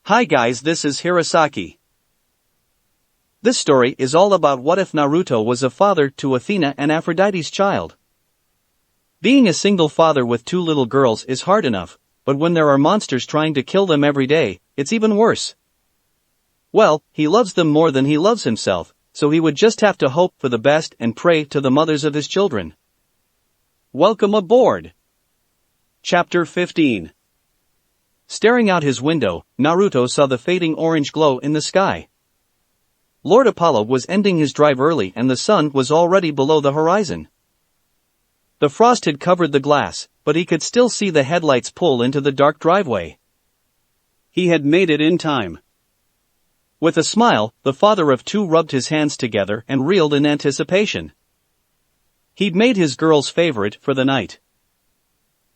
Hi guys, this is Hirosaki. This story is all about what if Naruto was a father to Athena and Aphrodite's child. Being a single father with two little girls is hard enough, but when there are monsters trying to kill them every day, it's even worse. Well, he loves them more than he loves himself, so he would just have to hope for the best and pray to the mothers of his children. Welcome aboard! Chapter 15. Staring out his window, Naruto saw the fading orange glow in the sky. Lord Apollo was ending his drive early and the sun was already below the horizon. The frost had covered the glass, but he could still see the headlights pull into the dark driveway. He had made it in time. With a smile, the father of two rubbed his hands together and reeled in anticipation. He'd made his girl's favorite for the night.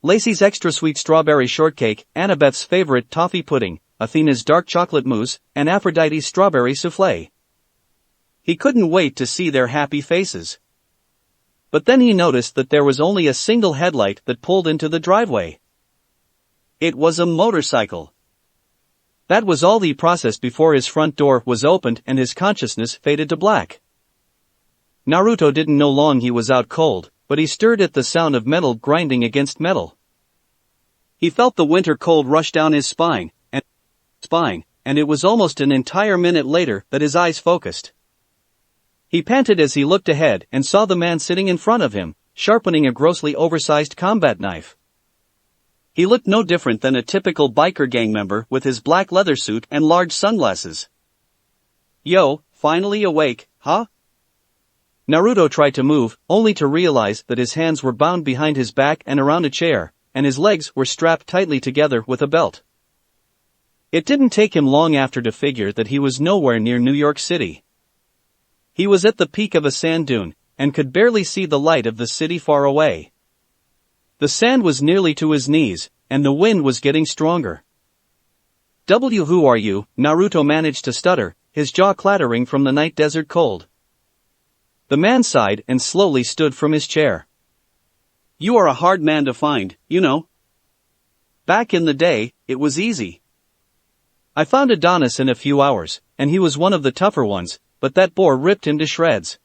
Lacey's extra sweet strawberry shortcake, Annabeth's favorite toffee pudding, Athena's dark chocolate mousse, and Aphrodite's strawberry souffle. He couldn't wait to see their happy faces. But then he noticed that there was only a single headlight that pulled into the driveway. It was a motorcycle. That was all he processed before his front door was opened and his consciousness faded to black. Naruto didn't know long he was out cold, but he stirred at the sound of metal grinding against metal. He felt the winter cold rush down his spine, and it was almost an entire minute later that his eyes focused. He panted as he looked ahead and saw the man sitting in front of him, sharpening a grossly oversized combat knife. He looked no different than a typical biker gang member with his black leather suit and large sunglasses. Yo, finally awake, huh? Naruto tried to move, only to realize that his hands were bound behind his back and around a chair, and his legs were strapped tightly together with a belt. It didn't take him long after to figure that he was nowhere near New York City. He was at the peak of a sand dune, and could barely see the light of the city far away. The sand was nearly to his knees, and the wind was getting stronger. Who are you? Naruto managed to stutter, his jaw clattering from the night desert cold. The man sighed and slowly stood from his chair. You are a hard man to find, you know. Back in the day, it was easy. I found Adonis in a few hours, and he was one of the tougher ones, but that boar ripped him to shreds.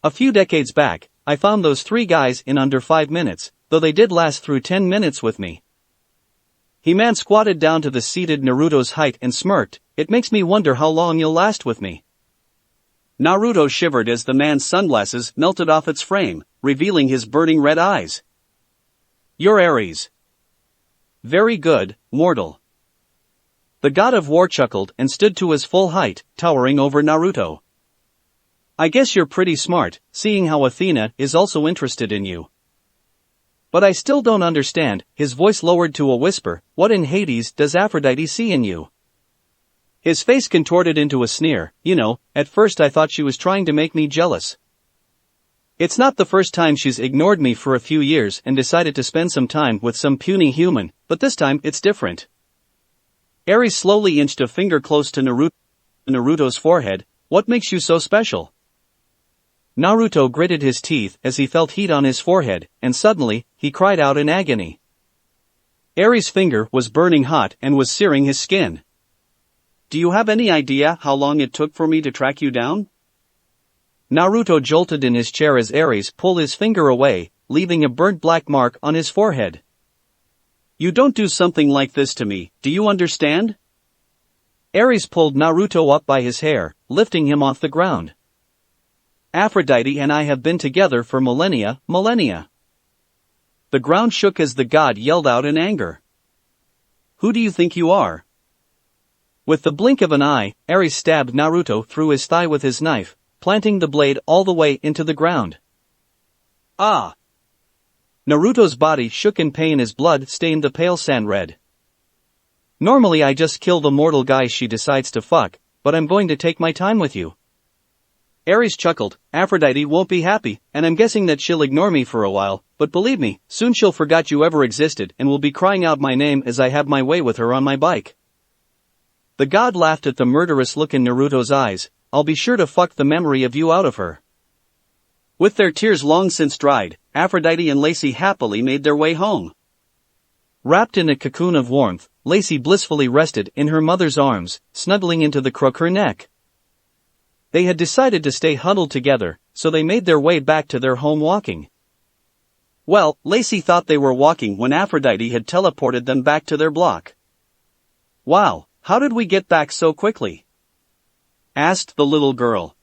A few decades back, I found those three guys in under 5 minutes, though they did last through 10 minutes with me. He man squatted down to the seated Naruto's height and smirked, it makes me wonder how long you'll last with me. Naruto shivered as the man's sunglasses melted off its frame, revealing his burning red eyes. You're Ares. Very good, mortal. The god of war chuckled and stood to his full height, towering over Naruto. I guess you're pretty smart, seeing how Athena is also interested in you. But I still don't understand, his voice lowered to a whisper, what in Hades does Aphrodite see in you? His face contorted into a sneer, you know, at first I thought she was trying to make me jealous. It's not the first time she's ignored me for a few years and decided to spend some time with some puny human, but this time it's different. Ares slowly inched a finger close to Naruto's forehead, what makes you so special? Naruto gritted his teeth as he felt heat on his forehead, and suddenly, he cried out in agony. Ares' finger was burning hot and was searing his skin. Do you have any idea how long it took for me to track you down? Naruto jolted in his chair as Ares pulled his finger away, leaving a burnt black mark on his forehead. You don't do something like this to me, do you understand? Ares pulled Naruto up by his hair, lifting him off the ground. Aphrodite and I have been together for millennia. The ground shook as the god yelled out in anger. Who do you think you are? With the blink of an eye, Ares stabbed Naruto through his thigh with his knife, planting the blade all the way into the ground. Ah! Naruto's body shook in pain as blood stained the pale sand red. Normally I just kill the mortal guy she decides to fuck, but I'm going to take my time with you. Ares chuckled, Aphrodite won't be happy, and I'm guessing that she'll ignore me for a while, but believe me, soon she'll forget you ever existed and will be crying out my name as I have my way with her on my bike. The god laughed at the murderous look in Naruto's eyes, I'll be sure to fuck the memory of you out of her. With their tears long since dried, Aphrodite and Lacey happily made their way home. Wrapped in a cocoon of warmth, Lacey blissfully rested in her mother's arms, snuggling into the crook her neck. They had decided to stay huddled together, so they made their way back to their home walking. Well, Lacey thought they were walking when Aphrodite had teleported them back to their block. "Wow, how did we get back so quickly?" asked the little girl.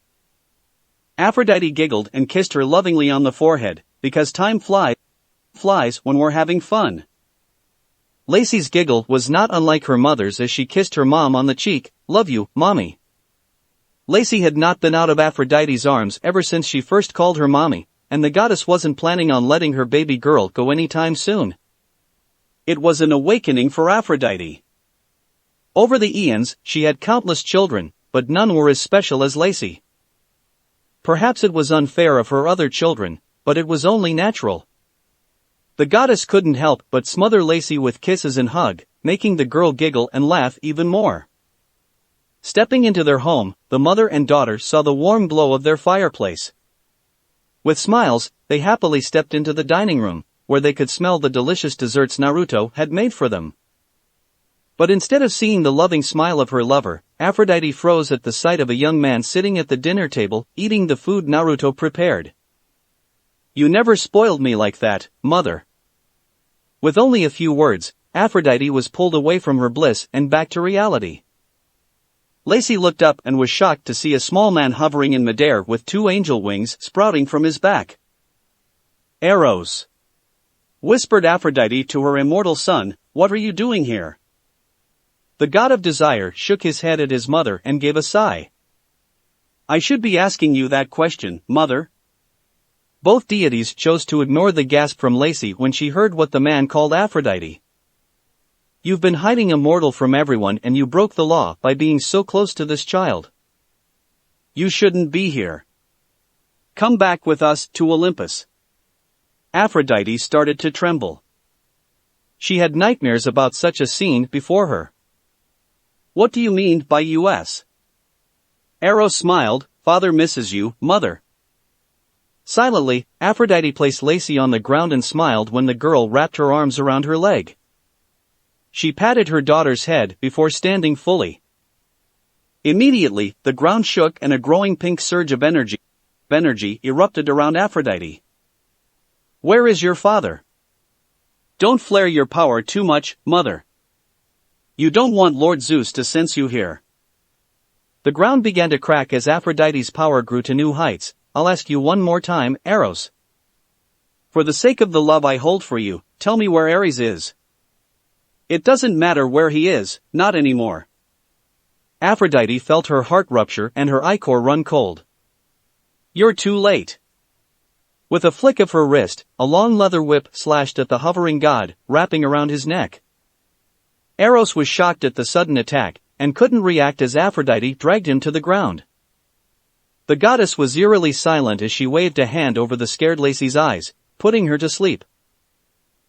Aphrodite giggled and kissed her lovingly on the forehead, because time flies when we're having fun. Lacey's giggle was not unlike her mother's as she kissed her mom on the cheek. "Love you, mommy." Lacey had not been out of Aphrodite's arms ever since she first called her mommy, and the goddess wasn't planning on letting her baby girl go anytime soon. It was an awakening for Aphrodite. Over the eons, she had countless children, but none were as special as Lacey. Perhaps it was unfair of her other children, but it was only natural. The goddess couldn't help but smother Lacey with kisses and hug, making the girl giggle and laugh even more. Stepping into their home, the mother and daughter saw the warm glow of their fireplace. With smiles, they happily stepped into the dining room, where they could smell the delicious desserts Naruto had made for them. But instead of seeing the loving smile of her lover, Aphrodite froze at the sight of a young man sitting at the dinner table, eating the food Naruto prepared. "You never spoiled me like that, mother." With only a few words, Aphrodite was pulled away from her bliss and back to reality. Lacey looked up and was shocked to see a small man hovering in midair with two angel wings sprouting from his back. "Eros," whispered Aphrodite to her immortal son, "what are you doing here?" The god of desire shook his head at his mother and gave a sigh. "I should be asking you that question, mother." Both deities chose to ignore the gasp from Lacey when she heard what the man called Aphrodite. "You've been hiding a mortal from everyone and you broke the law by being so close to this child. You shouldn't be here. Come back with us to Olympus." Aphrodite started to tremble. She had nightmares about such a scene before her. "What do you mean by us?" Eros smiled, "Father misses you, mother." Silently, Aphrodite placed Lacey on the ground and smiled when the girl wrapped her arms around her leg. She patted her daughter's head before standing fully. Immediately, the ground shook and a growing pink surge of energy erupted around Aphrodite. "Where is your father? Don't flare your power too much, mother. You don't want Lord Zeus to sense you here." The ground began to crack as Aphrodite's power grew to new heights. "I'll ask you one more time, Eros. For the sake of the love I hold for you, tell me where Ares is." "It doesn't matter where he is, not anymore." Aphrodite felt her heart rupture and her ichor run cold. "You're too late." With a flick of her wrist, a long leather whip slashed at the hovering god, wrapping around his neck. Eros was shocked at the sudden attack, and couldn't react as Aphrodite dragged him to the ground. The goddess was eerily silent as she waved a hand over the scared Lacey's eyes, putting her to sleep.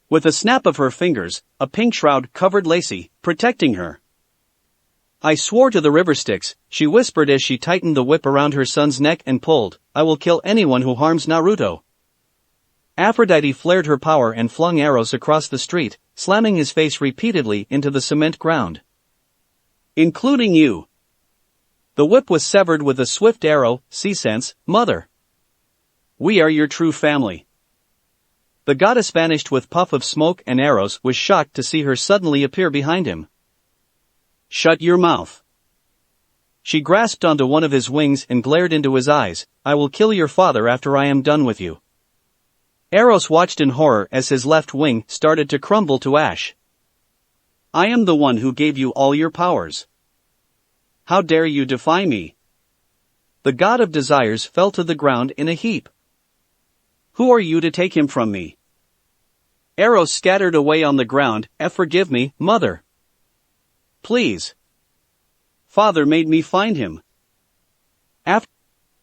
With a snap of her fingers, a pink shroud covered Lacey, protecting her. "I swore to the river Styx," she whispered as she tightened the whip around her son's neck and pulled, "I will kill anyone who harms Naruto." Aphrodite flared her power and flung Eros across the street, slamming his face repeatedly into the cement ground. "Including you." The whip was severed with a swift arrow. "See sense, mother. We are your true family." The goddess vanished with puff of smoke and Eros was shocked to see her suddenly appear behind him. "Shut your mouth." She grasped onto one of his wings and glared into his eyes. "I will kill your father after I am done with you." Eros watched in horror as his left wing started to crumble to ash. "I am the one who gave you all your powers. How dare you defy me?" The god of desires fell to the ground in a heap. "Who are you to take him from me?" Eros scattered away on the ground. "Forgive me, mother. Please. Father made me find him."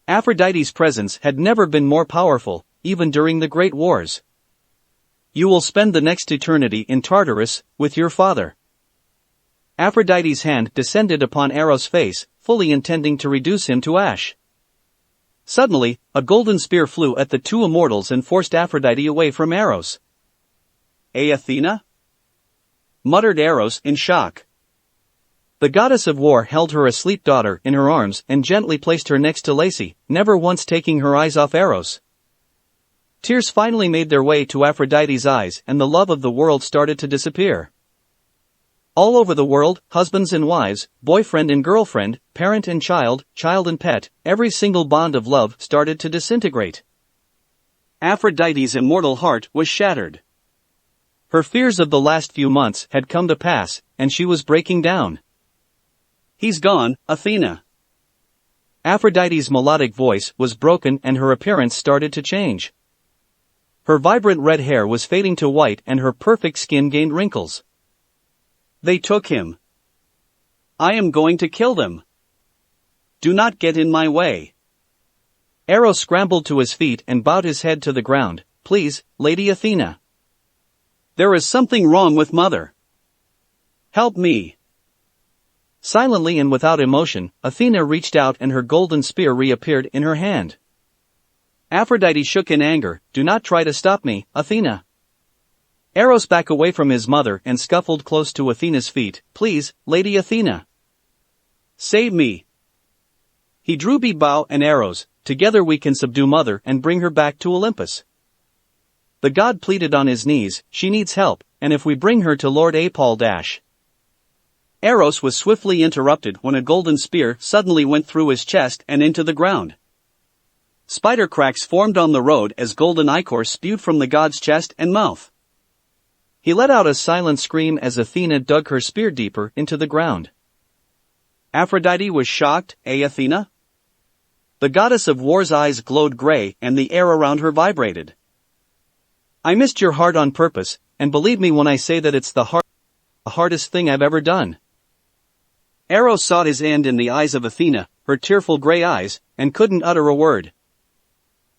Aphrodite's presence had never been more powerful, even during the Great Wars. "You will spend the next eternity in Tartarus, with your father." Aphrodite's hand descended upon Eros' face, fully intending to reduce him to ash. Suddenly, a golden spear flew at the two immortals and forced Aphrodite away from Eros. "Athena?" muttered Eros in shock. The goddess of war held her asleep daughter in her arms and gently placed her next to Lacey, never once taking her eyes off Eros. Tears finally made their way to Aphrodite's eyes and the love of the world started to disappear. All over the world, husbands and wives, boyfriend and girlfriend, parent and child and pet, every single bond of love started to disintegrate. Aphrodite's immortal heart was shattered. Her fears of the last few months had come to pass, and she was breaking down. "He's gone, Athena." Aphrodite's melodic voice was broken and her appearance started to change. Her vibrant red hair was fading to white and her perfect skin gained wrinkles. "They took him. I am going to kill them. Do not get in my way." Eros scrambled to his feet and bowed his head to the ground. "Please, Lady Athena. There is something wrong with Mother. Help me." Silently and without emotion, Athena reached out and her golden spear reappeared in her hand. Aphrodite shook in anger. "Do not try to stop me, Athena." Eros backed away from his mother and scuffled close to Athena's feet. "Please, Lady Athena. Save me." He drew bow and arrows. "Together we can subdue Mother and bring her back to Olympus." The god pleaded on his knees. "She needs help, and if we bring her to Lord Apol dash." Eros was swiftly interrupted when a golden spear suddenly went through his chest and into the ground. Spider cracks formed on the road as golden ichor spewed from the god's chest and mouth. He let out a silent scream as Athena dug her spear deeper into the ground. Aphrodite was shocked. Athena?" The goddess of war's eyes glowed gray and the air around her vibrated. "I missed your heart on purpose, and believe me when I say that it's the hardest thing I've ever done." Eros sought his end in the eyes of Athena, her tearful gray eyes, and couldn't utter a word.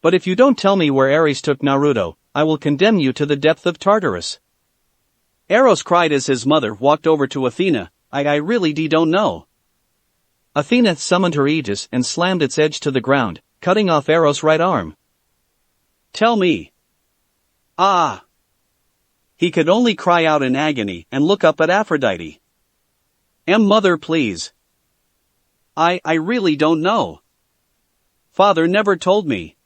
"But if you don't tell me where Ares took Naruto, I will condemn you to the depth of Tartarus." Eros cried as his mother walked over to Athena. I really don't know." Athena summoned her aegis and slammed its edge to the ground, cutting off Eros' right arm. "Tell me." "Ah!" He could only cry out in agony and look up at Aphrodite. Mother, please." I really don't know. Father never told me."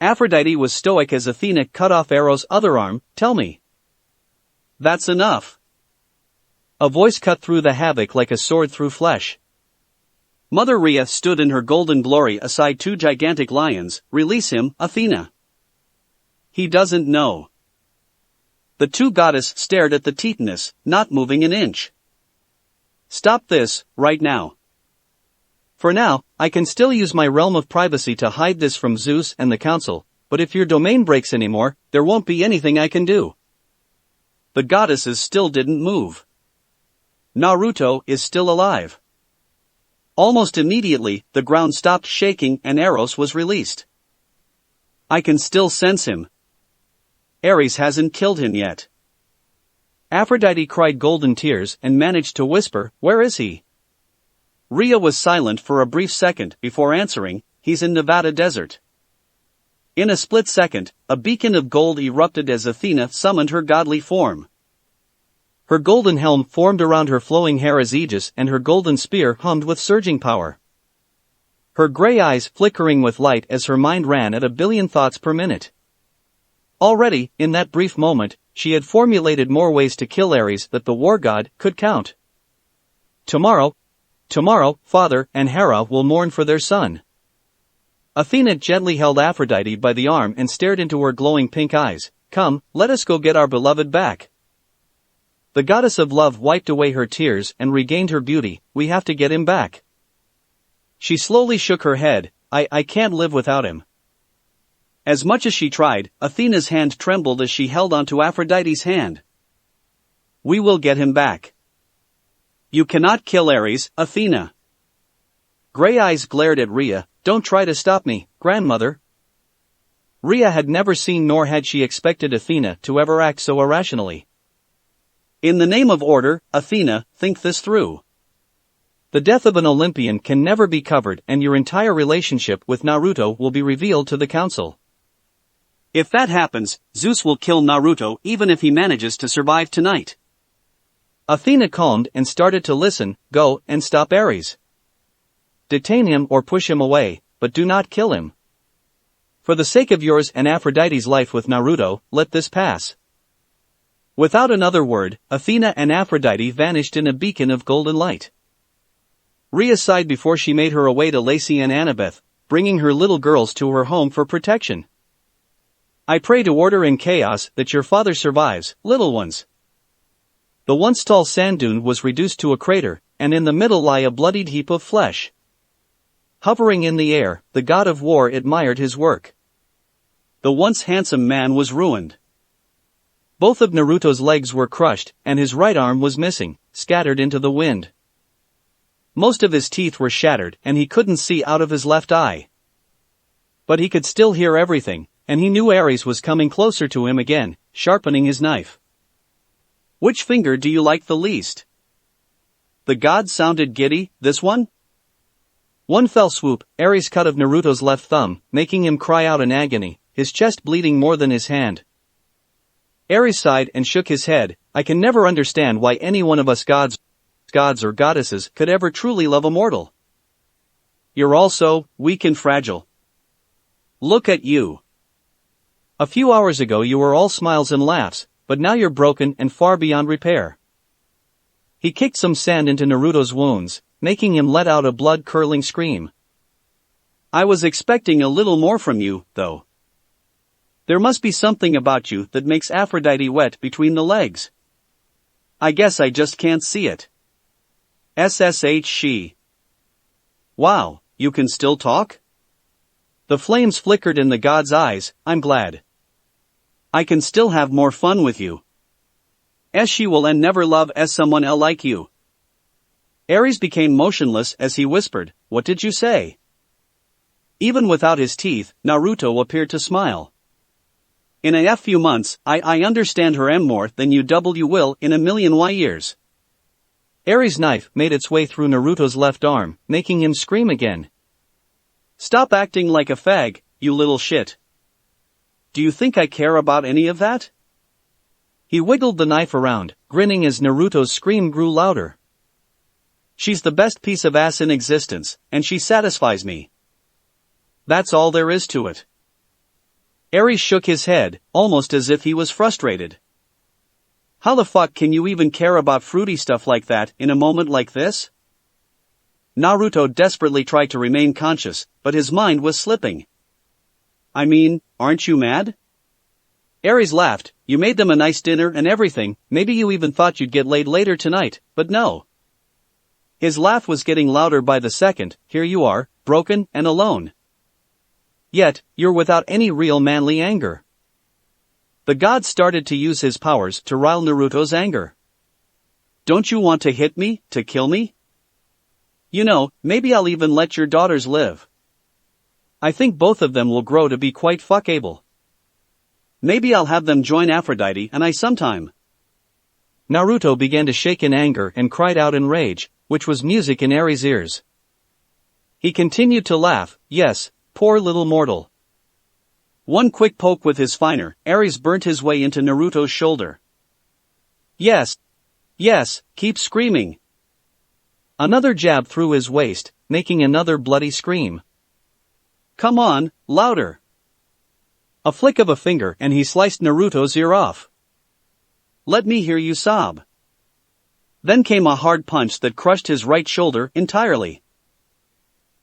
Aphrodite was stoic as Athena cut off Eros' other arm. "Tell me." "That's enough." A voice cut through the havoc like a sword through flesh. Mother Rhea stood in her golden glory aside two gigantic lions. "Release him, Athena. He doesn't know." The two goddesses stared at the Titaness, not moving an inch. "Stop this, right now." "For now, I can still use my realm of privacy to hide this from Zeus and the council, but if your domain breaks anymore, there won't be anything I can do." The goddesses still didn't move. "Naruto is still alive." Almost immediately, the ground stopped shaking and Eros was released. "I can still sense him. Ares hasn't killed him yet." Aphrodite cried golden tears and managed to whisper, "Where is he?" Rhea was silent for a brief second before answering, "He's in Nevada desert." In a split second, a beacon of gold erupted as Athena summoned her godly form. Her golden helm formed around her flowing hair as aegis and her golden spear hummed with surging power. Her gray eyes flickering with light as her mind ran at 1,000,000,000 thoughts per minute. Already, in that brief moment, she had formulated more ways to kill Ares that the war god could count. Tomorrow, Father and Hera will mourn for their son. Athena gently held Aphrodite by the arm and stared into her glowing pink eyes. "Come, let us go get our beloved back." The goddess of love wiped away her tears and regained her beauty. "We have to get him back." She slowly shook her head. I can't live without him." As much as she tried, Athena's hand trembled as she held onto Aphrodite's hand. "We will get him back. You cannot kill Ares, Athena." Gray eyes glared at Rhea. "Don't try to stop me, grandmother." Rhea had never seen nor had she expected Athena to ever act so irrationally. "In the name of order, Athena, think this through. The death of an Olympian can never be covered and your entire relationship with Naruto will be revealed to the council. If that happens, Zeus will kill Naruto even if he manages to survive tonight. Athena calmed and started to listen. Go and stop Ares. Detain him or push him away, but do not kill him. For the sake of yours and Aphrodite's life with Naruto, let this pass. Without another word, Athena and Aphrodite vanished in a beacon of golden light. Rhea sighed before she made her way to Lacey and Annabeth, bringing her little girls to her home for protection. I pray to order and chaos that your father survives, little ones. The once tall sand dune was reduced to a crater, and in the middle lie a bloodied heap of flesh. Hovering in the air, the god of war admired his work. The once handsome man was ruined. Both of Naruto's legs were crushed, and his right arm was missing, scattered into the wind. Most of his teeth were shattered, and he couldn't see out of his left eye. But he could still hear everything, and he knew Ares was coming closer to him again, sharpening his knife. Which finger do you like the least? The god sounded giddy. This one? One fell swoop, Ares cut of Naruto's left thumb, making him cry out in agony, his chest bleeding more than his hand. Ares sighed and shook his head. I can never understand why any one of us gods or goddesses could ever truly love a mortal. You're all so weak and fragile. Look at you. A few hours ago you were all smiles and laughs, but now you're broken and far beyond repair. He kicked some sand into Naruto's wounds, making him let out a blood-curdling scream. I was expecting a little more from you, though. There must be something about you that makes Aphrodite wet between the legs. I guess I just can't see it. SSH she. Wow, you can still talk? The flames flickered in the god's eyes. I'm glad. I can still have more fun with you. She will and never love as someone else like you. Ares became motionless as he whispered, what did you say? Even without his teeth, Naruto appeared to smile. In a few months, I understand her more than you will in a million years. Ares' knife made its way through Naruto's left arm, making him scream again. Stop acting like a fag, you little shit. Do you think I care about any of that? He wiggled the knife around, grinning as Naruto's scream grew louder. She's the best piece of ass in existence, and she satisfies me. That's all there is to it. Ares shook his head, almost as if he was frustrated. How the fuck can you even care about fruity stuff like that in a moment like this? Naruto desperately tried to remain conscious, but his mind was slipping. I mean, aren't you mad? Ares laughed. You made them a nice dinner and everything, maybe you even thought you'd get laid later tonight, but no. His laugh was getting louder by the second. Here you are, broken and alone. Yet, you're without any real manly anger. The god started to use his powers to rile Naruto's anger. Don't you want to hit me, to kill me? You know, maybe I'll even let your daughters live. I think both of them will grow to be quite fuckable. Maybe I'll have them join Aphrodite and I sometime. Naruto began to shake in anger and cried out in rage, which was music in Ares' ears. He continued to laugh. Yes, poor little mortal. One quick poke with his finer, Ares burnt his way into Naruto's shoulder. Yes. Yes, keep screaming. Another jab through his waist, making another bloody scream. Come on, louder. A flick of a finger and he sliced Naruto's ear off. Let me hear you sob. Then came a hard punch that crushed his right shoulder entirely.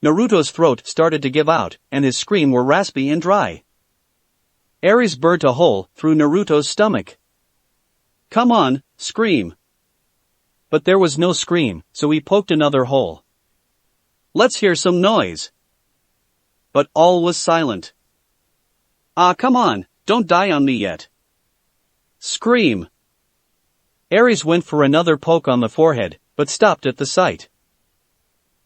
Naruto's throat started to give out, and his screams were raspy and dry. Ares burnt a hole through Naruto's stomach. Come on, scream. But there was no scream, so he poked another hole. Let's hear some noise. But all was silent. Ah, come on, don't die on me yet. Scream. Ares went for another poke on the forehead, but stopped at the sight.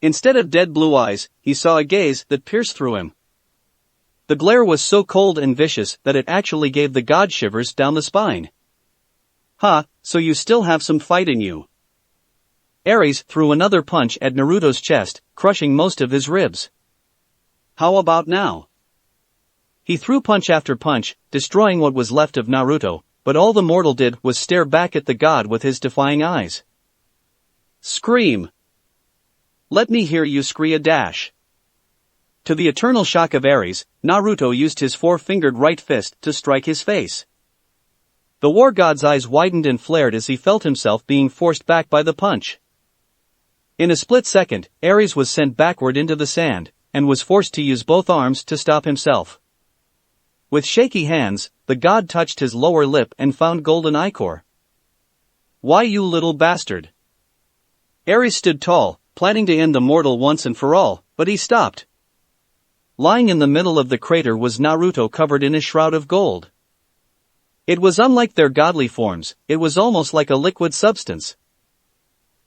Instead of dead blue eyes, he saw a gaze that pierced through him. The glare was so cold and vicious that it actually gave the god shivers down the spine. Ha, so you still have some fight in you. Ares threw another punch at Naruto's chest, crushing most of his ribs. How about now? He threw punch after punch, destroying what was left of Naruto, but all the mortal did was stare back at the god with his defying eyes. Scream! Let me hear you scream a dash. To the eternal shock of Ares, Naruto used his four-fingered right fist to strike his face. The war god's eyes widened and flared as he felt himself being forced back by the punch. In a split second, Ares was sent backward into the sand, and was forced to use both arms to stop himself. With shaky hands, the god touched his lower lip and found golden ichor. Why, you little bastard? Ares stood tall, planning to end the mortal once and for all, but he stopped. Lying in the middle of the crater was Naruto covered in a shroud of gold. It was unlike their godly forms, it was almost like a liquid substance.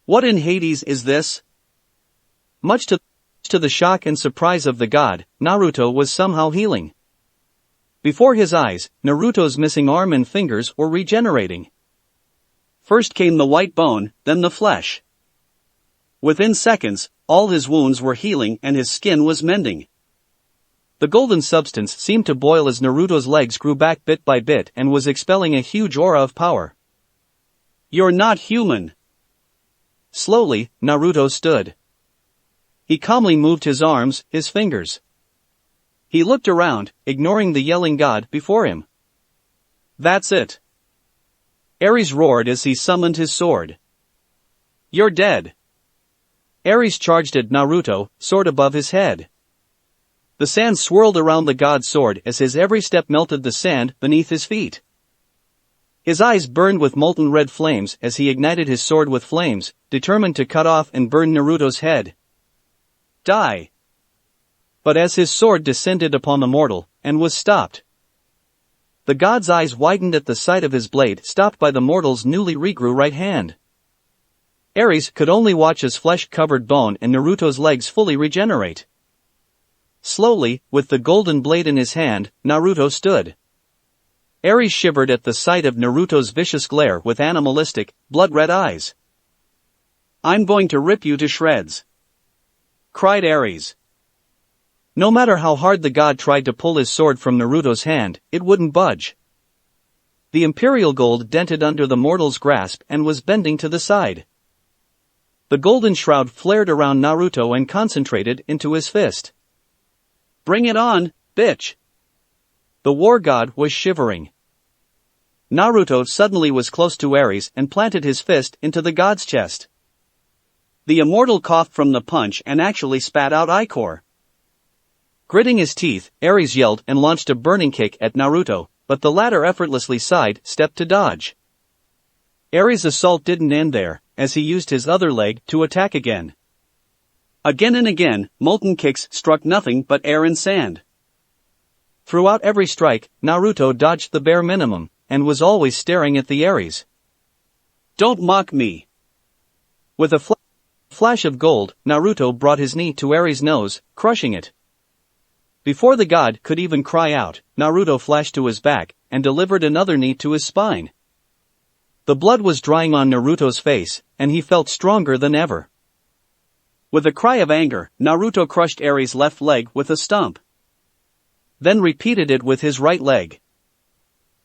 What in Hades is this? Much to the shock and surprise of the god, Naruto was somehow healing. Before his eyes, Naruto's missing arm and fingers were regenerating. First came the white bone, then the flesh. Within seconds, all his wounds were healing and his skin was mending. The golden substance seemed to boil as Naruto's legs grew back bit by bit and was expelling a huge aura of power. You're not human! Slowly, Naruto stood. He calmly moved his arms, his fingers. He looked around, ignoring the yelling god before him. That's it. Ares roared as he summoned his sword. You're dead. Ares charged at Naruto, sword above his head. The sand swirled around the god's sword as his every step melted the sand beneath his feet. His eyes burned with molten red flames as he ignited his sword with flames, determined to cut off and burn Naruto's head. Die! But as his sword descended upon the mortal, and was stopped. The god's eyes widened at the sight of his blade stopped by the mortal's newly regrew right hand. Ares could only watch as flesh-covered bone and Naruto's legs fully regenerate. Slowly, with the golden blade in his hand, Naruto stood. Ares shivered at the sight of Naruto's vicious glare with animalistic, blood-red eyes. I'm going to rip you to shreds! Cried Ares. No matter how hard the god tried to pull his sword from Naruto's hand, it wouldn't budge. The imperial gold dented under the mortal's grasp and was bending to the side. The golden shroud flared around Naruto and concentrated into his fist. Bring it on, bitch! The war god was shivering. Naruto suddenly was close to Ares and planted his fist into the god's chest. The immortal coughed from the punch and actually spat out ichor. Gritting his teeth, Ares yelled and launched a burning kick at Naruto, but the latter effortlessly sidestepped to dodge. Ares' assault didn't end there, as he used his other leg to attack again. Again and again, molten kicks struck nothing but air and sand. Throughout every strike, Naruto dodged the bare minimum, and was always staring at the Ares. Don't mock me! With a flash of gold, Naruto brought his knee to Ares' nose, crushing it. Before the god could even cry out, Naruto flashed to his back, and delivered another knee to his spine. The blood was drying on Naruto's face, and he felt stronger than ever. With a cry of anger, Naruto crushed Ares' left leg with a stump. Then repeated it with his right leg.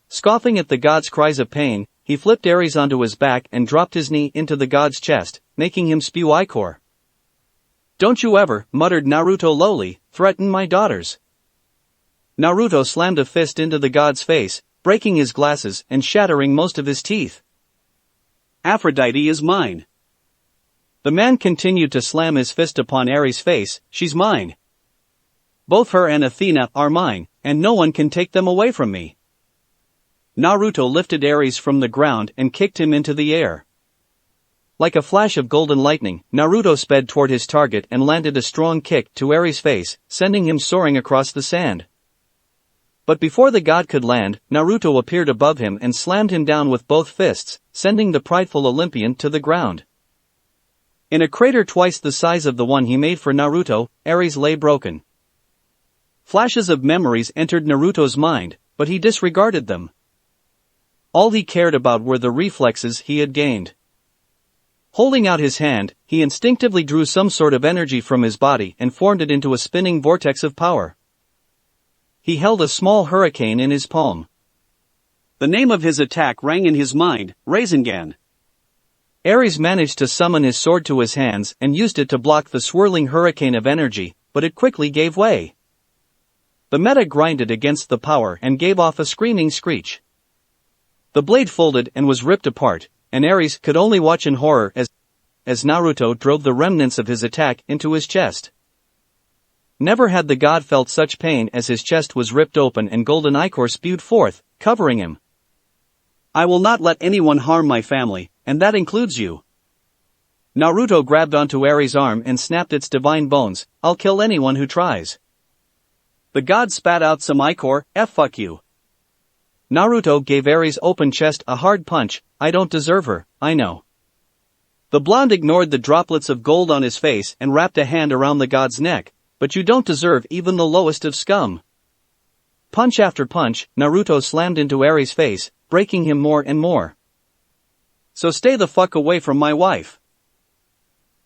Scoffing at the god's cries of pain, he flipped Ares onto his back and dropped his knee into the god's chest, making him spew ichor. Don't you ever, muttered Naruto lowly, threaten my daughters. Naruto slammed a fist into the god's face, breaking his glasses and shattering most of his teeth. Aphrodite is mine. The man continued to slam his fist upon Ares' face. She's mine. Both her and Athena are mine, and no one can take them away from me. Naruto lifted Ares from the ground and kicked him into the air. Like a flash of golden lightning, Naruto sped toward his target and landed a strong kick to Ares' face, sending him soaring across the sand. But before the god could land, Naruto appeared above him and slammed him down with both fists, sending the prideful Olympian to the ground. In a crater twice the size of the one he made for Naruto, Ares lay broken. Flashes of memories entered Naruto's mind, but he disregarded them. All he cared about were the reflexes he had gained. Holding out his hand, he instinctively drew some sort of energy from his body and formed it into a spinning vortex of power. He held a small hurricane in his palm. The name of his attack rang in his mind, Rasengan. Ares managed to summon his sword to his hands and used it to block the swirling hurricane of energy, but it quickly gave way. The metal grinded against the power and gave off a screaming screech. The blade folded and was ripped apart, and Ares could only watch in horror as Naruto drove the remnants of his attack into his chest. Never had the god felt such pain as his chest was ripped open and golden ichor spewed forth, covering him. I will not let anyone harm my family, and that includes you. Naruto grabbed onto Ares' arm and snapped its divine bones. I'll kill anyone who tries. The god spat out some ichor. Fuck you. Naruto gave Ares' open chest a hard punch. I don't deserve her, I know. The blonde ignored the droplets of gold on his face and wrapped a hand around the god's neck. But you don't deserve even the lowest of scum. Punch after punch, Naruto slammed into Ares' face, breaking him more and more. So stay the fuck away from my wife.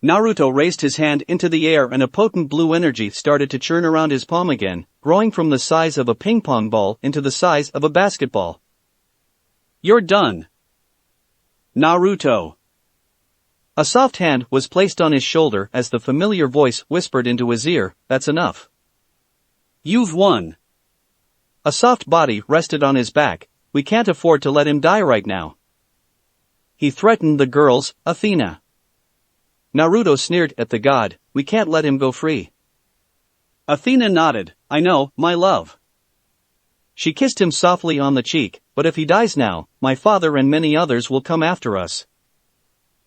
Naruto raised his hand into the air and a potent blue energy started to churn around his palm again, growing from the size of a ping pong ball into the size of a basketball. You're done. Naruto. A soft hand was placed on his shoulder as the familiar voice whispered into his ear, that's enough. You've won. A soft body rested on his back, we can't afford to let him die right now. He threatened the girls, Athena. Naruto sneered at the god, we can't let him go free. Athena nodded, I know, my love. She kissed him softly on the cheek, but if he dies now, my father and many others will come after us.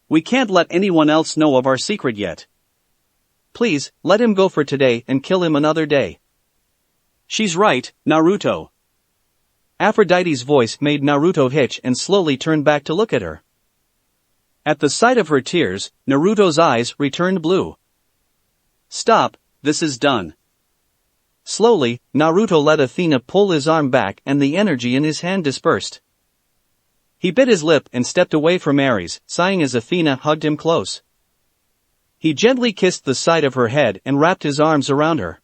We can't let anyone else know of our secret yet. Please, let him go for today and kill him another day. She's right, Naruto. Aphrodite's voice made Naruto hitch and slowly turn back to look at her. At the sight of her tears, Naruto's eyes returned blue. Stop, this is done. Slowly, Naruto let Athena pull his arm back and the energy in his hand dispersed. He bit his lip and stepped away from Ares, sighing as Athena hugged him close. He gently kissed the side of her head and wrapped his arms around her.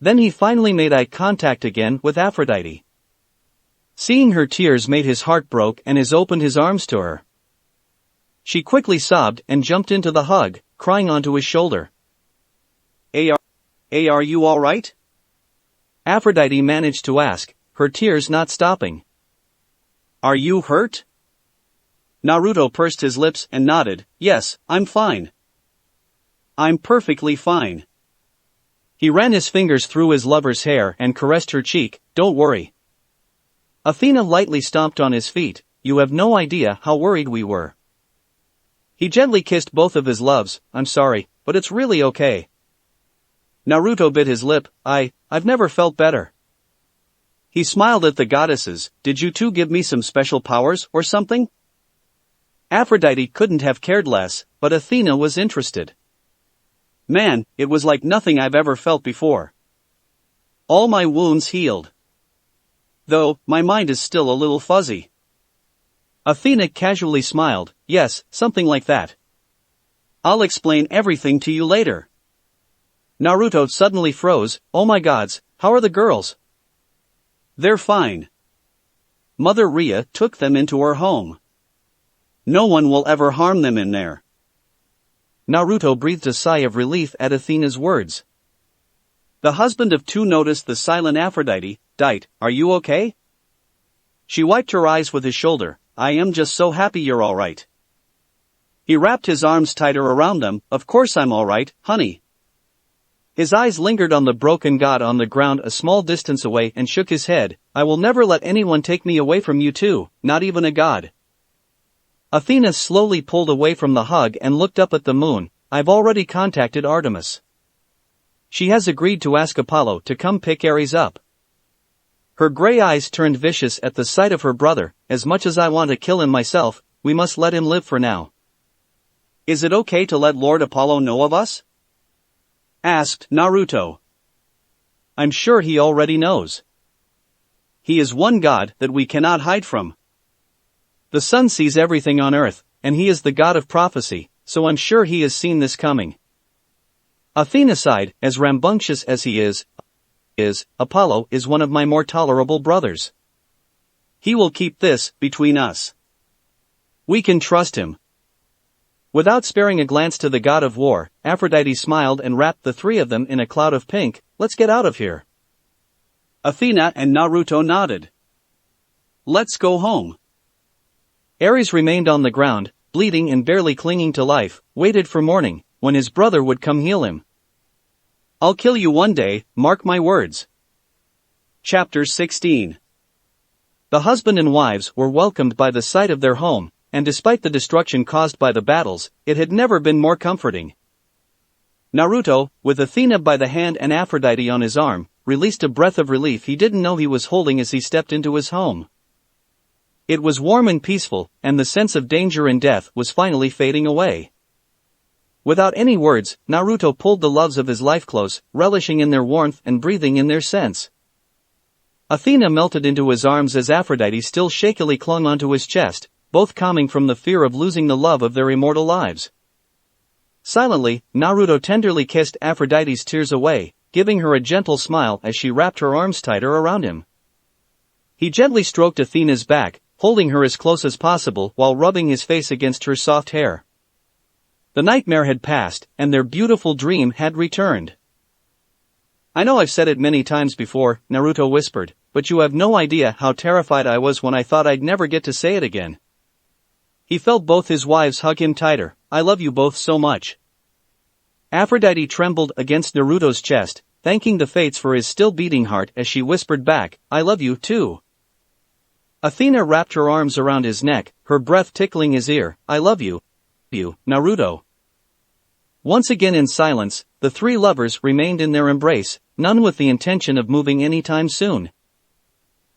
Then he finally made eye contact again with Aphrodite. Seeing her tears made his heart broke and he opened his arms to her. She quickly sobbed and jumped into the hug, crying onto his shoulder. Are you alright? Aphrodite managed to ask, her tears not stopping. Are you hurt? Naruto pursed his lips and nodded, yes, I'm fine. I'm perfectly fine. He ran his fingers through his lover's hair and caressed her cheek, don't worry. Athena lightly stomped on his feet, you have no idea how worried we were. He gently kissed both of his loves, I'm sorry, but it's really okay. Naruto bit his lip, I've never felt better. He smiled at the goddesses, did you two give me some special powers or something? Aphrodite couldn't have cared less, but Athena was interested. Man, it was like nothing I've ever felt before. All my wounds healed. Though, my mind is still a little fuzzy. Athena casually smiled, yes, something like that. I'll explain everything to you later. Naruto suddenly froze, oh my gods, how are the girls? They're fine. Mother Rhea took them into her home. No one will ever harm them in there. Naruto breathed a sigh of relief at Athena's words. The husband of two noticed the silent Aphrodite, Dite, are you okay? She wiped her eyes with his shoulder, I am just so happy you're alright. He wrapped his arms tighter around them, of course I'm alright, honey. His eyes lingered on the broken god on the ground a small distance away and shook his head, I will never let anyone take me away from you two, not even a god. Athena slowly pulled away from the hug and looked up at the moon, I've already contacted Artemis. She has agreed to ask Apollo to come pick Ares up. Her gray eyes turned vicious at the sight of her brother, as much as I want to kill him myself, we must let him live for now. Is it okay to let Lord Apollo know of us? Asked Naruto. I'm sure he already knows. He is one god that we cannot hide from. The sun sees everything on earth, and he is the god of prophecy, so I'm sure he has seen this coming. Athena sighed, as rambunctious as he is, Apollo is one of my more tolerable brothers. He will keep this between us. We can trust him. Without sparing a glance to the god of war, Aphrodite smiled and wrapped the three of them in a cloud of pink. Let's get out of here. Athena and Naruto nodded. Let's go home. Ares remained on the ground, bleeding and barely clinging to life, waited for morning, when his brother would come heal him. I'll kill you one day, mark my words. Chapter 16. The husband and wives were welcomed by the sight of their home, and despite the destruction caused by the battles, it had never been more comforting. Naruto, with Athena by the hand and Aphrodite on his arm, released a breath of relief he didn't know he was holding as he stepped into his home. It was warm and peaceful, and the sense of danger and death was finally fading away. Without any words, Naruto pulled the loves of his life close, relishing in their warmth and breathing in their scents. Athena melted into his arms as Aphrodite still shakily clung onto his chest, both calming from the fear of losing the love of their immortal lives. Silently, Naruto tenderly kissed Aphrodite's tears away, giving her a gentle smile as she wrapped her arms tighter around him. He gently stroked Athena's back, holding her as close as possible while rubbing his face against her soft hair. The nightmare had passed, and their beautiful dream had returned. I know I've said it many times before, Naruto whispered, but you have no idea how terrified I was when I thought I'd never get to say it again. He felt both his wives hug him tighter. I love you both so much. Aphrodite trembled against Naruto's chest, thanking the fates for his still beating heart as she whispered back, I love you too. Athena wrapped her arms around his neck, her breath tickling his ear, I love you, Naruto. Once again in silence, the three lovers remained in their embrace, none with the intention of moving anytime soon.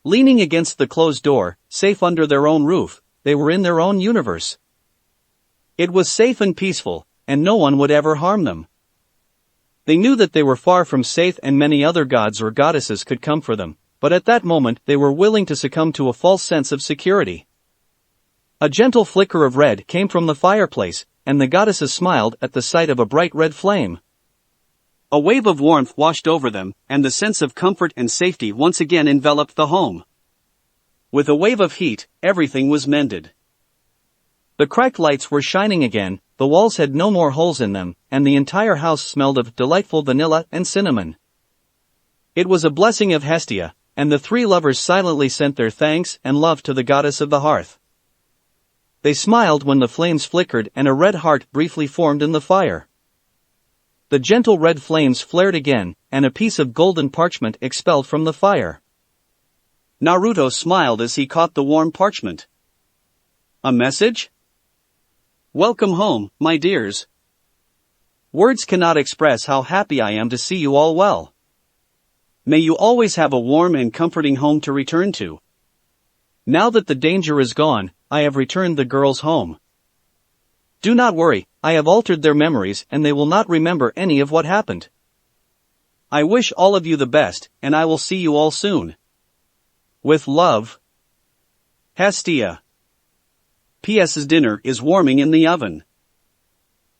Leaning against the closed door, safe under their own roof, they were in their own universe. It was safe and peaceful, and no one would ever harm them. They knew that they were far from safe and many other gods or goddesses could come for them, but at that moment they were willing to succumb to a false sense of security. A gentle flicker of red came from the fireplace, and the goddesses smiled at the sight of a bright red flame. A wave of warmth washed over them, and the sense of comfort and safety once again enveloped the home. With a wave of heat, everything was mended. The cracked lights were shining again, the walls had no more holes in them, and the entire house smelled of delightful vanilla and cinnamon. It was a blessing of Hestia, and the three lovers silently sent their thanks and love to the goddess of the hearth. They smiled when the flames flickered and a red heart briefly formed in the fire. The gentle red flames flared again, and a piece of golden parchment expelled from the fire. Naruto smiled as he caught the warm parchment. A message? Welcome home, my dears. Words cannot express how happy I am to see you all well. May you always have a warm and comforting home to return to. Now that the danger is gone, I have returned the girls home. Do not worry, I have altered their memories and they will not remember any of what happened. I wish all of you the best, and I will see you all soon. With love, Hestia. P.S. Dinner is warming in the oven.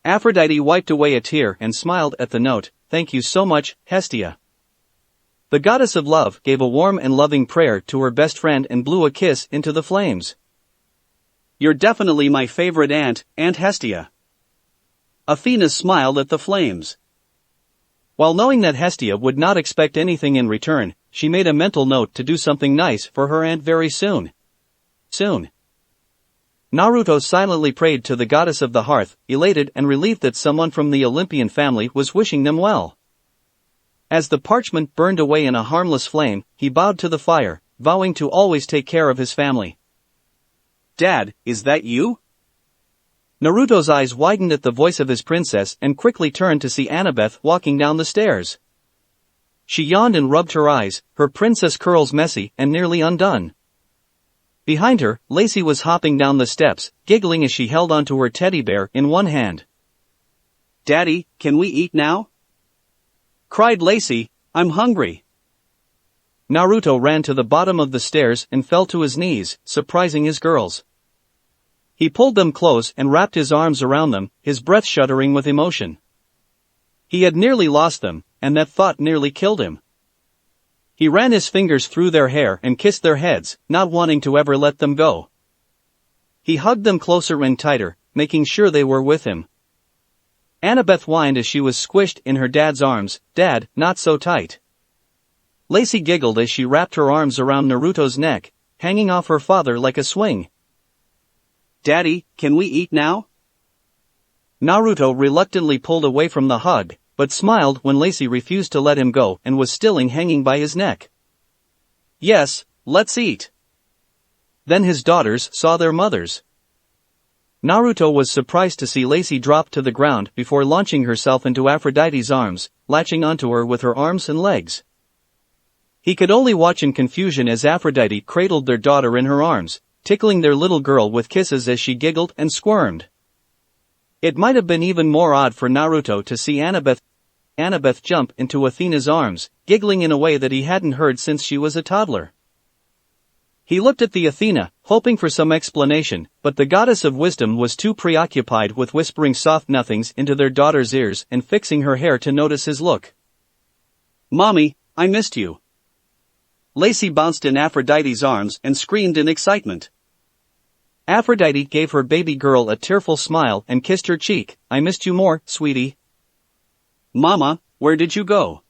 Aphrodite wiped away a tear and smiled at the note, thank you so much, Hestia. The goddess of love gave a warm and loving prayer to her best friend and blew a kiss into the flames. You're definitely my favorite Aunt Hestia. Athena smiled at the flames. While knowing that Hestia would not expect anything in return, she made a mental note to do something nice for her aunt very soon. Naruto silently prayed to the goddess of the hearth, elated and relieved that someone from the Olympian family was wishing them well. As the parchment burned away in a harmless flame, he bowed to the fire, vowing to always take care of his family. Dad, is that you? Naruto's eyes widened at the voice of his princess and quickly turned to see Annabeth walking down the stairs. She yawned and rubbed her eyes, her princess curls messy and nearly undone. Behind her, Lacey was hopping down the steps, giggling as she held onto her teddy bear in one hand. Daddy, can we eat now? Cried Lacey, I'm hungry. Naruto ran to the bottom of the stairs and fell to his knees, surprising his girls. He pulled them close and wrapped his arms around them, his breath shuddering with emotion. He had nearly lost them, and that thought nearly killed him. He ran his fingers through their hair and kissed their heads, not wanting to ever let them go. He hugged them closer and tighter, making sure they were with him. Annabeth whined as she was squished in her dad's arms. "Dad, not so tight." Lacey giggled as she wrapped her arms around Naruto's neck, hanging off her father like a swing. "Daddy, can we eat now?" Naruto reluctantly pulled away from the hug, but smiled when Lacey refused to let him go and was still hanging by his neck. "Yes, let's eat." Then his daughters saw their mothers. Naruto was surprised to see Lacey drop to the ground before launching herself into Aphrodite's arms, latching onto her with her arms and legs. He could only watch in confusion as Aphrodite cradled their daughter in her arms, tickling their little girl with kisses as she giggled and squirmed. It might have been even more odd for Naruto to see Annabeth jump into Athena's arms, giggling in a way that he hadn't heard since she was a toddler. He looked at the Athena, hoping for some explanation, but the goddess of wisdom was too preoccupied with whispering soft nothings into their daughter's ears and fixing her hair to notice his look. "Mommy, I missed you." Lacey bounced in Aphrodite's arms and screamed in excitement. Aphrodite gave her baby girl a tearful smile and kissed her cheek. "I missed you more, sweetie." "Mama, where did you go?"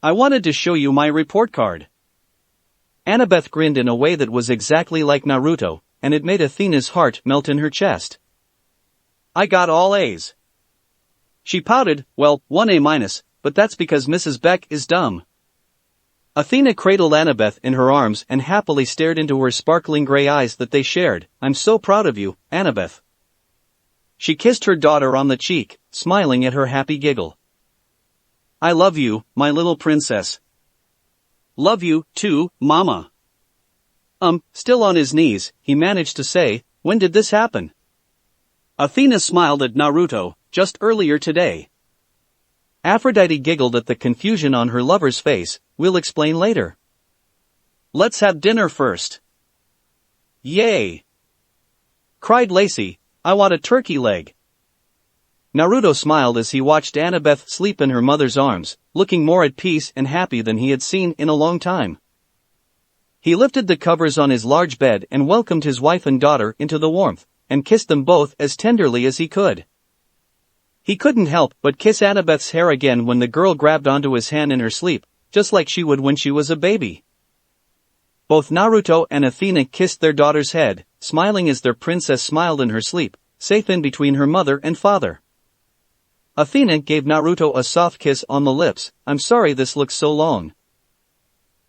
"I wanted to show you my report card." Annabeth grinned in a way that was exactly like Naruto, and it made Athena's heart melt in her chest. "I got all A's." She pouted. "Well, 1 A-, but that's because Mrs. Beck is dumb." Athena cradled Annabeth in her arms and happily stared into her sparkling gray eyes that they shared. "I'm so proud of you, Annabeth." She kissed her daughter on the cheek, smiling at her happy giggle. "I love you, my little princess." "Love you, too, Mama." Still on his knees, he managed to say, "When did this happen?" Athena smiled at Naruto. "Just earlier today." Aphrodite giggled at the confusion on her lover's face. "We'll explain later. Let's have dinner first." "Yay!" cried Lacey. "I want a turkey leg." Naruto smiled as he watched Annabeth sleep in her mother's arms, looking more at peace and happy than he had seen in a long time. He lifted the covers on his large bed and welcomed his wife and daughter into the warmth, and kissed them both as tenderly as he could. He couldn't help but kiss Annabeth's hair again when the girl grabbed onto his hand in her sleep, just like she would when she was a baby. Both Naruto and Athena kissed their daughter's head, smiling as their princess smiled in her sleep, safe in between her mother and father. Athena gave Naruto a soft kiss on the lips. "I'm sorry this looks so long."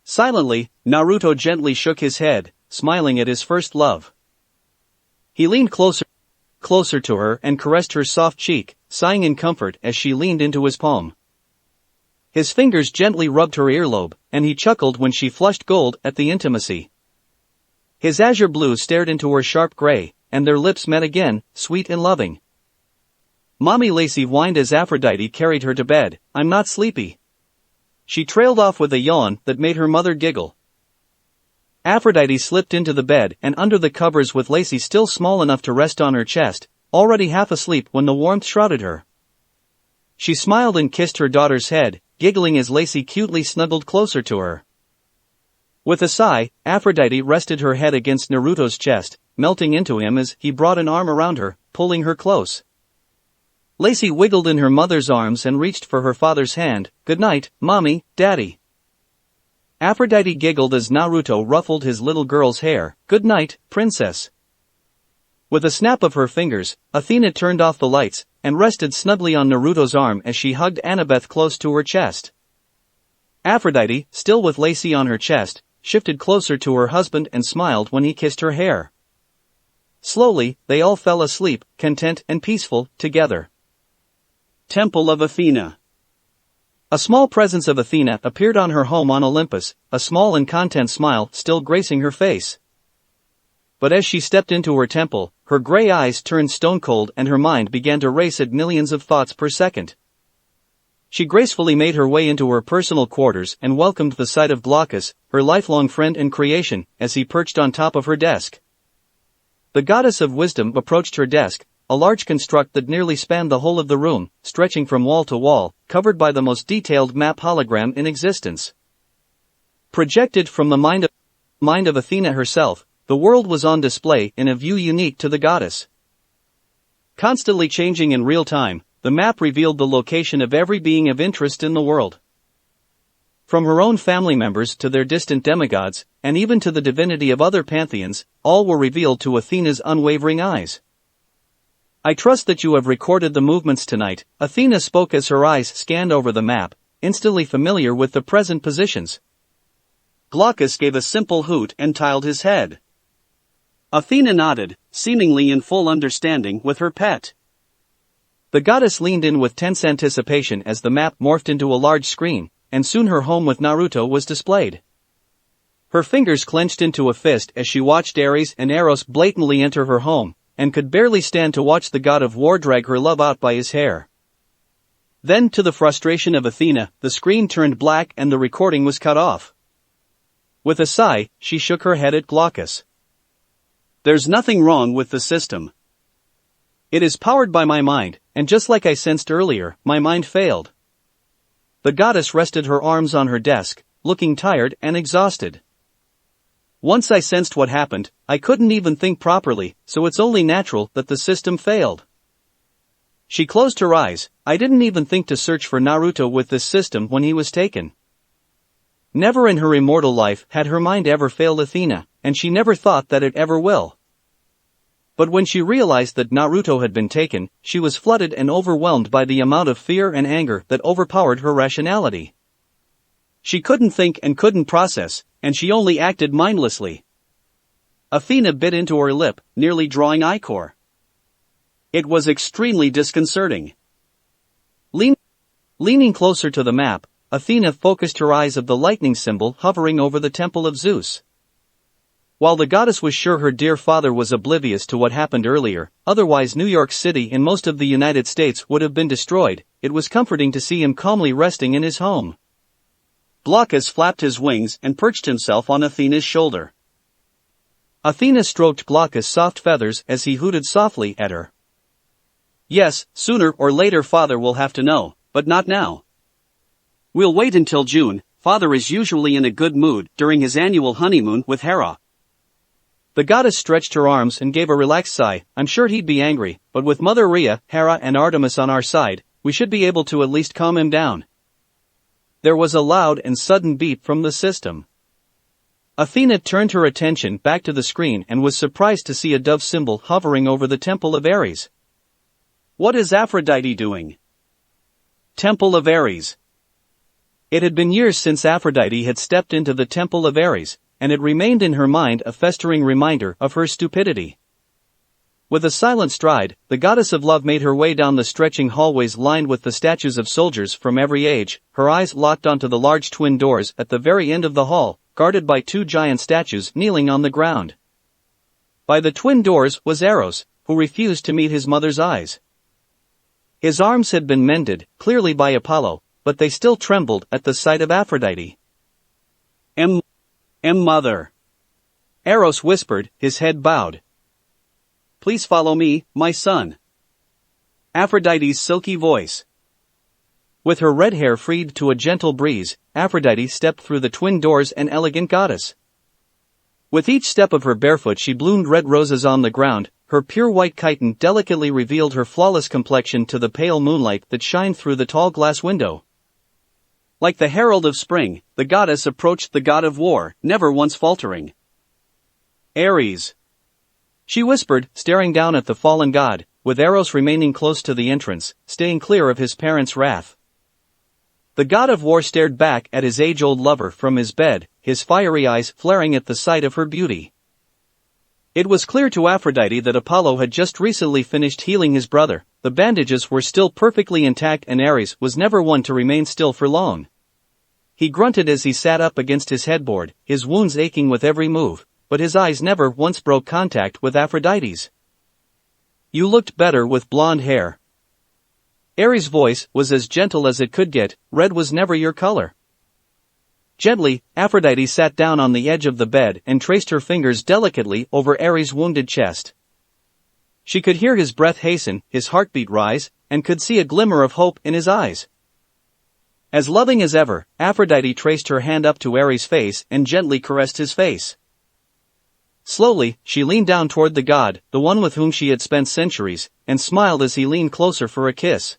Silently, Naruto gently shook his head, smiling at his first love. He leaned closer to her and caressed her soft cheek, sighing in comfort as she leaned into his palm. His fingers gently rubbed her earlobe, and he chuckled when she flushed gold at the intimacy. His azure blue stared into her sharp gray, and their lips met again, sweet and loving. Mommy, Lacey whined as Aphrodite carried her to bed. "I'm not sleepy." She trailed off with a yawn that made her mother giggle. Aphrodite slipped into the bed and under the covers with Lacey still small enough to rest on her chest, already half asleep when the warmth shrouded her. She smiled and kissed her daughter's head, giggling as Lacey cutely snuggled closer to her. With a sigh, Aphrodite rested her head against Naruto's chest, melting into him as he brought an arm around her, pulling her close. Lacey wiggled in her mother's arms and reached for her father's hand. "Good night, Mommy, Daddy." Aphrodite giggled as Naruto ruffled his little girl's hair. "Good night, Princess." With a snap of her fingers, Athena turned off the lights and rested snugly on Naruto's arm as she hugged Annabeth close to her chest. Aphrodite, still with Lacey on her chest, shifted closer to her husband and smiled when he kissed her hair. Slowly, they all fell asleep, content and peaceful, together. Temple of Athena. A small presence of Athena appeared on her home on Olympus, a small and content smile still gracing her face. But as she stepped into her temple, her gray eyes turned stone cold and her mind began to race at millions of thoughts per second. She gracefully made her way into her personal quarters and welcomed the sight of Glaucus, her lifelong friend and creation, as he perched on top of her desk. The goddess of wisdom approached her desk, a large construct that nearly spanned the whole of the room, stretching from wall to wall, covered by the most detailed map hologram in existence. Projected from the mind of Athena herself, the world was on display in a view unique to the goddess. Constantly changing in real time, the map revealed the location of every being of interest in the world. From her own family members to their distant demigods, and even to the divinity of other pantheons, all were revealed to Athena's unwavering eyes. I trust that you have recorded the movements tonight, Athena spoke as her eyes scanned over the map, instantly familiar with the present positions. Glaucus gave a simple hoot and tiled his head. Athena nodded, seemingly in full understanding with her pet. The goddess leaned in with tense anticipation as the map morphed into a large screen, and soon her home with Naruto was displayed. Her fingers clenched into a fist as she watched Ares and Eros blatantly enter her home, and could barely stand to watch the god of war drag her love out by his hair. Then, to the frustration of Athena, the screen turned black and the recording was cut off. With a sigh, she shook her head at Glaucus. There's nothing wrong with the system. It is powered by my mind, and just like I sensed earlier, my mind failed. The goddess rested her arms on her desk, looking tired and exhausted. Once I sensed what happened, I couldn't even think properly, so it's only natural that the system failed. She closed her eyes. I didn't even think to search for Naruto with this system when he was taken. Never in her immortal life had her mind ever failed Athena, and she never thought that it ever will. But when she realized that Naruto had been taken, she was flooded and overwhelmed by the amount of fear and anger that overpowered her rationality. She couldn't think and couldn't process, and she only acted mindlessly. Athena bit into her lip, nearly drawing ichor. It was extremely disconcerting. Leaning closer to the map, Athena focused her eyes on the lightning symbol hovering over the temple of Zeus. While the goddess was sure her dear father was oblivious to what happened earlier, otherwise New York City and most of the United States would have been destroyed, it was comforting to see him calmly resting in his home. Glaucus flapped his wings and perched himself on Athena's shoulder. Athena stroked Glaucus' soft feathers as he hooted softly at her. Yes, sooner or later father will have to know, but not now. We'll wait until June. Father is usually in a good mood during his annual honeymoon with Hera. The goddess stretched her arms and gave a relaxed sigh. I'm sure he'd be angry, but with Mother Rhea, Hera and Artemis on our side, we should be able to at least calm him down. There was a loud and sudden beep from the system. Athena turned her attention back to the screen and was surprised to see a dove symbol hovering over the temple of Ares. What is Aphrodite doing? Temple of Ares. It had been years since Aphrodite had stepped into the temple of Ares, and it remained in her mind a festering reminder of her stupidity. With a silent stride, the goddess of love made her way down the stretching hallways lined with the statues of soldiers from every age, her eyes locked onto the large twin doors at the very end of the hall, guarded by two giant statues kneeling on the ground. By the twin doors was Eros, who refused to meet his mother's eyes. His arms had been mended, clearly by Apollo, but they still trembled at the sight of Aphrodite. Mother. Eros whispered, his head bowed. Please follow me, my son. Aphrodite's silky voice. With her red hair freed to a gentle breeze, Aphrodite stepped through the twin doors an elegant goddess. With each step of her barefoot she bloomed red roses on the ground, her pure white chitin delicately revealed her flawless complexion to the pale moonlight that shined through the tall glass window. Like the herald of spring, the goddess approached the god of war, never once faltering. Ares. She whispered, staring down at the fallen god, with Eros remaining close to the entrance, staying clear of his parents' wrath. The god of war stared back at his age-old lover from his bed, his fiery eyes flaring at the sight of her beauty. It was clear to Aphrodite that Apollo had just recently finished healing his brother, the bandages were still perfectly intact and Ares was never one to remain still for long. He grunted as he sat up against his headboard, his wounds aching with every move, but his eyes never once broke contact with Aphrodite's. You looked better with blonde hair. Ares' voice was as gentle as it could get, red was never your color. Gently, Aphrodite sat down on the edge of the bed and traced her fingers delicately over Ares' wounded chest. She could hear his breath hasten, his heartbeat rise, and could see a glimmer of hope in his eyes. As loving as ever, Aphrodite traced her hand up to Ares' face and gently caressed his face. Slowly, she leaned down toward the god, the one with whom she had spent centuries, and smiled as he leaned closer for a kiss.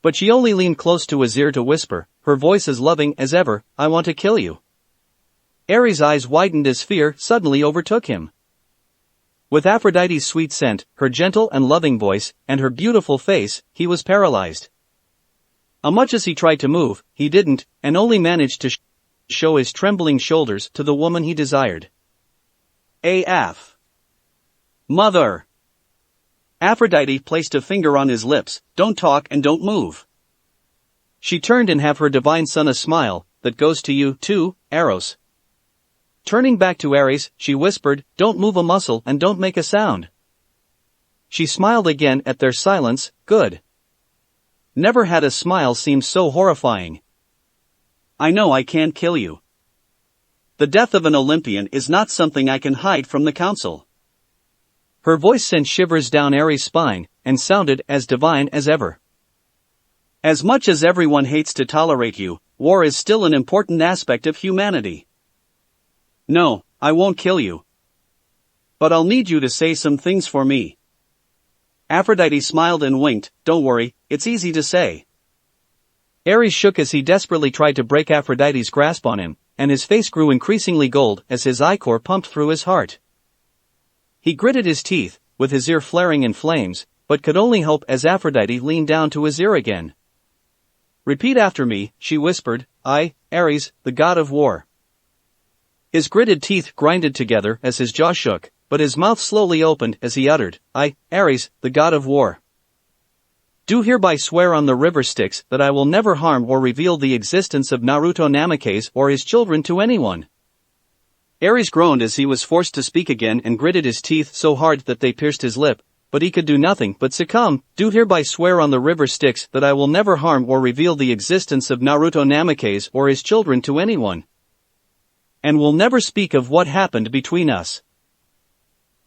But she only leaned close to his ear to whisper, her voice as loving as ever, "I want to kill you." Ares' eyes widened as fear suddenly overtook him. With Aphrodite's sweet scent, her gentle and loving voice, and her beautiful face, he was paralyzed. Much as he tried to move, he didn't, and only managed to show his trembling shoulders to the woman he desired. AF. Mother. Aphrodite placed a finger on his lips, "Don't talk and don't move." She turned and have her divine son a smile, "That goes to you, too, Eros." Turning back to Ares, she whispered, "Don't move a muscle and don't make a sound." She smiled again at their silence, "Good." Never had a smile seemed so horrifying. "I know I can't kill you. The death of an Olympian is not something I can hide from the council." Her voice sent shivers down Ares' spine, and sounded as divine as ever. "As much as everyone hates to tolerate you, war is still an important aspect of humanity. No, I won't kill you. But I'll need you to say some things for me." Aphrodite smiled and winked, "Don't worry, it's easy to say." Ares shook as he desperately tried to break Aphrodite's grasp on him, and his face grew increasingly gold as his ichor pumped through his heart. He gritted his teeth, with his ear flaring in flames, but could only hope as Aphrodite leaned down to his ear again. "Repeat after me," she whispered, "I, Ares, the god of war." His gritted teeth grinded together as his jaw shook, but his mouth slowly opened as he uttered, "I, Ares, the god of war. Do hereby swear on the river Styx that I will never harm or reveal the existence of Naruto Namikaze or his children to anyone." Ares groaned as he was forced to speak again and gritted his teeth so hard that they pierced his lip, but he could do nothing but succumb. "Do hereby swear on the river Styx that I will never harm or reveal the existence of Naruto Namikaze or his children to anyone. And will never speak of what happened between us."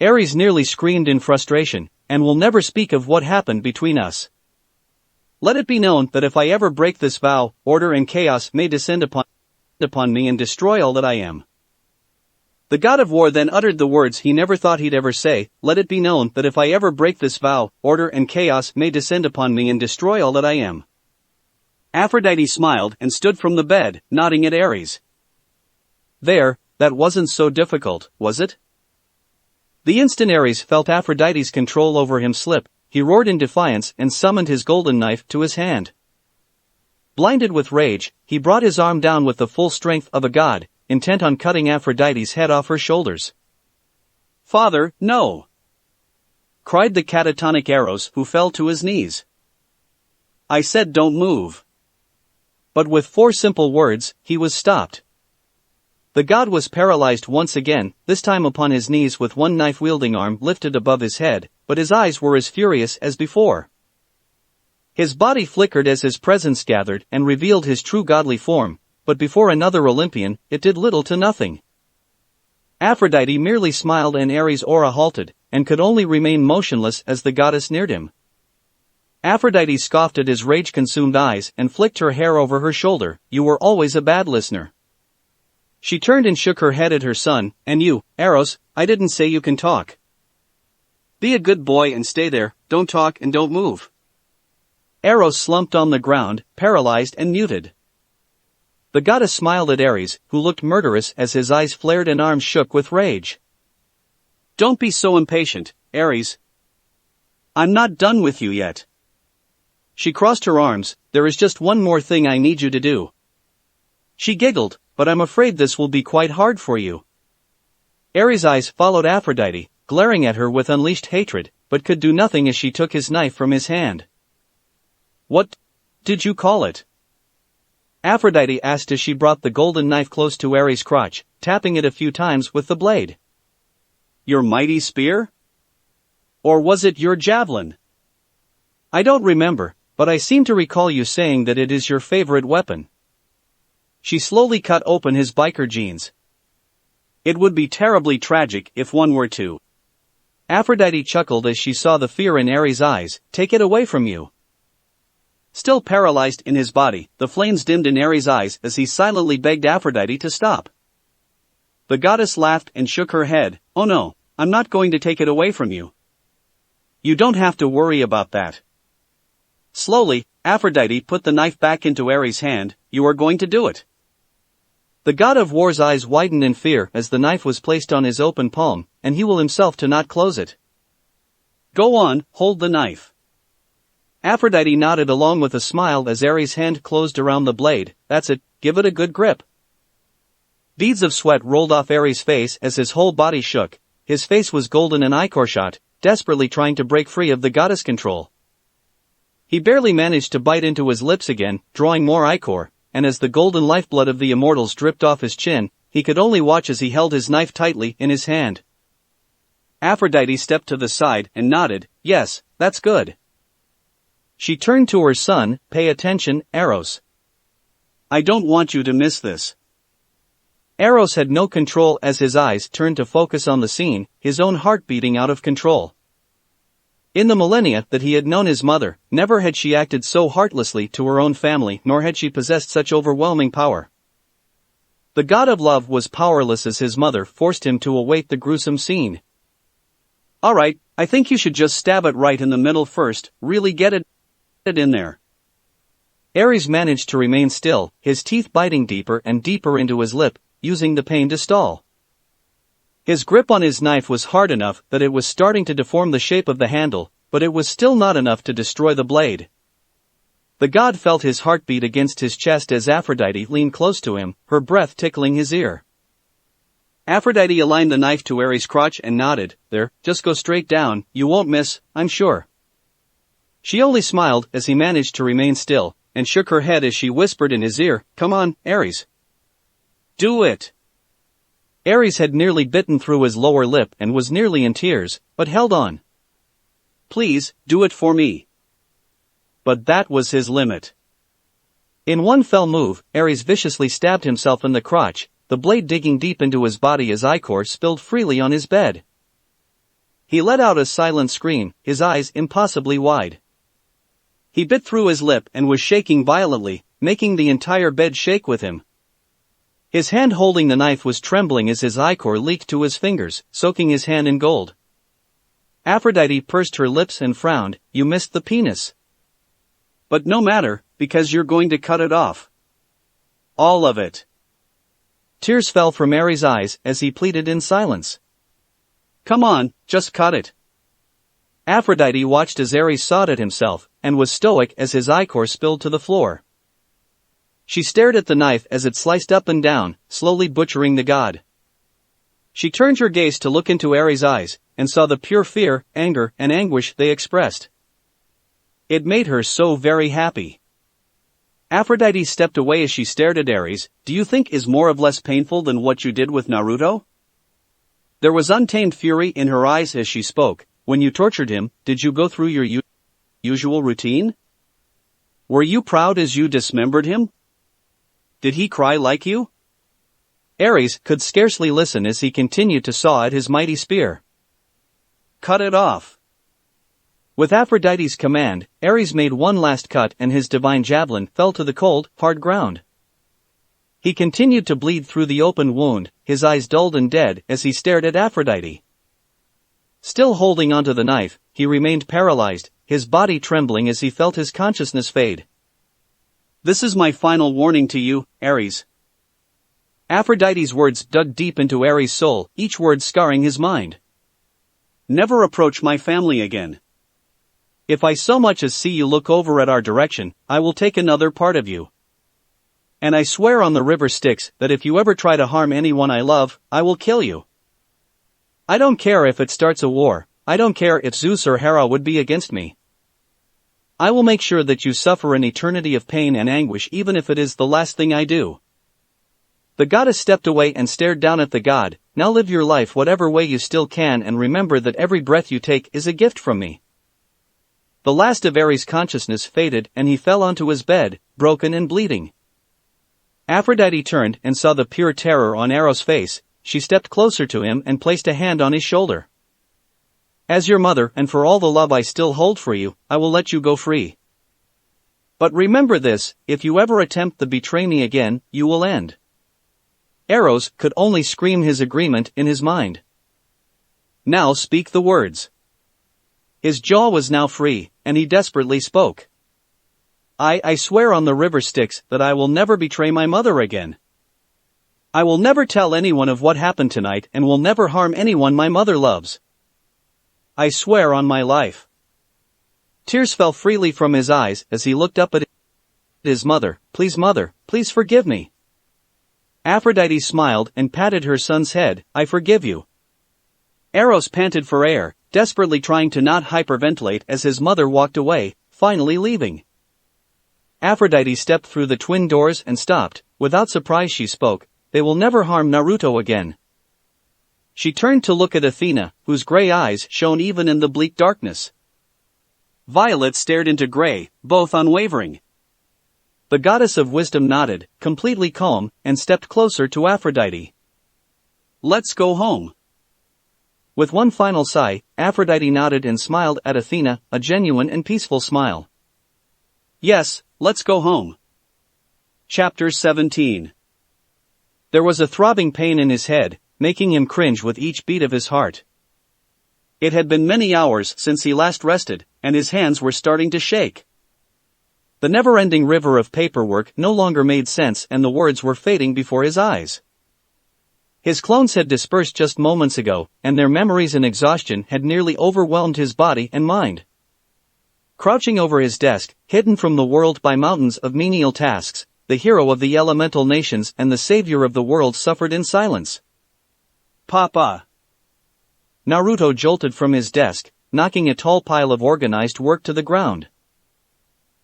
Ares nearly screamed in frustration, "And will never speak of what happened between us. Let it be known that if I ever break this vow, order and chaos may descend upon me and destroy all that I am." The god of war then uttered the words he never thought he'd ever say, "Let it be known that if I ever break this vow, order and chaos may descend upon me and destroy all that I am." Aphrodite smiled and stood from the bed, nodding at Ares. "There, that wasn't so difficult, was it?" The instant Ares felt Aphrodite's control over him slip, he roared in defiance and summoned his golden knife to his hand. Blinded with rage, he brought his arm down with the full strength of a god, intent on cutting Aphrodite's head off her shoulders. "Father, no!" cried the catatonic Eros, who fell to his knees. "I said don't move." But with 4 simple words, he was stopped. The god was paralyzed once again, this time upon his knees with one knife-wielding arm lifted above his head, but his eyes were as furious as before. His body flickered as his presence gathered and revealed his true godly form, but before another Olympian, it did little to nothing. Aphrodite merely smiled and Ares' aura halted, and could only remain motionless as the goddess neared him. Aphrodite scoffed at his rage-consumed eyes and flicked her hair over her shoulder, "You were always a bad listener." She turned and shook her head at her son, "And you, Eros, I didn't say you can talk. Be a good boy and stay there, don't talk and don't move." Eros slumped on the ground, paralyzed and muted. The goddess smiled at Ares, who looked murderous as his eyes flared and arms shook with rage. "Don't be so impatient, Ares. I'm not done with you yet." She crossed her arms, "There is just one more thing I need you to do." She giggled, "But I'm afraid this will be quite hard for you." Ares' eyes followed Aphrodite, glaring at her with unleashed hatred, but could do nothing as she took his knife from his hand. "What did you call it?" Aphrodite asked as she brought the golden knife close to Ares' crotch, tapping it a few times with the blade. "Your mighty spear? Or was it your javelin? I don't remember, but I seem to recall you saying that it is your favorite weapon." She slowly cut open his biker jeans. "It would be terribly tragic if one were to." Aphrodite chuckled as she saw the fear in Ares' eyes, "Take it away from you." Still paralyzed in his body, the flames dimmed in Ares' eyes as he silently begged Aphrodite to stop. The goddess laughed and shook her head. "Oh no, I'm not going to take it away from you. You don't have to worry about that." Slowly, Aphrodite put the knife back into Ares' hand. "You are going to do it." The god of war's eyes widened in fear as the knife was placed on his open palm, and he will himself to not close it. "Go on, hold the knife." Aphrodite nodded along with a smile as Ares' hand closed around the blade. "That's it, give it a good grip." Beads of sweat rolled off Ares' face as his whole body shook. His face was golden and ichor-shot, desperately trying to break free of the goddess' control. He barely managed to bite into his lips again, drawing more ichor, and as the golden lifeblood of the immortals dripped off his chin, he could only watch as he held his knife tightly in his hand. Aphrodite stepped to the side and nodded. "Yes, that's good." She turned to her son. "Pay attention, Eros. I don't want you to miss this." Eros had no control as his eyes turned to focus on the scene, his own heart beating out of control. In the millennia that he had known his mother, never had she acted so heartlessly to her own family, nor had she possessed such overwhelming power. The god of love was powerless as his mother forced him to await the gruesome scene. "Alright, I think you should just stab it right in the middle first, really get it in there." Ares managed to remain still, his teeth biting deeper and deeper into his lip, using the pain to stall. His grip on his knife was hard enough that it was starting to deform the shape of the handle, but it was still not enough to destroy the blade. The god felt his heartbeat against his chest as Aphrodite leaned close to him, her breath tickling his ear. Aphrodite aligned the knife to Ares' crotch and nodded. "There, just go straight down, you won't miss, I'm sure." She only smiled as he managed to remain still, and shook her head as she whispered in his ear, "Come on, Ares. Do it." Ares had nearly bitten through his lower lip and was nearly in tears, but held on. "Please, do it for me." But that was his limit. In one fell move, Ares viciously stabbed himself in the crotch, the blade digging deep into his body as ichor spilled freely on his bed. He let out a silent scream, his eyes impossibly wide. He bit through his lip and was shaking violently, making the entire bed shake with him. His hand holding the knife was trembling as his ichor leaked to his fingers, soaking his hand in gold. Aphrodite pursed her lips and frowned. "You missed the penis." "But no matter, because you're going to cut it off. All of it." Tears fell from Ares' eyes as he pleaded in silence. "Come on, just cut it." Aphrodite watched as Ares sawed at himself, and was stoic as his ichor spilled to the floor. She stared at the knife as it sliced up and down, slowly butchering the god. She turned her gaze to look into Ares' eyes, and saw the pure fear, anger, and anguish they expressed. It made her so very happy. Aphrodite stepped away as she stared at Ares. "Do you think is more or less painful than what you did with Naruto?" There was untamed fury in her eyes as she spoke. "When you tortured him, did you go through your usual routine? Were you proud as you dismembered him? Did he cry like you?" Ares could scarcely listen as he continued to saw at his mighty spear. "Cut it off." With Aphrodite's command, Ares made one last cut and his divine javelin fell to the cold, hard ground. He continued to bleed through the open wound, his eyes dulled and dead as he stared at Aphrodite. Still holding onto the knife, he remained paralyzed, his body trembling as he felt his consciousness fade. "This is my final warning to you, Ares." Aphrodite's words dug deep into Ares' soul, each word scarring his mind. "Never approach my family again. If I so much as see you look over at our direction, I will take another part of you. And I swear on the river Styx that if you ever try to harm anyone I love, I will kill you. I don't care if it starts a war, I don't care if Zeus or Hera would be against me. I will make sure that you suffer an eternity of pain and anguish even if it is the last thing I do." The goddess stepped away and stared down at the god. "Now live your life whatever way you still can and remember that every breath you take is a gift from me." The last of Ares' consciousness faded and he fell onto his bed, broken and bleeding. Aphrodite turned and saw the pure terror on Eros' face. She stepped closer to him and placed a hand on his shoulder. "As your mother and for all the love I still hold for you, I will let you go free." But remember this, if you ever attempt to betray me again, you will end. Eros could only scream his agreement in his mind. Now speak the words. His jaw was now free, and he desperately spoke. I swear on the river Styx that I will never betray my mother again. I will never tell anyone of what happened tonight and will never harm anyone my mother loves. I swear on my life. Tears fell freely from his eyes as he looked up at his mother. Mother, please forgive me. Aphrodite smiled and patted her son's head. I forgive you. Eros panted for air, desperately trying to not hyperventilate as his mother walked away, finally leaving. Aphrodite stepped through the twin doors and stopped. Without surprise she spoke, they will never harm Naruto again. She turned to look at Athena, whose gray eyes shone even in the bleak darkness. Violet stared into gray, both unwavering. The goddess of wisdom nodded, completely calm, and stepped closer to Aphrodite. Let's go home. With one final sigh, Aphrodite nodded and smiled at Athena, a genuine and peaceful smile. Yes, let's go home. Chapter 17. There was a throbbing pain in his head, making him cringe with each beat of his heart. It had been many hours since he last rested, and his hands were starting to shake. The never-ending river of paperwork no longer made sense and the words were fading before his eyes. His clones had dispersed just moments ago, and their memories and exhaustion had nearly overwhelmed his body and mind. Crouching over his desk, hidden from the world by mountains of menial tasks, the hero of the elemental nations and the savior of the world suffered in silence. Papa! Naruto jolted from his desk, knocking a tall pile of organized work to the ground.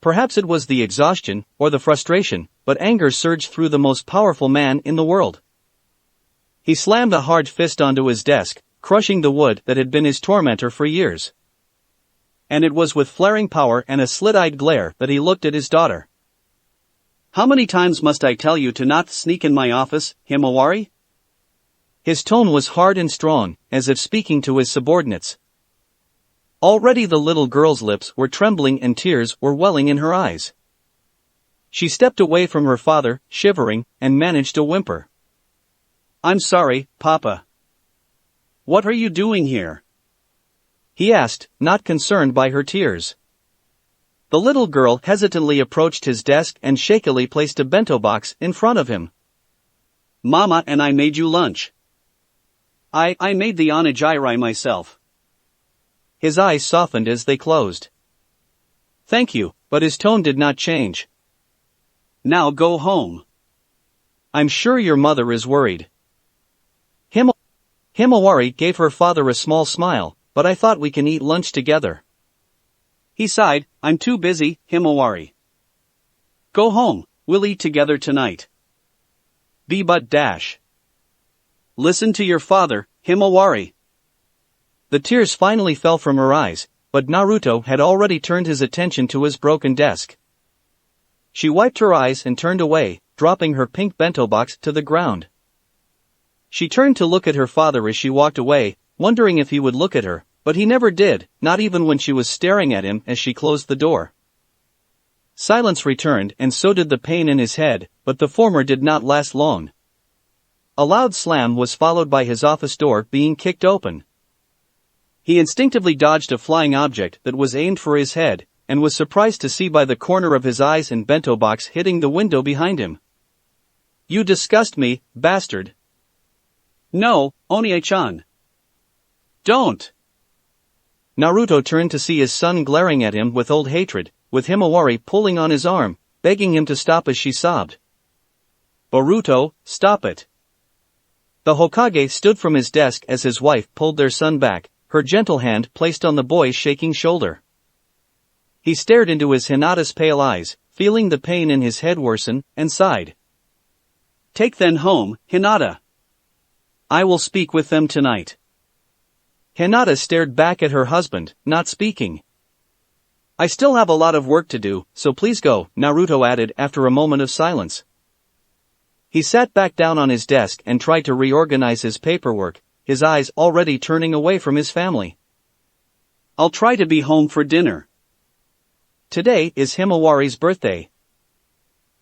Perhaps it was the exhaustion, or the frustration, but anger surged through the most powerful man in the world. He slammed a hard fist onto his desk, crushing the wood that had been his tormentor for years. And it was with flaring power and a slit-eyed glare that he looked at his daughter. How many times must I tell you to not sneak in my office, Himawari? His tone was hard and strong, as if speaking to his subordinates. Already the little girl's lips were trembling and tears were welling in her eyes. She stepped away from her father, shivering, and managed to whimper. I'm sorry, Papa. What are you doing here? He asked, not concerned by her tears. The little girl hesitantly approached his desk and shakily placed a bento box in front of him. Mama and I made you lunch. I made the onigiri myself. His eyes softened as they closed. Thank you, but his tone did not change. Now go home. I'm sure your mother is worried. Himawari gave her father a small smile, but I thought we can eat lunch together. He sighed, I'm too busy, Himawari. Go home, we'll eat together tonight. But. Listen to your father, Himawari. The tears finally fell from her eyes, but Naruto had already turned his attention to his broken desk. She wiped her eyes and turned away, dropping her pink bento box to the ground. She turned to look at her father as she walked away, wondering if he would look at her, but he never did, not even when she was staring at him as she closed the door. Silence returned and so did the pain in his head, but the former did not last long. A loud slam was followed by his office door being kicked open. He instinctively dodged a flying object that was aimed for his head, and was surprised to see by the corner of his eyes and bento box hitting the window behind him. You disgust me, bastard. No, Onie-chan. Don't. Naruto turned to see his son glaring at him with old hatred, with Himawari pulling on his arm, begging him to stop as she sobbed. Boruto, stop it. The Hokage stood from his desk as his wife pulled their son back, her gentle hand placed on the boy's shaking shoulder. He stared into his Hinata's pale eyes, feeling the pain in his head worsen, and sighed. Take them home, Hinata. I will speak with them tonight. Hinata stared back at her husband, not speaking. I still have a lot of work to do, so please go, Naruto added after a moment of silence. He sat back down on his desk and tried to reorganize his paperwork, his eyes already turning away from his family. I'll try to be home for dinner. today is Himawari's birthday.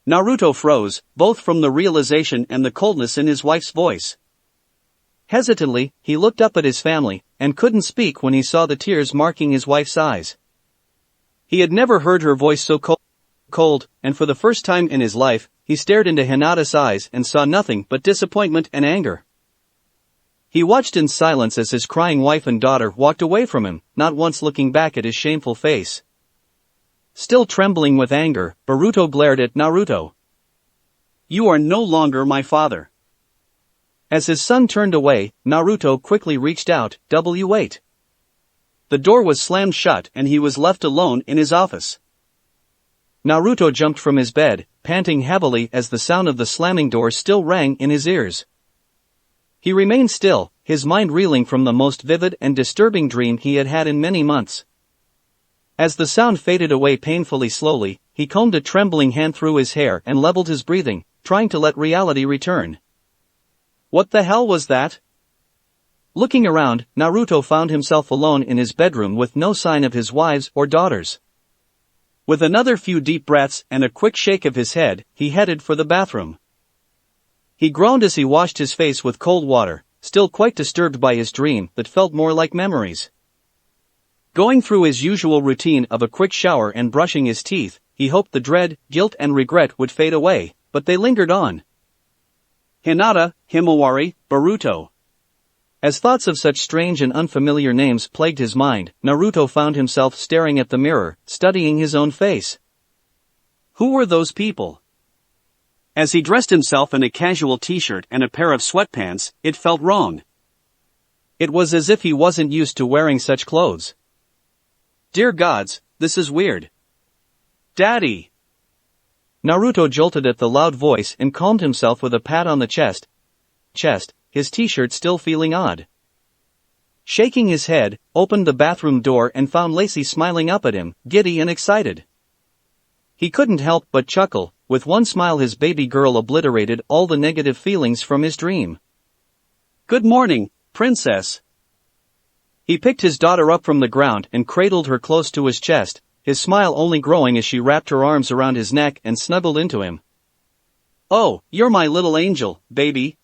Naruto froze, both from the realization and the coldness in his wife's voice. Hesitantly, he looked up at his family, and couldn't speak when he saw the tears marking his wife's eyes. He had never heard her voice so cold, and for the first time in his life, he stared into Hinata's eyes and saw nothing but disappointment and anger. He watched in silence as his crying wife and daughter walked away from him, not once looking back at his shameful face. Still trembling with anger, Boruto glared at Naruto. "You are no longer my father." As his son turned away, Naruto quickly reached out, "Wait." The door was slammed shut and he was left alone in his office. Naruto jumped from his bed, panting heavily as the sound of the slamming door still rang in his ears. He remained still, his mind reeling from the most vivid and disturbing dream he had had in many months. As the sound faded away painfully slowly, he combed a trembling hand through his hair and leveled his breathing, trying to let reality return. What the hell was that? Looking around, Naruto found himself alone in his bedroom with no sign of his wives or daughters. With another few deep breaths and a quick shake of his head, he headed for the bathroom. He groaned as he washed his face with cold water, still quite disturbed by his dream that felt more like memories. Going through his usual routine of a quick shower and brushing his teeth, he hoped the dread, guilt and regret would fade away, but they lingered on. Hinata, Himawari, Boruto. As thoughts of such strange and unfamiliar names plagued his mind, Naruto found himself staring at the mirror, studying his own face. Who were those people? As he dressed himself in a casual t-shirt and a pair of sweatpants, it felt wrong. It was as if he wasn't used to wearing such clothes. Dear gods, this is weird. Daddy! Naruto jolted at the loud voice and calmed himself with a pat on the chest, his t-shirt still feeling odd. Shaking his head, opened the bathroom door and found Lacey smiling up at him, giddy and excited. He couldn't help but chuckle. With one smile his baby girl obliterated all the negative feelings from his dream. "Good morning, princess." He picked his daughter up from the ground and cradled her close to his chest, his smile only growing as she wrapped her arms around his neck and snuggled into him. "Oh, you're my little angel, baby."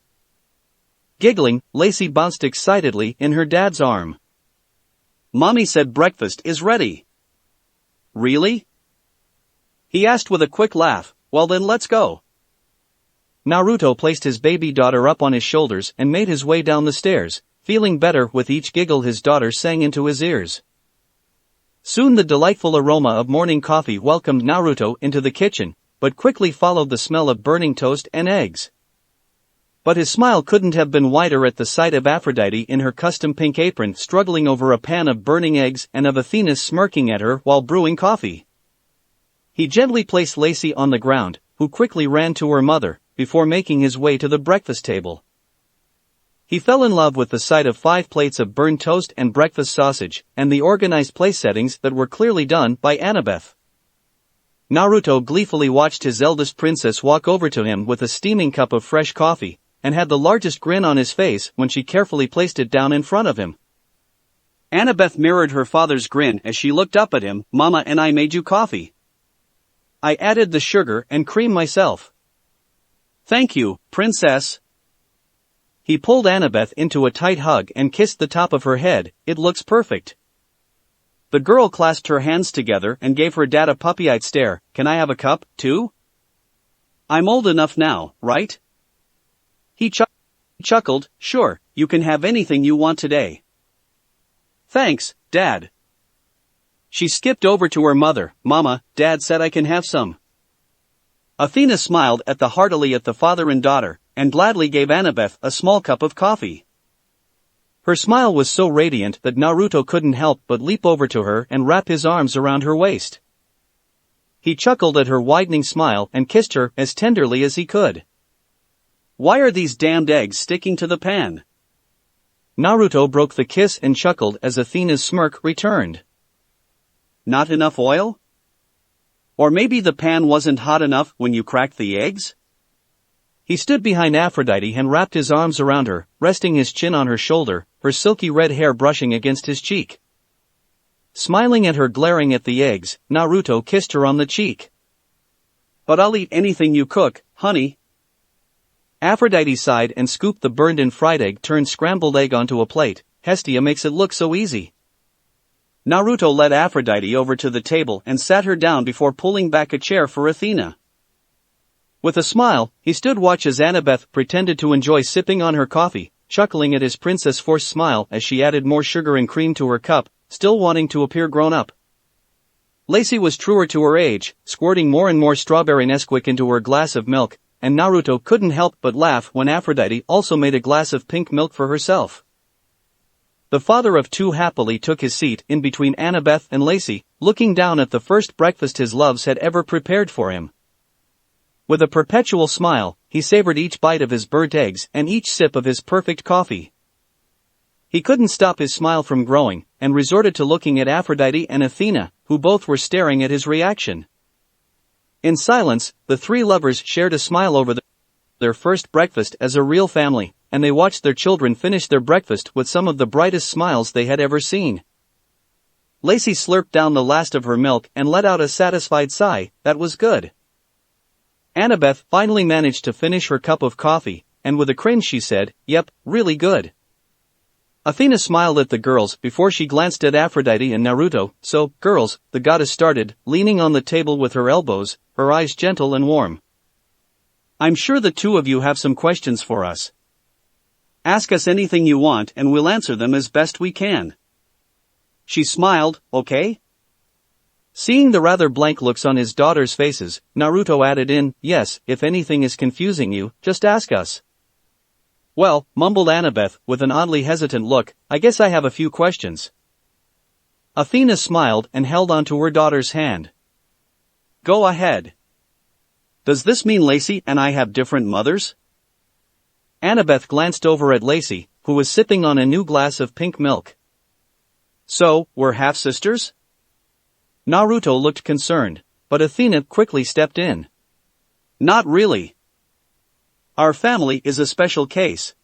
Giggling, Lacey bounced excitedly in her dad's arm. "Mommy said breakfast is ready." "Really?" he asked with a quick laugh. "Well then let's go." Naruto placed his baby daughter up on his shoulders and made his way down the stairs, feeling better with each giggle his daughter sang into his ears. Soon the delightful aroma of morning coffee welcomed Naruto into the kitchen, but quickly followed the smell of burning toast and eggs. But his smile couldn't have been wider at the sight of Aphrodite in her custom pink apron struggling over a pan of burning eggs and of Athena smirking at her while brewing coffee. He gently placed Lacey on the ground, who quickly ran to her mother, before making his way to the breakfast table. He fell in love with the sight of 5 plates of burned toast and breakfast sausage, and the organized place settings that were clearly done by Annabeth. Naruto gleefully watched his eldest princess walk over to him with a steaming cup of fresh coffee, and had the largest grin on his face when she carefully placed it down in front of him. Annabeth mirrored her father's grin as she looked up at him. "Mama and I made you coffee. I added the sugar and cream myself." "Thank you, princess." He pulled Annabeth into a tight hug and kissed the top of her head. "It looks perfect." The girl clasped her hands together and gave her dad a puppy-eyed stare. "Can I have a cup, too? I'm old enough now, right?" He chuckled. "Sure, you can have anything you want today." "Thanks, Dad." She skipped over to her mother. "Mama, Dad said I can have some." Athena smiled heartily at the father and daughter, and gladly gave Annabeth a small cup of coffee. Her smile was so radiant that Naruto couldn't help but leap over to her and wrap his arms around her waist. He chuckled at her widening smile and kissed her as tenderly as he could. "Why are these damned eggs sticking to the pan?" Naruto broke the kiss and chuckled as Athena's smirk returned. "Not enough oil? Or maybe the pan wasn't hot enough when you cracked the eggs?" He stood behind Aphrodite and wrapped his arms around her, resting his chin on her shoulder, her silky red hair brushing against his cheek. Smiling at her glaring at the eggs, Naruto kissed her on the cheek. But I'll eat anything you cook, honey. Aphrodite sighed and scooped the burned-in fried egg turned scrambled egg onto a plate. Hestia makes it look so easy. Naruto led Aphrodite over to the table and sat her down before pulling back a chair for Athena. With a smile, he stood watch as Annabeth pretended to enjoy sipping on her coffee, chuckling at his princess-forced smile as she added more sugar and cream to her cup, still wanting to appear grown-up. Lacey was truer to her age, squirting more and more strawberry Nesquik into her glass of milk, and Naruto couldn't help but laugh when Aphrodite also made a glass of pink milk for herself. The father of two happily took his seat in between Annabeth and Lacey, looking down at the first breakfast his loves had ever prepared for him. With a perpetual smile, he savored each bite of his burnt eggs and each sip of his perfect coffee. He couldn't stop his smile from growing, and resorted to looking at Aphrodite and Athena, who both were staring at his reaction. In silence, the three lovers shared a smile over their first breakfast as a real family, and they watched their children finish their breakfast with some of the brightest smiles they had ever seen. Lacey slurped down the last of her milk and let out a satisfied sigh. That was good. Annabeth finally managed to finish her cup of coffee, and with a cringe she said, "Yep, really good." Athena smiled at the girls before she glanced at Aphrodite and Naruto. "So, girls," the goddess started, leaning on the table with her elbows, her eyes gentle and warm. "I'm sure the two of you have some questions for us. Ask us anything you want and we'll answer them as best we can." She smiled, "Okay?" Seeing the rather blank looks on his daughters' faces, Naruto added in, "Yes, if anything is confusing you, just ask us." "Well," mumbled Annabeth, with an oddly hesitant look, "I guess I have a few questions." Athena smiled and held onto her daughter's hand. "Go ahead. Does this mean Lacey and I have different mothers?" Annabeth glanced over at Lacey, who was sipping on a new glass of pink milk. "So, we're half-sisters?" Naruto looked concerned, but Athena quickly stepped in. "Not really. Our family is a special case.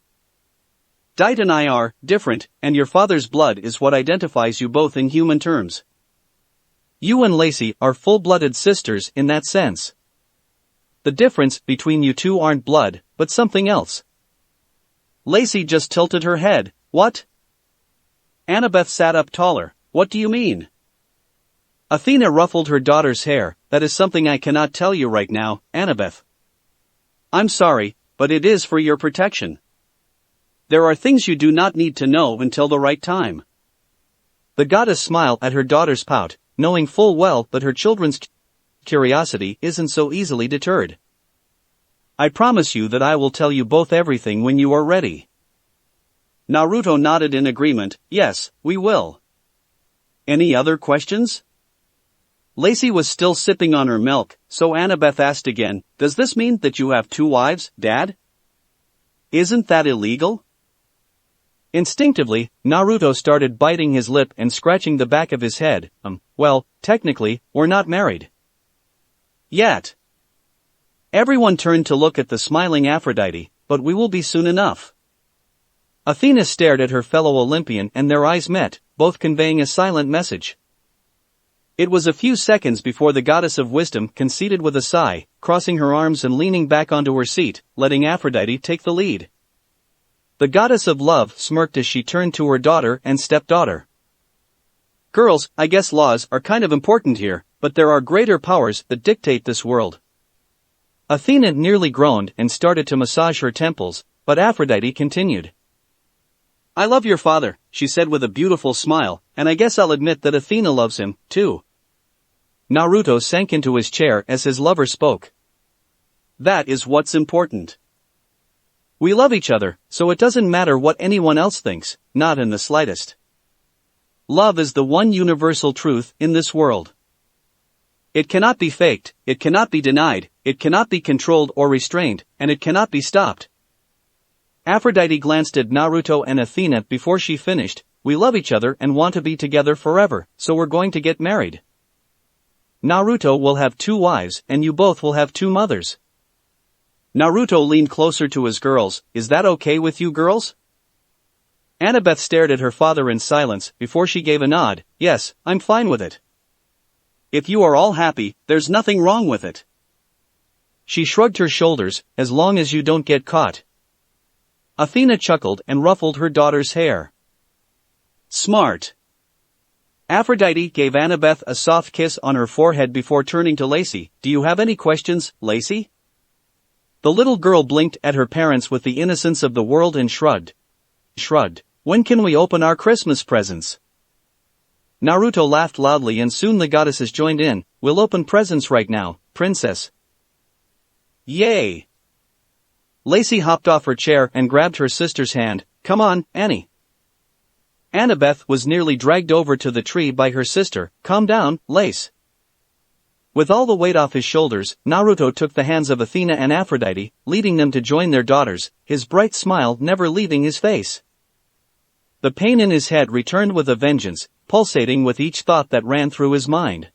Dite and I are different, and your father's blood is what identifies you both in human terms. You and Lacey are full-blooded sisters in that sense. The difference between you two aren't blood, but something else." Lacey just tilted her head. "What?" Annabeth sat up taller. "What do you mean?" Athena ruffled her daughter's hair. "That is something I cannot tell you right now, Annabeth. I'm sorry, but it is for your protection. There are things you do not need to know until the right time." The goddess smiled at her daughter's pout, knowing full well that her children's curiosity isn't so easily deterred. "I promise you that I will tell you both everything when you are ready." Naruto nodded in agreement. "Yes, we will." "Any other questions?" Lacey was still sipping on her milk, so Annabeth asked again, "Does this mean that you have two wives, Dad? Isn't that illegal?" Instinctively, Naruto started biting his lip and scratching the back of his head. Well, technically, we're not married. Yet. Everyone turned to look at the smiling Aphrodite, but we will be soon enough. Athena stared at her fellow Olympian and their eyes met, both conveying a silent message. It was a few seconds before the goddess of wisdom conceded with a sigh, crossing her arms and leaning back onto her seat, letting Aphrodite take the lead. The goddess of love smirked as she turned to her daughter and stepdaughter. "Girls, I guess laws are kind of important here, but there are greater powers that dictate this world." Athena nearly groaned and started to massage her temples, but Aphrodite continued. "I love your father," she said with a beautiful smile, "and I guess I'll admit that Athena loves him, too." Naruto sank into his chair as his lover spoke. "That is what's important. We love each other, so it doesn't matter what anyone else thinks, not in the slightest. Love is the one universal truth in this world. It cannot be faked, it cannot be denied, it cannot be controlled or restrained, and it cannot be stopped." Aphrodite glanced at Naruto and Athena before she finished. "We love each other and want to be together forever, so we're going to get married. Naruto will have two wives and you both will have two mothers." Naruto leaned closer to his girls. "Is that okay with you girls?" Annabeth stared at her father in silence before she gave a nod. Yes, I'm fine with it. If you are all happy, there's nothing wrong with it. She shrugged her shoulders, as long as you don't get caught. Athena chuckled and ruffled her daughter's hair. Smart. Aphrodite gave Annabeth a soft kiss on her forehead before turning to Lacey. Do you have any questions, Lacey? The little girl blinked at her parents with the innocence of the world and shrugged. When can we open our Christmas presents? Naruto laughed loudly and soon the goddesses joined in. We'll open presents right now, princess. Yay! Lacey hopped off her chair and grabbed her sister's hand. Come on, Annie. Annabeth was nearly dragged over to the tree by her sister. Calm down, Lace. With all the weight off his shoulders, Naruto took the hands of Athena and Aphrodite, leading them to join their daughters, his bright smile never leaving his face. The pain in his head returned with a vengeance, pulsating with each thought that ran through his mind.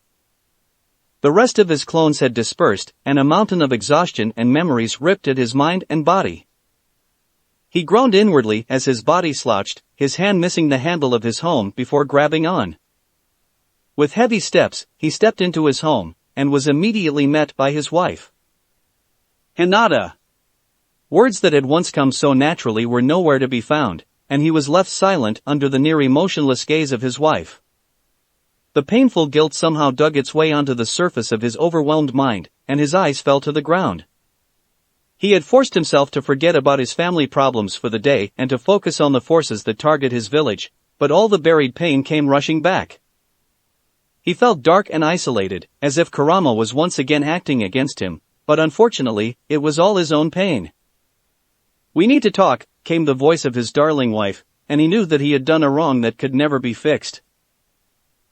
The rest of his clones had dispersed, and a mountain of exhaustion and memories ripped at his mind and body. He groaned inwardly as his body slouched, his hand missing the handle of his home before grabbing on. With heavy steps, he stepped into his home, and was immediately met by his wife. Hinata! Words that had once come so naturally were nowhere to be found, and he was left silent under the near emotionless gaze of his wife. The painful guilt somehow dug its way onto the surface of his overwhelmed mind, and his eyes fell to the ground. He had forced himself to forget about his family problems for the day and to focus on the forces that target his village, but all the buried pain came rushing back. He felt dark and isolated, as if Kurama was once again acting against him, but unfortunately, it was all his own pain. We need to talk, came the voice of his darling wife, and he knew that he had done a wrong that could never be fixed.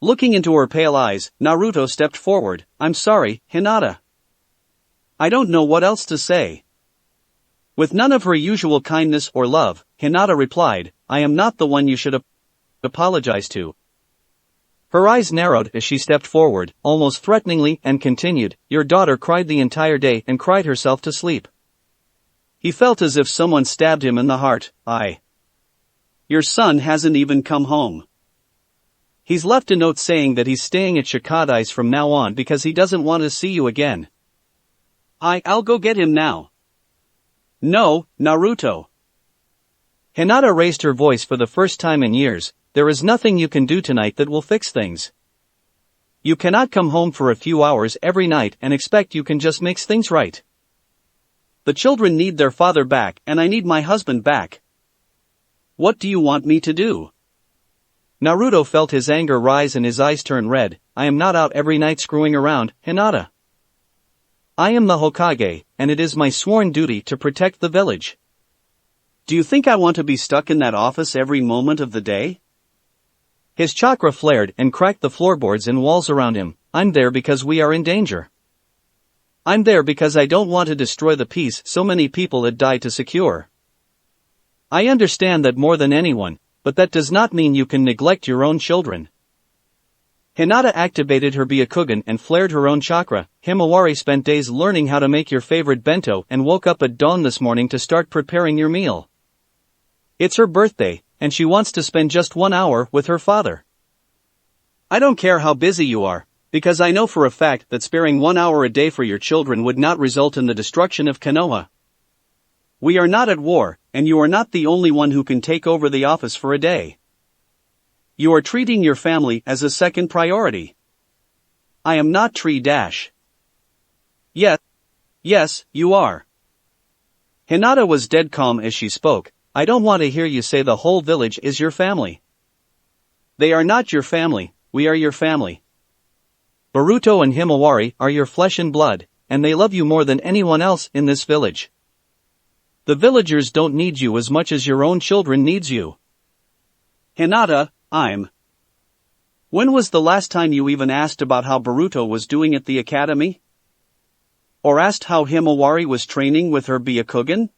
Looking into her pale eyes, Naruto stepped forward. I'm sorry, Hinata. I don't know what else to say. With none of her usual kindness or love, Hinata replied, I am not the one you should apologize to. Her eyes narrowed as she stepped forward, almost threateningly, and continued, Your daughter cried the entire day and cried herself to sleep. He felt as if someone stabbed him in the heart. Your son hasn't even come home. He's left a note saying that he's staying at Shikadai's from now on because he doesn't want to see you again. I'll go get him now. No, Naruto. Hinata raised her voice for the first time in years. There is nothing you can do tonight that will fix things. You cannot come home for a few hours every night and expect you can just make things right. The children need their father back and I need my husband back. What do you want me to do? Naruto felt his anger rise and his eyes turn red. I am not out every night screwing around, Hinata. I am the Hokage, and it is my sworn duty to protect the village. Do you think I want to be stuck in that office every moment of the day? His chakra flared and cracked the floorboards and walls around him. I'm there because we are in danger. I'm there because I don't want to destroy the peace so many people had died to secure. I understand that more than anyone, but that does not mean you can neglect your own children. Hinata activated her Byakugan and flared her own chakra. Himawari spent days learning how to make your favorite bento and woke up at dawn this morning to start preparing your meal. It's her birthday, and she wants to spend just 1 hour with her father. I don't care how busy you are, because I know for a fact that sparing 1 hour a day for your children would not result in the destruction of Konoha. We are not at war, and you are not the only one who can take over the office for a day. You are treating your family as a second priority. I am not tree dash. Yes, you are. Hinata was dead calm as she spoke. I don't want to hear you say the whole village is your family. They are not your family, we are your family. Boruto and Himawari are your flesh and blood, and they love you more than anyone else in this village. The villagers don't need you as much as your own children needs you. Hinata, When was the last time you even asked about how Boruto was doing at the academy? Or asked how Himawari was training with her Byakugan?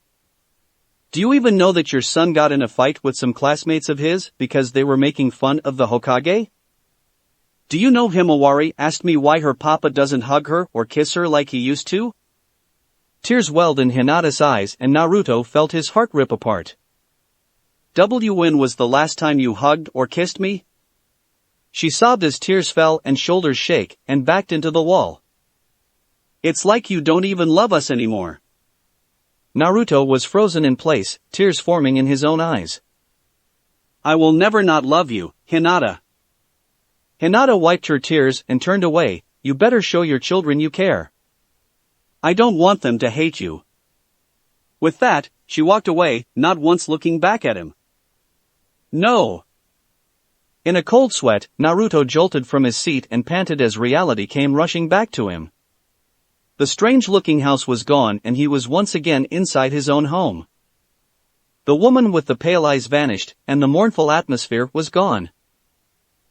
Do you even know that your son got in a fight with some classmates of his because they were making fun of the Hokage? Do you know Himawari asked me why her papa doesn't hug her or kiss her like he used to? Tears welled in Hinata's eyes and Naruto felt his heart rip apart. When was the last time you hugged or kissed me? She sobbed as tears fell and shoulders shake and backed into the wall. It's like you don't even love us anymore. Naruto was frozen in place, tears forming in his own eyes. I will never not love you, Hinata. Hinata wiped her tears and turned away. You better show your children you care. I don't want them to hate you. With that, she walked away, not once looking back at him. No. In a cold sweat, Naruto jolted from his seat and panted as reality came rushing back to him. The strange-looking house was gone and he was once again inside his own home. The woman with the pale eyes vanished, and the mournful atmosphere was gone.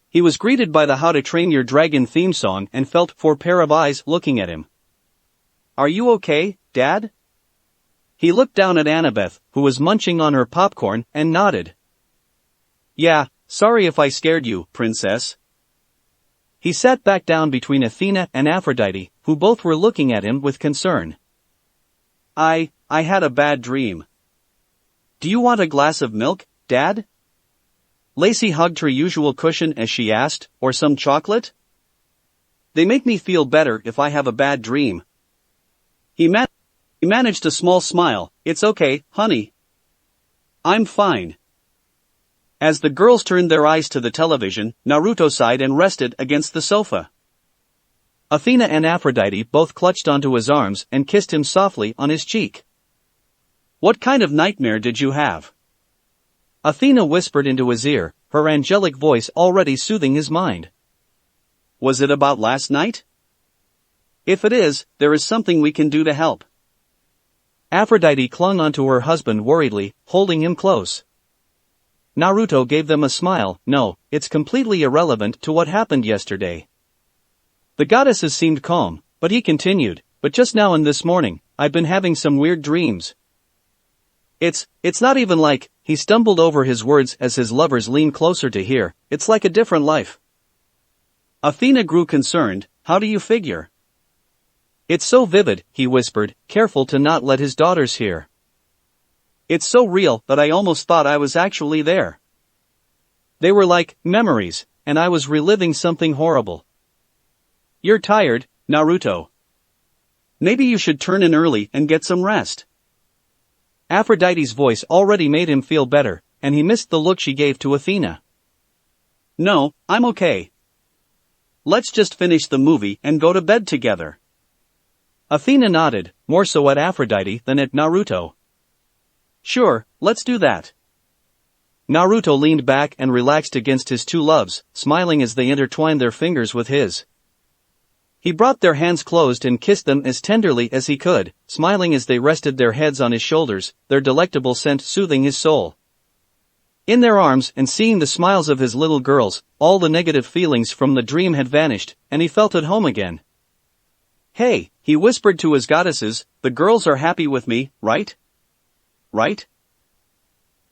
He was greeted by the How to Train Your Dragon theme song and felt 4 pair of eyes looking at him. Are you okay, Dad? He looked down at Annabeth, who was munching on her popcorn, and nodded. Yeah, sorry if I scared you, Princess. He sat back down between Athena and Aphrodite, who both were looking at him with concern. I had a bad dream. Do you want a glass of milk, Dad? Lacey hugged her usual cushion as she asked, or some chocolate? They make me feel better if I have a bad dream. He managed a small smile. It's okay, honey. I'm fine. As the girls turned their eyes to the television, Naruto sighed and rested against the sofa. Athena and Aphrodite both clutched onto his arms and kissed him softly on his cheek. What kind of nightmare did you have? Athena whispered into his ear, her angelic voice already soothing his mind. Was it about last night? If it is, there is something we can do to help. Aphrodite clung onto her husband worriedly, holding him close. Naruto gave them a smile. No, it's completely irrelevant to what happened yesterday. The goddesses seemed calm, but he continued, but just now and this morning, I've been having some weird dreams. It's not even like, he stumbled over his words as his lovers leaned closer to hear, it's like a different life. Athena grew concerned. How do you figure? It's so vivid, he whispered, careful to not let his daughters hear. It's so real that I almost thought I was actually there. They were like memories, and I was reliving something horrible. You're tired, Naruto. Maybe you should turn in early and get some rest. Aphrodite's voice already made him feel better, and he missed the look she gave to Athena. No, I'm okay. Let's just finish the movie and go to bed together. Athena nodded, more so at Aphrodite than at Naruto. Sure, let's do that. Naruto leaned back and relaxed against his two loves, smiling as they intertwined their fingers with his. He brought their hands closed and kissed them as tenderly as he could, smiling as they rested their heads on his shoulders, their delectable scent soothing his soul. In their arms and seeing the smiles of his little girls, all the negative feelings from the dream had vanished, and he felt at home again. Hey, he whispered to his goddesses, the girls are happy with me, right? Right?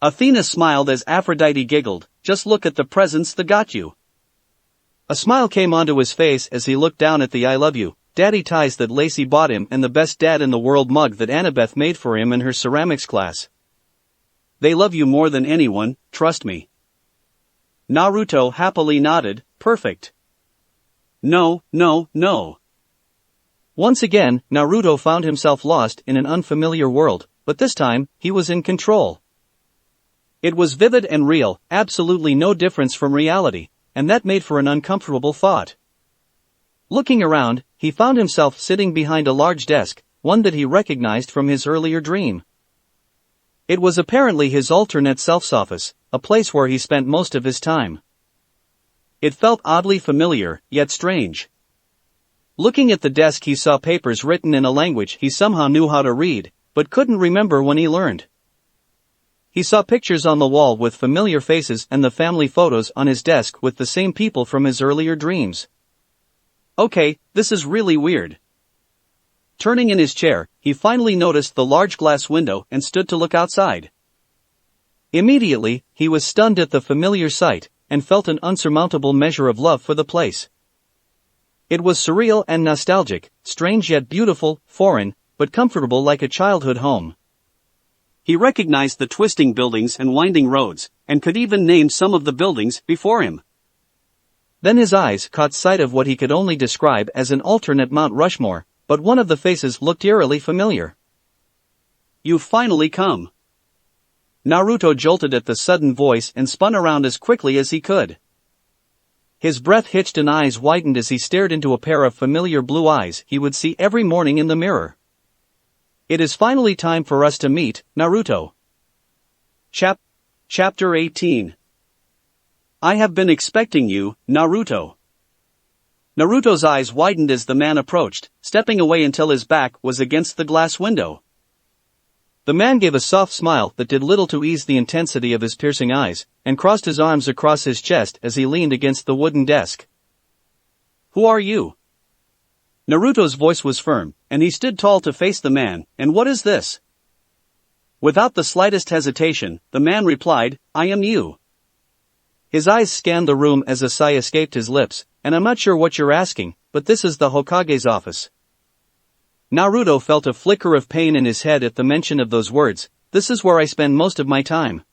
Athena smiled as Aphrodite giggled, just look at the presents that got you. A smile came onto his face as he looked down at the I love you, daddy ties that Lacey bought him and the best dad in the world mug that Annabeth made for him in her ceramics class. They love you more than anyone, trust me. Naruto happily nodded, perfect. No. Once again, Naruto found himself lost in an unfamiliar world, but this time, he was in control. It was vivid and real, absolutely no difference from reality, and that made for an uncomfortable thought. Looking around, he found himself sitting behind a large desk, one that he recognized from his earlier dream. It was apparently his alternate self's office, a place where he spent most of his time. It felt oddly familiar, yet strange. Looking at the desk, he saw papers written in a language he somehow knew how to read, but couldn't remember when he learned. He saw pictures on the wall with familiar faces and the family photos on his desk with the same people from his earlier dreams. Okay, this is really weird. Turning in his chair, he finally noticed the large glass window and stood to look outside. Immediately, he was stunned at the familiar sight, and felt an unsurmountable measure of love for the place. It was surreal and nostalgic, strange yet beautiful, foreign, but comfortable like a childhood home. He recognized the twisting buildings and winding roads, and could even name some of the buildings before him. Then his eyes caught sight of what he could only describe as an alternate Mount Rushmore, but one of the faces looked eerily familiar. "You've finally come." Naruto jolted at the sudden voice and spun around as quickly as he could. His breath hitched and eyes widened as he stared into a pair of familiar blue eyes he would see every morning in the mirror. "It is finally time for us to meet, Naruto." Chapter 18. I have been expecting you, Naruto. Naruto's eyes widened as the man approached, stepping away until his back was against the glass window. The man gave a soft smile that did little to ease the intensity of his piercing eyes, and crossed his arms across his chest as he leaned against the wooden desk. "Who are you?" Naruto's voice was firm, and he stood tall to face the man. "And what is this?" Without the slightest hesitation, the man replied, "I am you." His eyes scanned the room as a sigh escaped his lips. "And I'm not sure what you're asking, but this is the Hokage's office." Naruto felt a flicker of pain in his head at the mention of those words. "This is where I spend most of my time."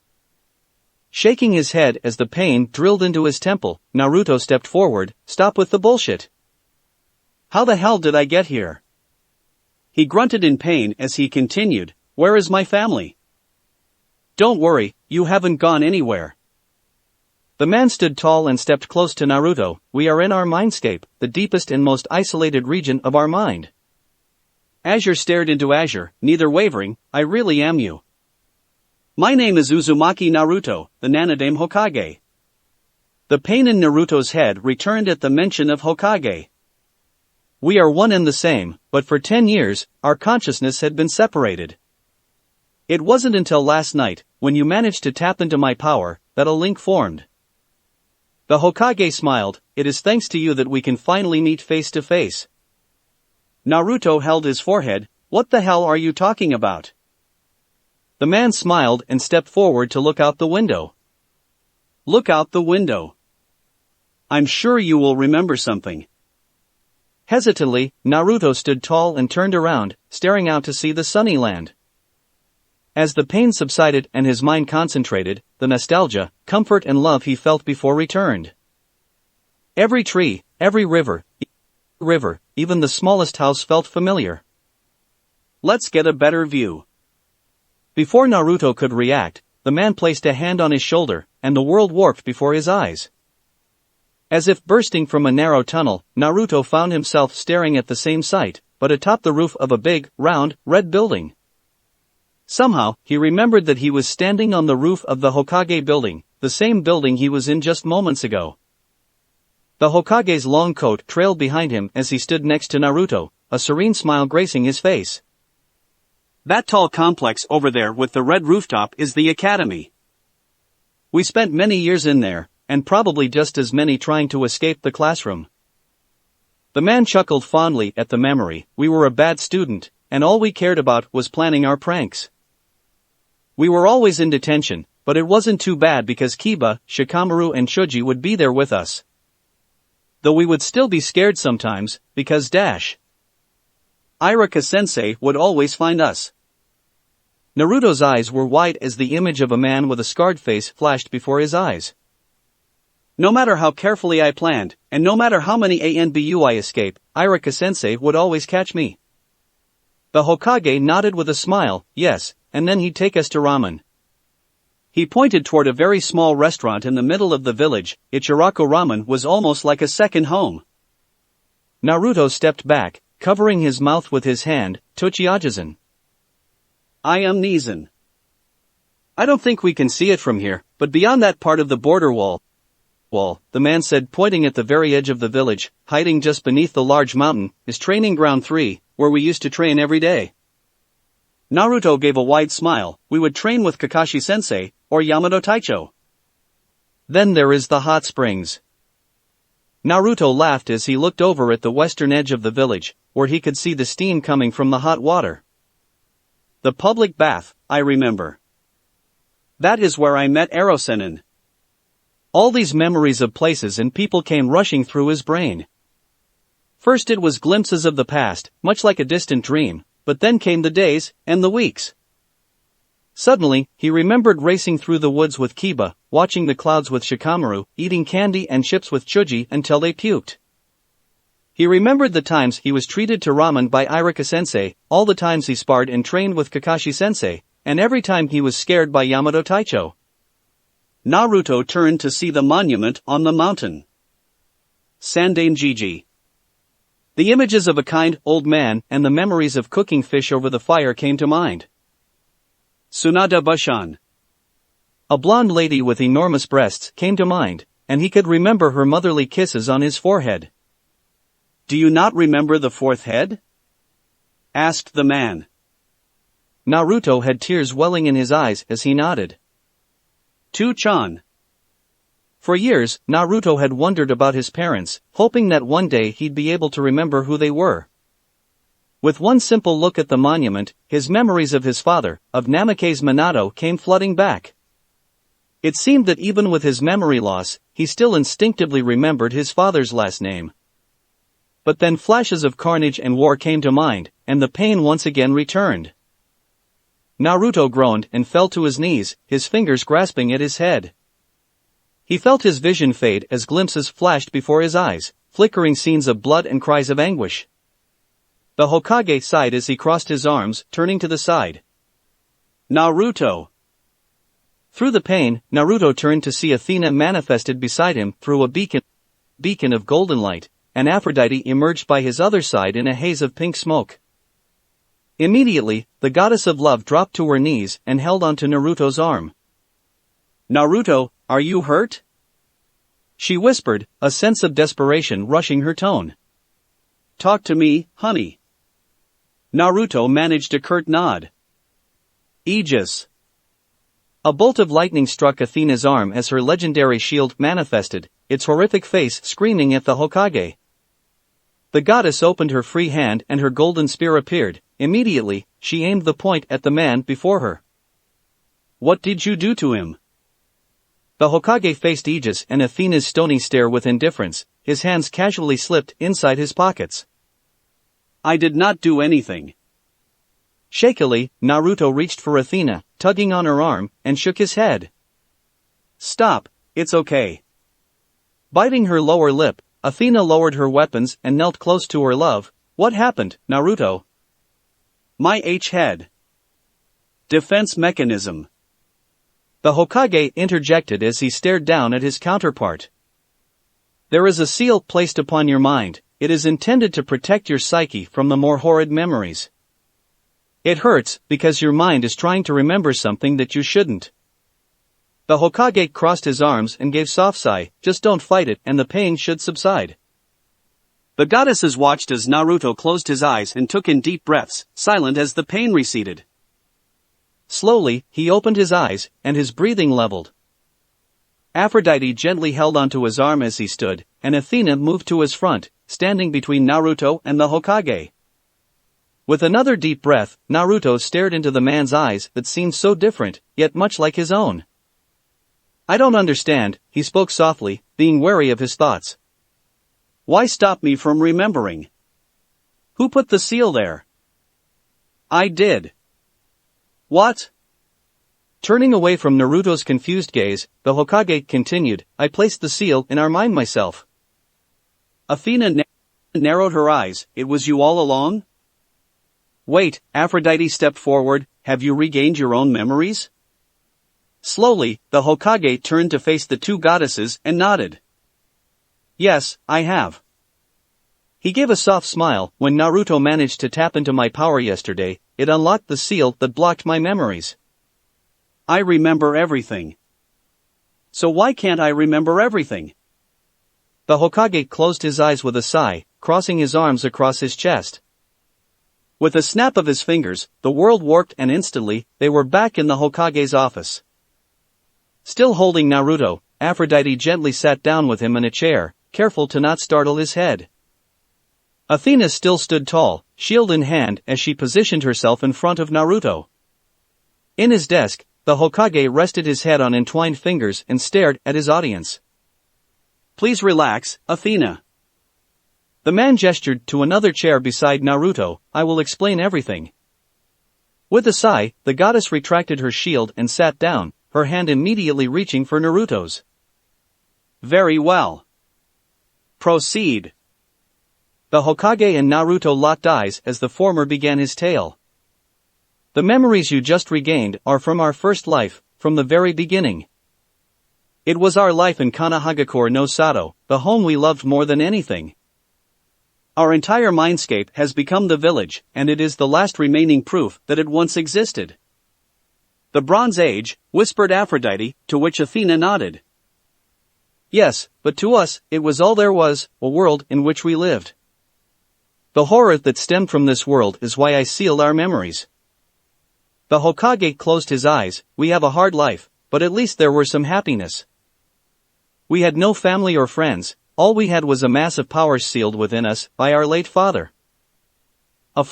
Shaking his head as the pain drilled into his temple, Naruto stepped forward. "Stop with the bullshit. How the hell did I get here?" He grunted in pain as he continued, "Where is my family?" "Don't worry, you haven't gone anywhere." The man stood tall and stepped close to Naruto. "We are in our mindscape, the deepest and most isolated region of our mind." Azure stared into Azure, neither wavering. "I really am you. My name is Uzumaki Naruto, the Nanadame Hokage." The pain in Naruto's head returned at the mention of Hokage. "We are one and the same, but for 10 years, our consciousness had been separated. It wasn't until last night, when you managed to tap into my power, that a link formed." The Hokage smiled. "It is thanks to you that we can finally meet face to face." Naruto held his forehead. "What the hell are you talking about?" The man smiled and stepped forward to look out the window. "Look out the window. I'm sure you will remember something." Hesitantly, Naruto stood tall and turned around, staring out to see the sunny land. As the pain subsided and his mind concentrated, the nostalgia, comfort and love he felt before returned. Every tree, every river, even the smallest house felt familiar. "Let's get a better view." Before Naruto could react, the man placed a hand on his shoulder, and the world warped before his eyes. As if bursting from a narrow tunnel, Naruto found himself staring at the same sight, but atop the roof of a big, round, red building. Somehow, he remembered that he was standing on the roof of the Hokage building, the same building he was in just moments ago. The Hokage's long coat trailed behind him as he stood next to Naruto, a serene smile gracing his face. "That tall complex over there with the red rooftop is the academy. We spent many years in there, and probably just as many trying to escape the classroom." The man chuckled fondly at the memory. "We were a bad student, and all we cared about was planning our pranks. We were always in detention, but it wasn't too bad because Kiba, Shikamaru and Choji would be there with us. Though we would still be scared sometimes, because Iraka-sensei would always find us." Naruto's eyes were wide as the image of a man with a scarred face flashed before his eyes. "No matter how carefully I planned, and no matter how many ANBU I escape, Iraka-sensei would always catch me." The Hokage nodded with a smile. "Yes, and then he'd take us to ramen." He pointed toward a very small restaurant in the middle of the village. Ichiraku Ramen was almost like a second home. Naruto stepped back, covering his mouth with his hand. "Tochiajizen. I am Nizan. I don't think we can see it from here, but beyond that part of the border wall, the man said, pointing at the very edge of the village, hiding just beneath the large mountain, is Training Ground 3, where we used to train every day." Naruto gave a wide smile. "We would train with Kakashi-sensei, or Yamato Taicho." "Then there is the hot springs." Naruto laughed as he looked over at the western edge of the village, where he could see the steam coming from the hot water. "The public bath, I remember. That is where I met Erosenin." All these memories of places and people came rushing through his brain. First it was glimpses of the past, much like a distant dream, but then came the days, and the weeks. Suddenly, he remembered racing through the woods with Kiba, watching the clouds with Shikamaru, eating candy and chips with Chuji until they puked. He remembered the times he was treated to ramen by Irika-sensei, all the times he sparred and trained with Kakashi-sensei, and every time he was scared by Yamato Taicho. Naruto turned to see the monument on the mountain. Sandaime. The images of a kind old man and the memories of cooking fish over the fire came to mind. Tsunade Bushan. A blonde lady with enormous breasts came to mind, and he could remember her motherly kisses on his forehead. Do you not remember the fourth head? Asked the man. Naruto had tears welling in his eyes as he nodded. To-chan. For years, Naruto had wondered about his parents, hoping that one day he'd be able to remember who they were. With one simple look at the monument, his memories of his father, of Namake's Minato, came flooding back. It seemed that even with his memory loss, he still instinctively remembered his father's last name. But then flashes of carnage and war came to mind, and the pain once again returned. Naruto groaned and fell to his knees, his fingers grasping at his head. He felt his vision fade as glimpses flashed before his eyes, flickering scenes of blood and cries of anguish. The Hokage sighed as he crossed his arms, turning to the side. Naruto. Through the pain, Naruto turned to see Athena manifested beside him through a beacon of golden light, and Aphrodite emerged by his other side in a haze of pink smoke. Immediately, the goddess of love dropped to her knees and held onto Naruto's arm. Naruto, are you hurt? She whispered, a sense of desperation rushing her tone. Talk to me, honey. Naruto managed a curt nod. Aegis. A bolt of lightning struck Athena's arm as her legendary shield manifested, its horrific face screaming at the Hokage. The goddess opened her free hand and her golden spear appeared. Immediately, she aimed the point at the man before her. What did you do to him? The Hokage faced Aegis and Athena's stony stare with indifference, his hands casually slipped inside his pockets. I did not do anything. Shakily, Naruto reached for Athena, tugging on her arm, and shook his head. Stop, it's okay. Biting her lower lip, Athena lowered her weapons and knelt close to her love. What happened, Naruto? My head. Defense mechanism. The Hokage interjected as he stared down at his counterpart. There is a seal placed upon your mind. It is intended to protect your psyche from the more horrid memories. It hurts because your mind is trying to remember something that you shouldn't. The Hokage crossed his arms and gave soft sigh, just don't fight it and the pain should subside. The goddesses watched as Naruto closed his eyes and took in deep breaths, silent as the pain receded. Slowly, he opened his eyes, and his breathing leveled. Aphrodite gently held onto his arm as he stood, and Athena moved to his front, standing between Naruto and the Hokage. With another deep breath, Naruto stared into the man's eyes that seemed so different, yet much like his own. I don't understand, he spoke softly, being wary of his thoughts. Why stop me from remembering? Who put the seal there? I did. What? Turning away from Naruto's confused gaze, the Hokage continued, I placed the seal in our mind myself. Athena narrowed her eyes, it was you all along? Wait, Aphrodite stepped forward, have you regained your own memories? Slowly, the Hokage turned to face the two goddesses and nodded. Yes, I have. He gave a soft smile. When Naruto managed to tap into my power yesterday, it unlocked the seal that blocked my memories. I remember everything. So why can't I remember everything? The Hokage closed his eyes with a sigh, crossing his arms across his chest. With a snap of his fingers, the world warped and instantly, they were back in the Hokage's office. Still holding Naruto, Aphrodite gently sat down with him in a chair, careful to not startle his head. Athena still stood tall, shield in hand as she positioned herself in front of Naruto. In his desk, the Hokage rested his head on entwined fingers and stared at his audience. Please relax, Athena. The man gestured to another chair beside Naruto, I will explain everything. With a sigh, the goddess retracted her shield and sat down, her hand immediately reaching for Naruto's. Very well. Proceed. The Hokage and Naruto locked eyes as the former began his tale. The memories you just regained are from our first life, from the very beginning. It was our life in Kanahagakure no Sato, the home we loved more than anything. Our entire mindscape has become the village, and it is the last remaining proof that it once existed. The Bronze Age, whispered Aphrodite, to which Athena nodded. Yes, but to us, it was all there was, a world in which we lived. The horror that stemmed from this world is why I sealed our memories. The Hokage closed his eyes. We have a hard life, but at least there were some happiness. We had no family or friends, all we had was a mass of power sealed within us by our late father. A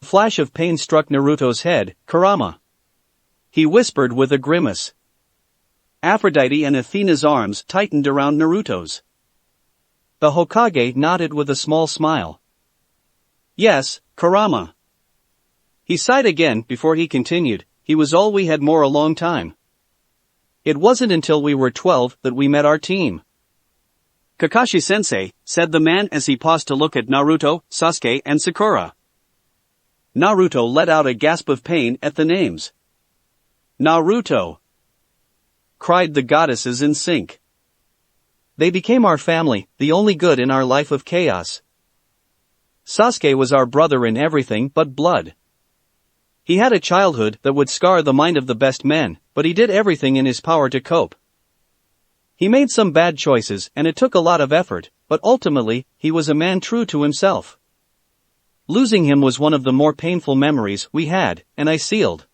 flash of pain struck Naruto's head. Kurama. He whispered with a grimace. Aphrodite and Athena's arms tightened around Naruto's. The Hokage nodded with a small smile. Yes, Kurama. He sighed again before he continued. He was all we had more a long time. It wasn't until we were 12 that we met our team. Kakashi-sensei, said the man as he paused to look at Naruto, Sasuke and Sakura. Naruto let out a gasp of pain at the names. Naruto! Cried the goddesses in sync. They became our family, the only good in our life of chaos. Sasuke was our brother in everything but blood. He had a childhood that would scar the mind of the best men, but he did everything in his power to cope. He made some bad choices and it took a lot of effort, but ultimately, he was a man true to himself. Losing him was one of the more painful memories we had, and I sealed.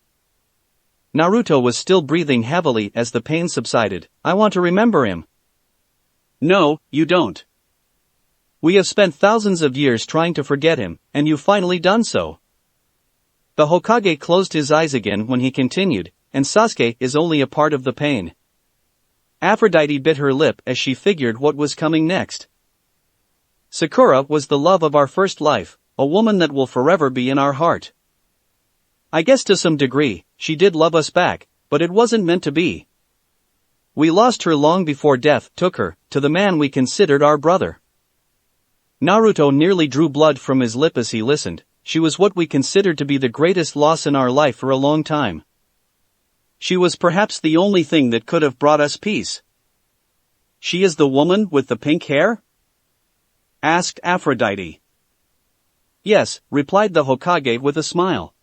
Naruto was still breathing heavily as the pain subsided. I want to remember him. No, you don't. We have spent thousands of years trying to forget him, and you've finally done so. The Hokage closed his eyes again when he continued, and Sasuke is only a part of the pain. Aphrodite bit her lip as she figured what was coming next. Sakura was the love of our first life, a woman that will forever be in our heart. I guess to some degree, she did love us back, but it wasn't meant to be. We lost her long before death took her, to the man we considered our brother. Naruto nearly drew blood from his lip as he listened. She was what we considered to be the greatest loss in our life for a long time. She was perhaps the only thing that could have brought us peace. She is the woman with the pink hair? Asked Aphrodite. Yes, replied the Hokage with a smile.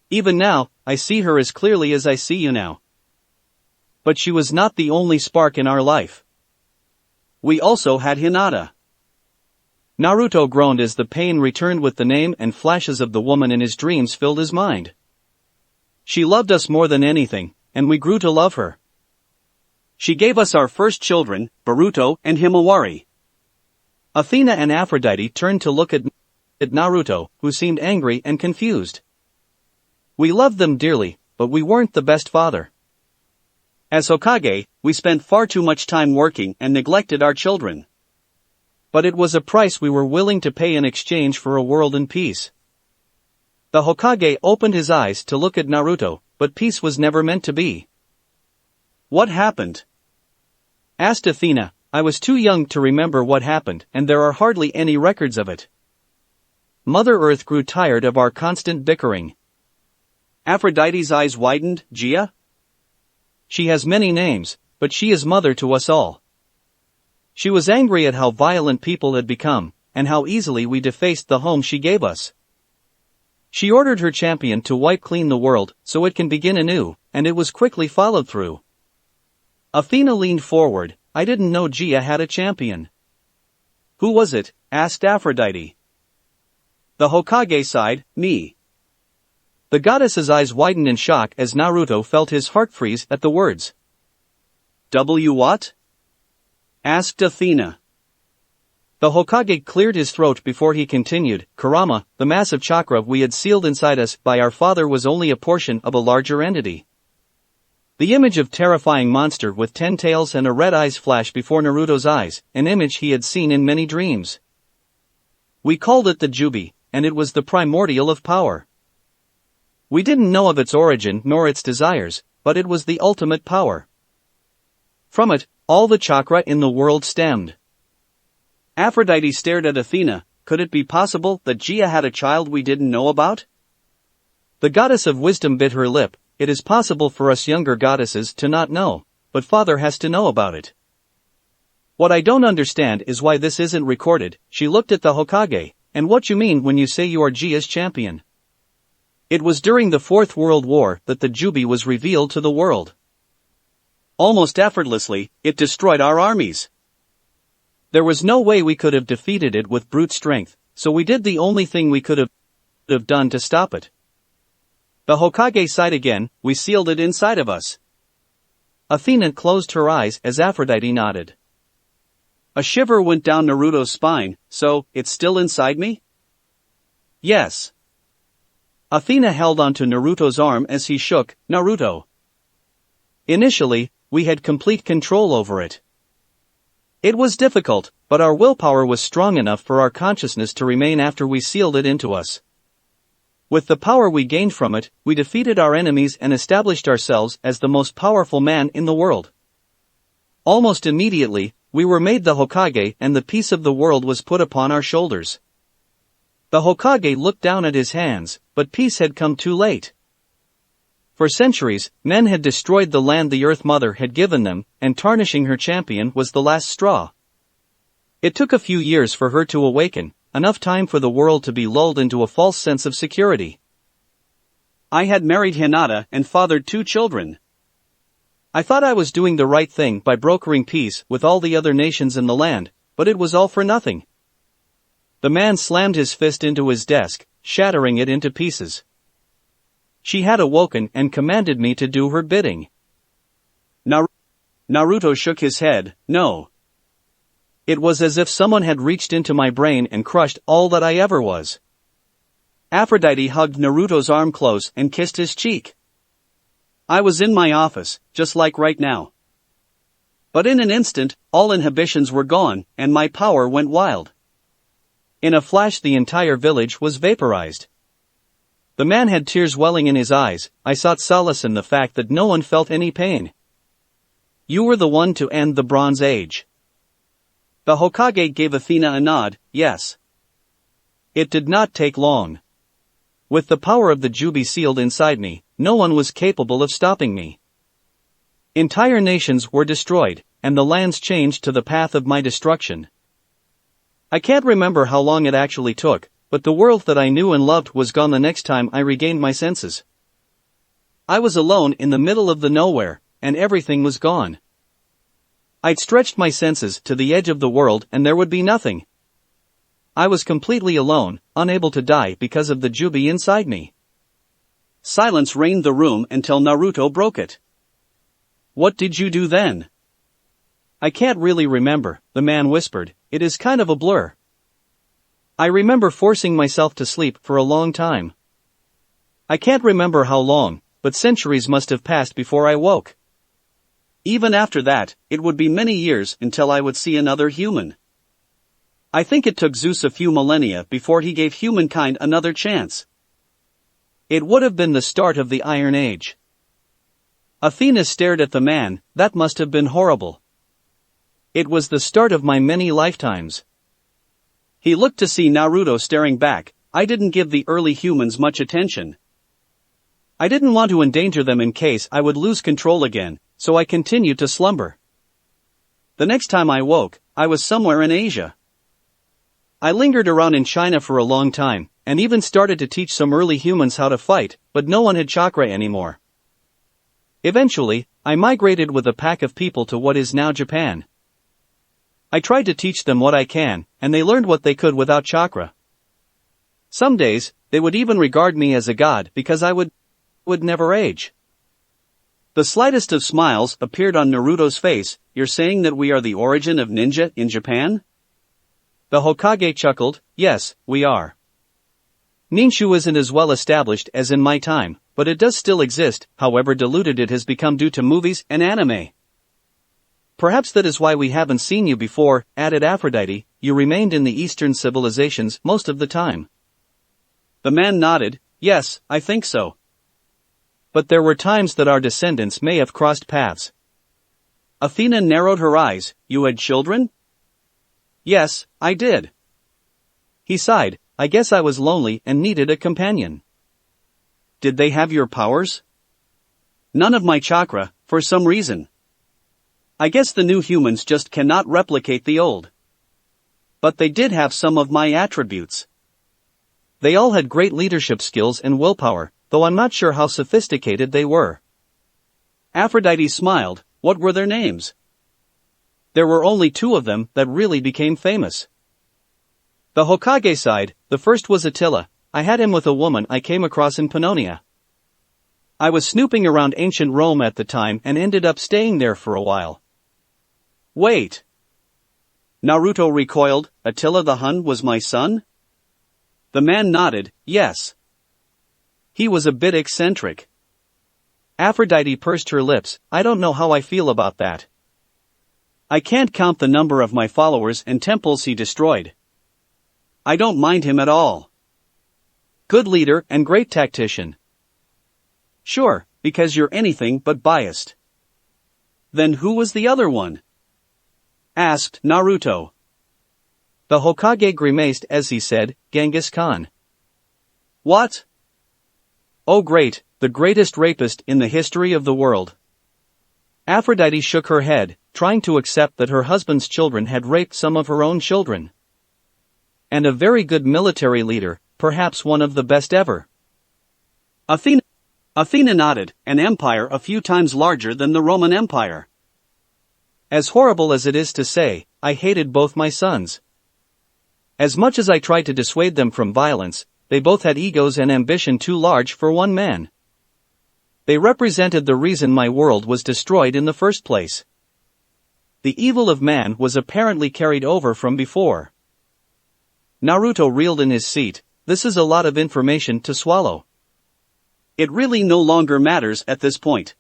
Even now, I see her as clearly as I see you now. But she was not the only spark in our life. We also had Hinata. Naruto groaned as the pain returned with the name and flashes of the woman in his dreams filled his mind. She loved us more than anything, and we grew to love her. She gave us our first children, Boruto and Himawari. Athena and Aphrodite turned to look at Naruto, who seemed angry and confused. We loved them dearly, but we weren't the best father. As Hokage, we spent far too much time working and neglected our children. But it was a price we were willing to pay in exchange for a world in peace. The Hokage opened his eyes to look at Naruto, but peace was never meant to be. What happened? Asked Athena. I was too young to remember what happened, and there are hardly any records of it. Mother Earth grew tired of our constant bickering. Aphrodite's eyes widened. Gia? She has many names, but she is mother to us all. She was angry at how violent people had become, and how easily we defaced the home she gave us. She ordered her champion to wipe clean the world, so it can begin anew, and it was quickly followed through. Athena leaned forward. I didn't know Gia had a champion. Who was it? Asked Aphrodite. The Hokage sighed. Me. The goddess's eyes widened in shock as Naruto felt his heart freeze at the words. What? Asked Athena. The Hokage cleared his throat before he continued. Kurama, the massive chakra we had sealed inside us by our father was only a portion of a larger entity. The image of terrifying monster with 10 tails and a red eyes flashed before Naruto's eyes, an image he had seen in many dreams. We called it the Jubi, and it was the primordial of power. We didn't know of its origin nor its desires, but it was the ultimate power. From it, all the chakra in the world stemmed. Aphrodite stared at Athena. Could it be possible that Gaia had a child we didn't know about? The goddess of wisdom bit her lip. It is possible for us younger goddesses to not know, but father has to know about it. What I don't understand is why this isn't recorded. She looked at the Hokage. And what you mean when you say you are Gaia's champion? It was during the Fourth World War that the Jubi was revealed to the world. Almost effortlessly, it destroyed our armies. There was no way we could have defeated it with brute strength, so we did the only thing we could have done to stop it. The Hokage sighed again. We sealed it inside of us. Athena closed her eyes as Aphrodite nodded. A shiver went down Naruto's spine. So, it's still inside me? Yes. Athena held onto Naruto's arm as he shook. Naruto. Initially, we had complete control over it. It was difficult, but our willpower was strong enough for our consciousness to remain after we sealed it into us. With the power we gained from it, we defeated our enemies and established ourselves as the most powerful man in the world. Almost immediately, we were made the Hokage and the peace of the world was put upon our shoulders. The Hokage looked down at his hands, but peace had come too late. For centuries, men had destroyed the land the Earth Mother had given them, and tarnishing her champion was the last straw. It took a few years for her to awaken, enough time for the world to be lulled into a false sense of security. I had married Hinata and fathered 2 children. I thought I was doing the right thing by brokering peace with all the other nations in the land, but it was all for nothing. The man slammed his fist into his desk, shattering it into pieces. She had awoken and commanded me to do her bidding. Naruto shook his head. No. It was as if someone had reached into my brain and crushed all that I ever was. Aphrodite hugged Naruto's arm close and kissed his cheek. I was in my office, just like right now. But in an instant, all inhibitions were gone, and my power went wild. In a flash the entire village was vaporized. The man had tears welling in his eyes. I sought solace in the fact that no one felt any pain. You were the one to end the Bronze Age. The Hokage gave Athena a nod. Yes. It did not take long. With the power of the Jubi sealed inside me, no one was capable of stopping me. Entire nations were destroyed, and the lands changed to the path of my destruction. I can't remember how long it actually took, but the world that I knew and loved was gone the next time I regained my senses. I was alone in the middle of the nowhere, and everything was gone. I'd stretched my senses to the edge of the world and there would be nothing. I was completely alone, unable to die because of the Jubi inside me. Silence reigned the room until Naruto broke it. What did you do then? I can't really remember, the man whispered. It is kind of a blur. I remember forcing myself to sleep for a long time. I can't remember how long, but centuries must have passed before I woke. Even after that, it would be many years until I would see another human. I think it took Zeus a few millennia before he gave humankind another chance. It would have been the start of the Iron Age. Athena stared at the man. That must have been horrible. It was the start of my many lifetimes. He looked to see Naruto staring back. I didn't give the early humans much attention. I didn't want to endanger them in case I would lose control again, so I continued to slumber. The next time I woke, I was somewhere in Asia. I lingered around in China for a long time, and even started to teach some early humans how to fight, but no one had chakra anymore. Eventually, I migrated with a pack of people to what is now Japan. I tried to teach them what I can, and they learned what they could without chakra. Some days, they would even regard me as a god because I would never age. The slightest of smiles appeared on Naruto's face. You're saying that we are the origin of ninja in Japan? The Hokage chuckled. Yes, we are. Ninshu isn't as well established as in my time, but it does still exist, however diluted it has become due to movies and anime. Perhaps that is why we haven't seen you before, added Aphrodite. You remained in the Eastern civilizations most of the time. The man nodded. Yes, I think so. but there were times that our descendants may have crossed paths. Athena narrowed her eyes. You had children? Yes, I did. He sighed. I guess I was lonely and needed a companion. Did they have your powers? None of my chakra, for some reason. I guess the new humans just cannot replicate the old. But they did have some of my attributes. They all had great leadership skills and willpower, though I'm not sure how sophisticated they were. Aphrodite smiled. What were their names? There were only 2 of them that really became famous. The Hokage side, the first was Attila. I had him with a woman I came across in Pannonia. I was snooping around ancient Rome at the time and ended up staying there for a while. Wait. Naruto recoiled. Attila the Hun was my son? The man nodded. Yes. He was a bit eccentric. Aphrodite pursed her lips. I don't know how I feel about that. I can't count the number of my followers and temples he destroyed. I don't mind him at all. Good leader and great tactician. Sure, because you're anything but biased. Then who was the other one? Asked Naruto. The Hokage grimaced as he said, Genghis Khan. What? Oh great, the greatest rapist in the history of the world. Aphrodite shook her head, trying to accept that her husband's children had raped some of her own children. And a very good military leader, perhaps one of the best ever. Athena nodded. An empire a few times larger than the Roman Empire. As horrible as it is to say, I hated both my sons. As much as I tried to dissuade them from violence, they both had egos and ambition too large for one man. They represented the reason my world was destroyed in the first place. The evil of man was apparently carried over from before. Naruto reeled in his seat. This is a lot of information to swallow. It really no longer matters at this point.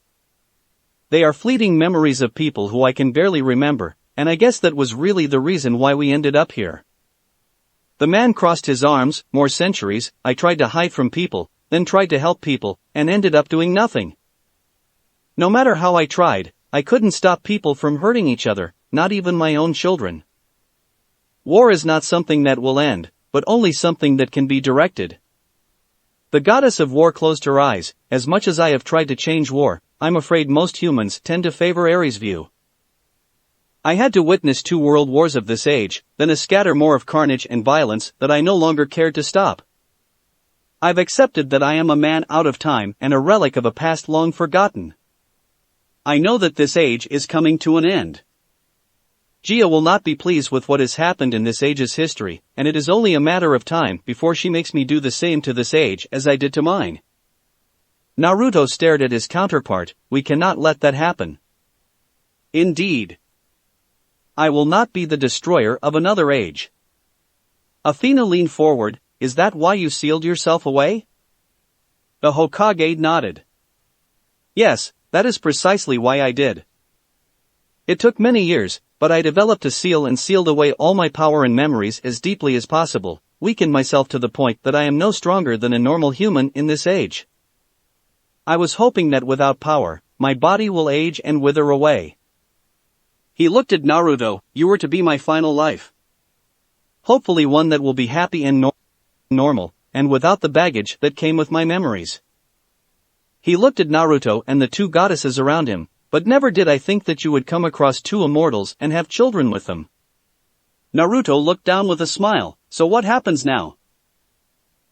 They are fleeting memories of people who I can barely remember, and I guess that was really the reason why we ended up here. The man crossed his arms. More centuries, I tried to hide from people, then tried to help people, and ended up doing nothing. No matter how I tried, I couldn't stop people from hurting each other, not even my own children. War is not something that will end, but only something that can be directed. The goddess of war closed her eyes. As much as I have tried to change war, I'm afraid most humans tend to favor Ares' view. I had to witness 2 world wars of this age, then a scatter more of carnage and violence that I no longer cared to stop. I've accepted that I am a man out of time and a relic of a past long forgotten. I know that this age is coming to an end. Gia will not be pleased with what has happened in this age's history, and it is only a matter of time before she makes me do the same to this age as I did to mine. Naruto stared at his counterpart. We cannot let that happen. Indeed. I will not be the destroyer of another age. Athena leaned forward. Is that why you sealed yourself away? The Hokage nodded. Yes, that is precisely why I did. It took many years, but I developed a seal and sealed away all my power and memories as deeply as possible, weakened myself to the point that I am no stronger than a normal human in this age. I was hoping that without power, my body will age and wither away. He looked at Naruto. You were to be my final life. Hopefully one that will be happy and normal, and without the baggage that came with my memories. He looked at Naruto and the 2 goddesses around him. But never did I think that you would come across 2 immortals and have children with them. Naruto looked down with a smile. So what happens now?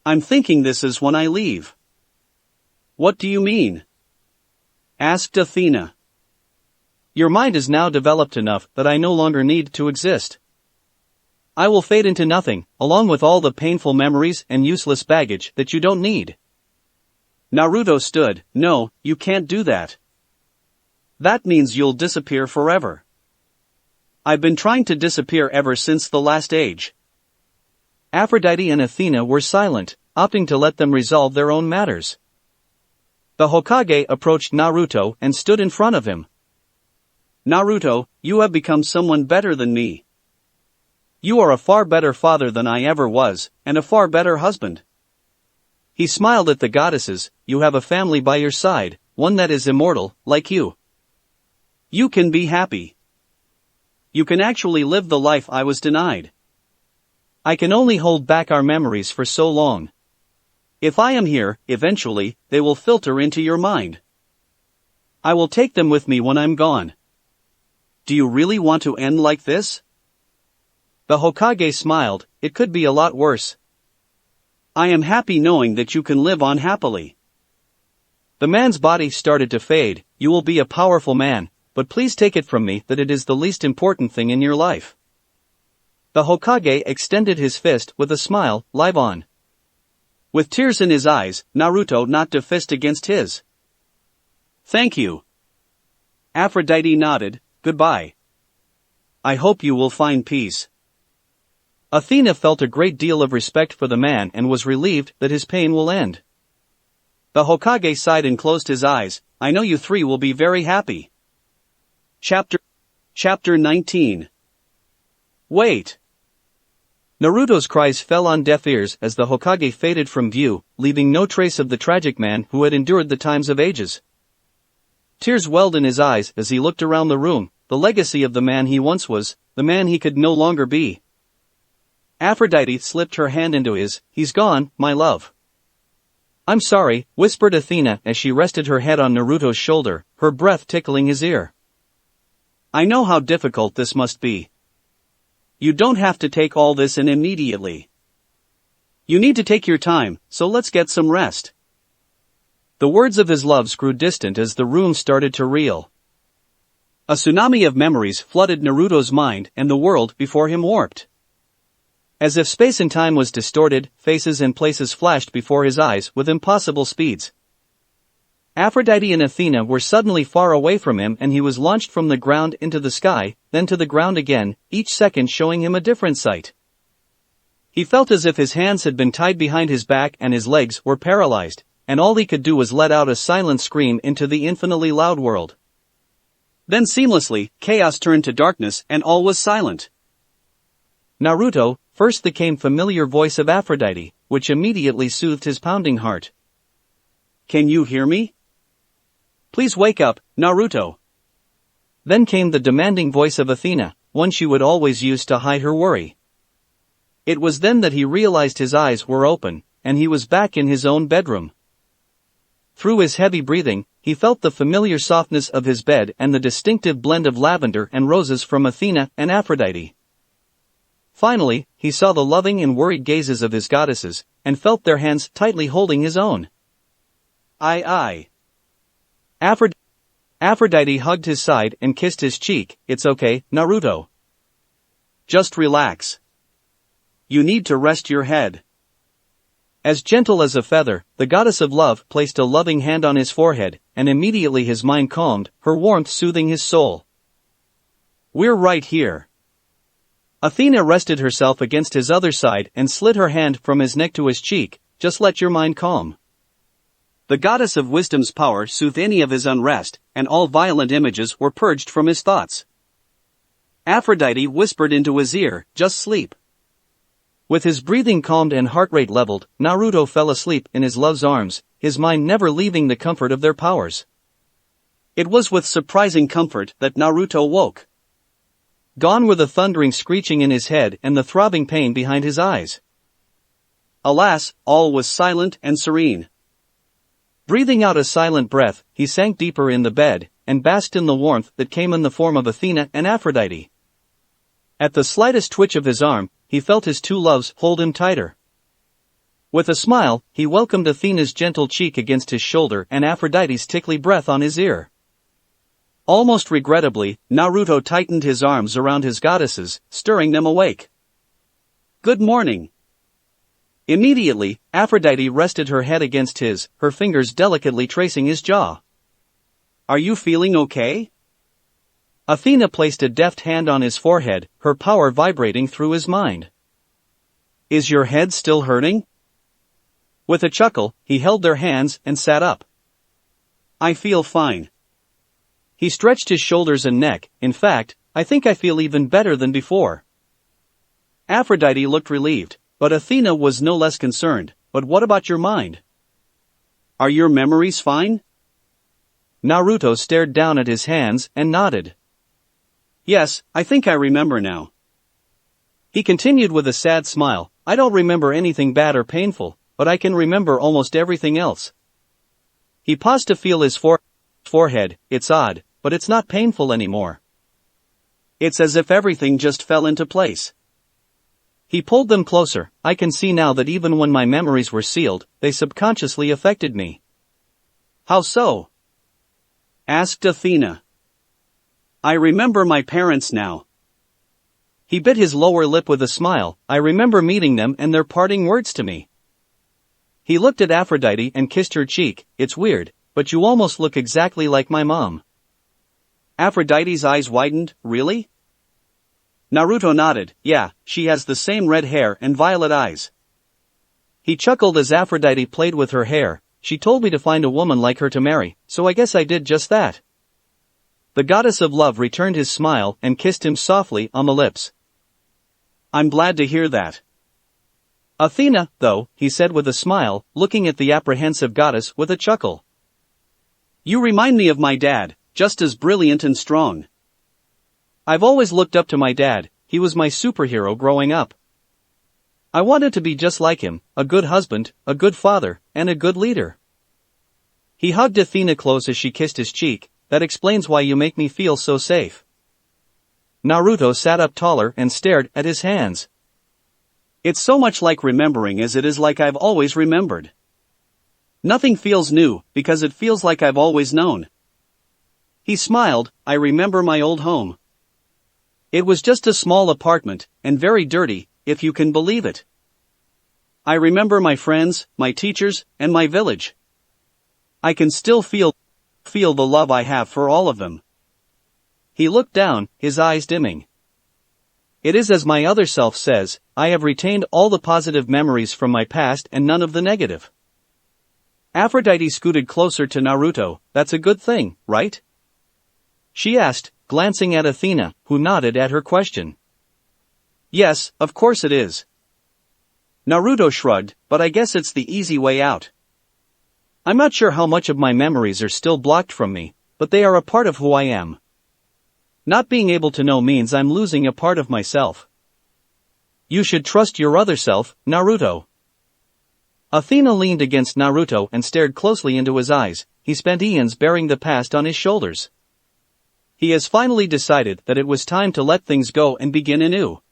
I'm thinking this is when I leave. What do you mean? Asked Athena. Your mind is now developed enough that I no longer need to exist. I will fade into nothing, along with all the painful memories and useless baggage that you don't need. Naruto stood. No, you can't do that. That means you'll disappear forever. I've been trying to disappear ever since the last age. Aphrodite and Athena were silent, opting to let them resolve their own matters. The Hokage approached Naruto and stood in front of him. Naruto, you have become someone better than me. You are a far better father than I ever was, and a far better husband. He smiled at the goddesses. You have a family by your side, one that is immortal, like you. You can be happy. You can actually live the life I was denied. I can only hold back our memories for so long. If I am here, eventually, they will filter into your mind. I will take them with me when I'm gone. Do you really want to end like this? The Hokage smiled. It could be a lot worse. I am happy knowing that you can live on happily. The man's body started to fade. You will be a powerful man, but please take it from me that it is the least important thing in your life. The Hokage extended his fist with a smile. Live on. With tears in his eyes, Naruto knocked a fist against his. Thank you. Aphrodite nodded. Goodbye. I hope you will find peace. Athena felt a great deal of respect for the man and was relieved that his pain will end. The Hokage sighed and closed his eyes. I know you three will be very happy. Chapter 19. Wait. Naruto's cries fell on deaf ears as the Hokage faded from view, leaving no trace of the tragic man who had endured the times of ages. Tears welled in his eyes as he looked around the room, the legacy of the man he once was, the man he could no longer be. Aphrodite slipped her hand into his. He's gone, my love. I'm sorry, whispered Athena as she rested her head on Naruto's shoulder, her breath tickling his ear. I know how difficult this must be. You don't have to take all this in immediately. You need to take your time, so let's get some rest. The words of his loves grew distant as the room started to reel. A tsunami of memories flooded Naruto's mind and the world before him warped. As if space and time was distorted, faces and places flashed before his eyes with impossible speeds. Aphrodite and Athena were suddenly far away from him and he was launched from the ground into the sky, then to the ground again, each second showing him a different sight. He felt as if his hands had been tied behind his back and his legs were paralyzed, and all he could do was let out a silent scream into the infinitely loud world. Then seamlessly, chaos turned to darkness and all was silent. Naruto, first the came familiar voice of Aphrodite, which immediately soothed his pounding heart. Can you hear me? Please wake up, Naruto. Then came the demanding voice of Athena, one she would always use to hide her worry. It was then that he realized his eyes were open, and he was back in his own bedroom. Through his heavy breathing, he felt the familiar softness of his bed and the distinctive blend of lavender and roses from Athena and Aphrodite. Finally, he saw the loving and worried gazes of his goddesses, and felt their hands tightly holding his own. Aye. Aphrodite hugged his side and kissed his cheek. It's okay, Naruto. Just relax. You need to rest your head. As gentle as a feather, the goddess of love placed a loving hand on his forehead, and immediately his mind calmed, her warmth soothing his soul. We're right here. Athena rested herself against his other side and slid her hand from his neck to his cheek. Just let your mind calm. The goddess of wisdom's power soothed any of his unrest, and all violent images were purged from his thoughts. Aphrodite whispered into his ear, just sleep. With his breathing calmed and heart rate leveled, Naruto fell asleep in his love's arms, his mind never leaving the comfort of their powers. It was with surprising comfort that Naruto woke. Gone were the thundering screeching in his head and the throbbing pain behind his eyes. Alas, all was silent and serene. Breathing out a silent breath, he sank deeper in the bed, and basked in the warmth that came in the form of Athena and Aphrodite. At the slightest twitch of his arm, he felt his two loves hold him tighter. With a smile, he welcomed Athena's gentle cheek against his shoulder and Aphrodite's tickly breath on his ear. Almost regrettably, Naruto tightened his arms around his goddesses, stirring them awake. Good morning. Immediately, Aphrodite rested her head against his, her fingers delicately tracing his jaw. Are you feeling okay? Athena placed a deft hand on his forehead, her power vibrating through his mind. Is your head still hurting? With a chuckle, he held their hands and sat up. I feel fine. He stretched his shoulders and neck. In fact, I think I feel even better than before. Aphrodite looked relieved, but Athena was no less concerned. But what about your mind? Are your memories fine? Naruto stared down at his hands and nodded. Yes, I think I remember now. He continued with a sad smile, I don't remember anything bad or painful, but I can remember almost everything else. He paused to feel his forehead, it's odd, but it's not painful anymore. It's as if everything just fell into place. He pulled them closer, I can see now that even when my memories were sealed, they subconsciously affected me. How so? Asked Athena. I remember my parents now. He bit his lower lip with a smile, I remember meeting them and their parting words to me. He looked at Aphrodite and kissed her cheek, it's weird, but you almost look exactly like my mom. Aphrodite's eyes widened, really? Naruto nodded, yeah, she has the same red hair and violet eyes. He chuckled as Aphrodite played with her hair, she told me to find a woman like her to marry, so I guess I did just that. The goddess of love returned his smile and kissed him softly on the lips. I'm glad to hear that. Athena, though, he said with a smile, looking at the apprehensive goddess with a chuckle. You remind me of my dad, just as brilliant and strong. I've always looked up to my dad, he was my superhero growing up. I wanted to be just like him, a good husband, a good father, and a good leader. He hugged Athena close as she kissed his cheek, that explains why you make me feel so safe. Naruto sat up taller and stared at his hands. It's so much like remembering as it is like I've always remembered. Nothing feels new, because it feels like I've always known. He smiled, I remember my old home. It was just a small apartment, and very dirty, if you can believe it. I remember my friends, my teachers, and my village. I can still feel the love I have for all of them. He looked down, his eyes dimming. It is as my other self says, I have retained all the positive memories from my past and none of the negative. Aphrodite scooted closer to Naruto, that's a good thing, right? She asked, glancing at Athena, who nodded at her question. Yes, of course it is. Naruto shrugged, but I guess it's the easy way out. I'm not sure how much of my memories are still blocked from me, but they are a part of who I am. Not being able to know means I'm losing a part of myself. You should trust your other self, Naruto. Athena leaned against Naruto and stared closely into his eyes, he spent eons bearing the past on his shoulders. He has finally decided that it was time to let things go and begin anew.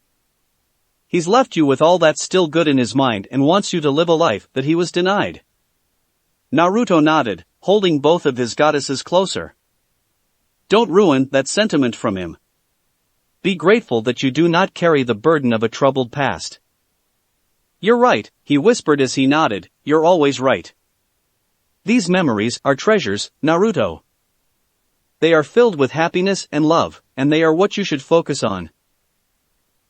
He's left you with all that's still good in his mind and wants you to live a life that he was denied. Naruto nodded, holding both of his goddesses closer. Don't ruin that sentiment from him. Be grateful that you do not carry the burden of a troubled past. You're right, he whispered as he nodded, you're always right. These memories are treasures, Naruto. They are filled with happiness and love, and they are what you should focus on.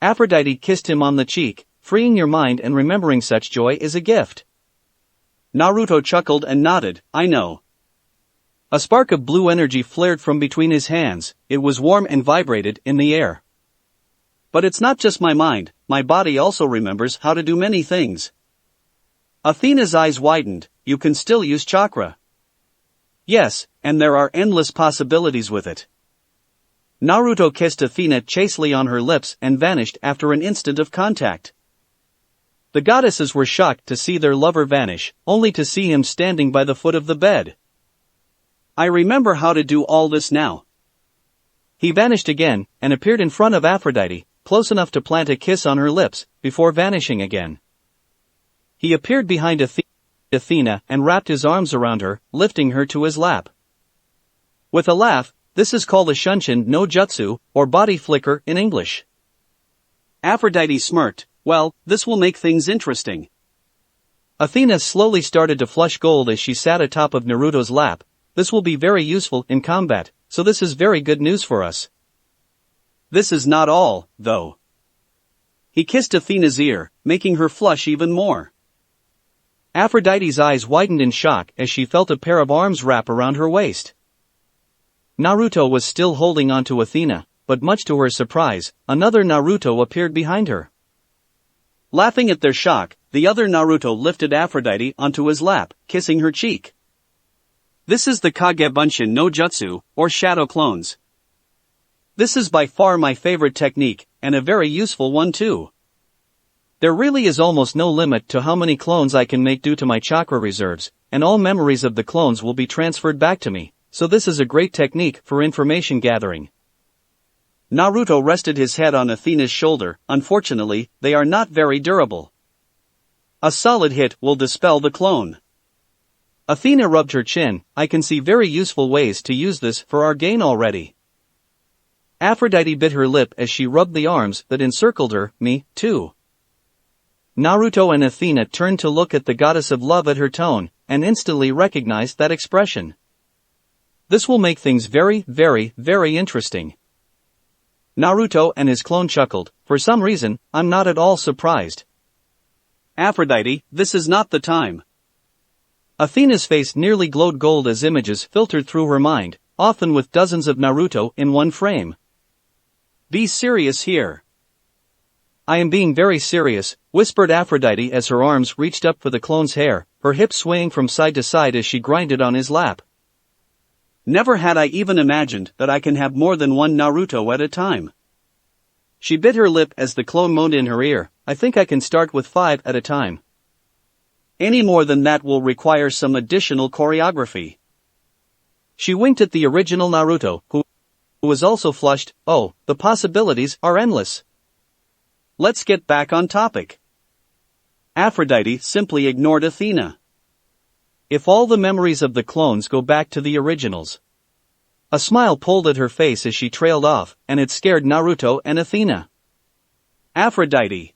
Aphrodite kissed him on the cheek, freeing your mind and remembering such joy is a gift. Naruto chuckled and nodded, I know. A spark of blue energy flared from between his hands, it was warm and vibrated in the air. But it's not just my mind, my body also remembers how to do many things. Athena's eyes widened, you can still use chakra. Yes, and there are endless possibilities with it. Naruto kissed Athena chastely on her lips and vanished after an instant of contact. The goddesses were shocked to see their lover vanish, only to see him standing by the foot of the bed. I remember how to do all this now. He vanished again, and appeared in front of Aphrodite, close enough to plant a kiss on her lips, before vanishing again. He appeared behind Athena and wrapped his arms around her, lifting her to his lap. With a laugh, this is called a Shunshin no Jutsu, or body flicker in English. Aphrodite smirked, well, this will make things interesting. Athena slowly started to flush gold as she sat atop of Naruto's lap. This will be very useful in combat, so this is very good news for us. This is not all, though. He kissed Athena's ear, making her flush even more. Aphrodite's eyes widened in shock as she felt a pair of arms wrap around her waist. Naruto was still holding on to Athena, but much to her surprise, another Naruto appeared behind her. Laughing at their shock, the other Naruto lifted Aphrodite onto his lap, kissing her cheek. This is the Kagebunshin no Jutsu, or shadow clones. This is by far my favorite technique, and a very useful one too. There really is almost no limit to how many clones I can make due to my chakra reserves, and all memories of the clones will be transferred back to me, so this is a great technique for information gathering. Naruto rested his head on Athena's shoulder. Unfortunately, they are not very durable. A solid hit will dispel the clone. Athena rubbed her chin. I can see very useful ways to use this for our gain already. Aphrodite bit her lip as she rubbed the arms that encircled her. Me, too. Naruto and Athena turned to look at the goddess of love at her tone, and instantly recognized that expression. This will make things very, very, very interesting. Naruto and his clone chuckled. For some reason, I'm not at all surprised. Aphrodite, this is not the time. Athena's face nearly glowed gold as images filtered through her mind, often with dozens of Naruto in one frame. Be serious here. I am being very serious, whispered Aphrodite as her arms reached up for the clone's hair, her hips swaying from side to side as she grinded on his lap. Never had I even imagined that I can have more than one Naruto at a time. She bit her lip as the clone moaned in her ear. I think I can start with 5 at a time. Any more than that will require some additional choreography. She winked at the original Naruto, who was also flushed. Oh, the possibilities are endless. Let's get back on topic. Aphrodite simply ignored Athena. If all the memories of the clones go back to the originals. A smile pulled at her face as she trailed off, and it scared Naruto and Athena. Aphrodite.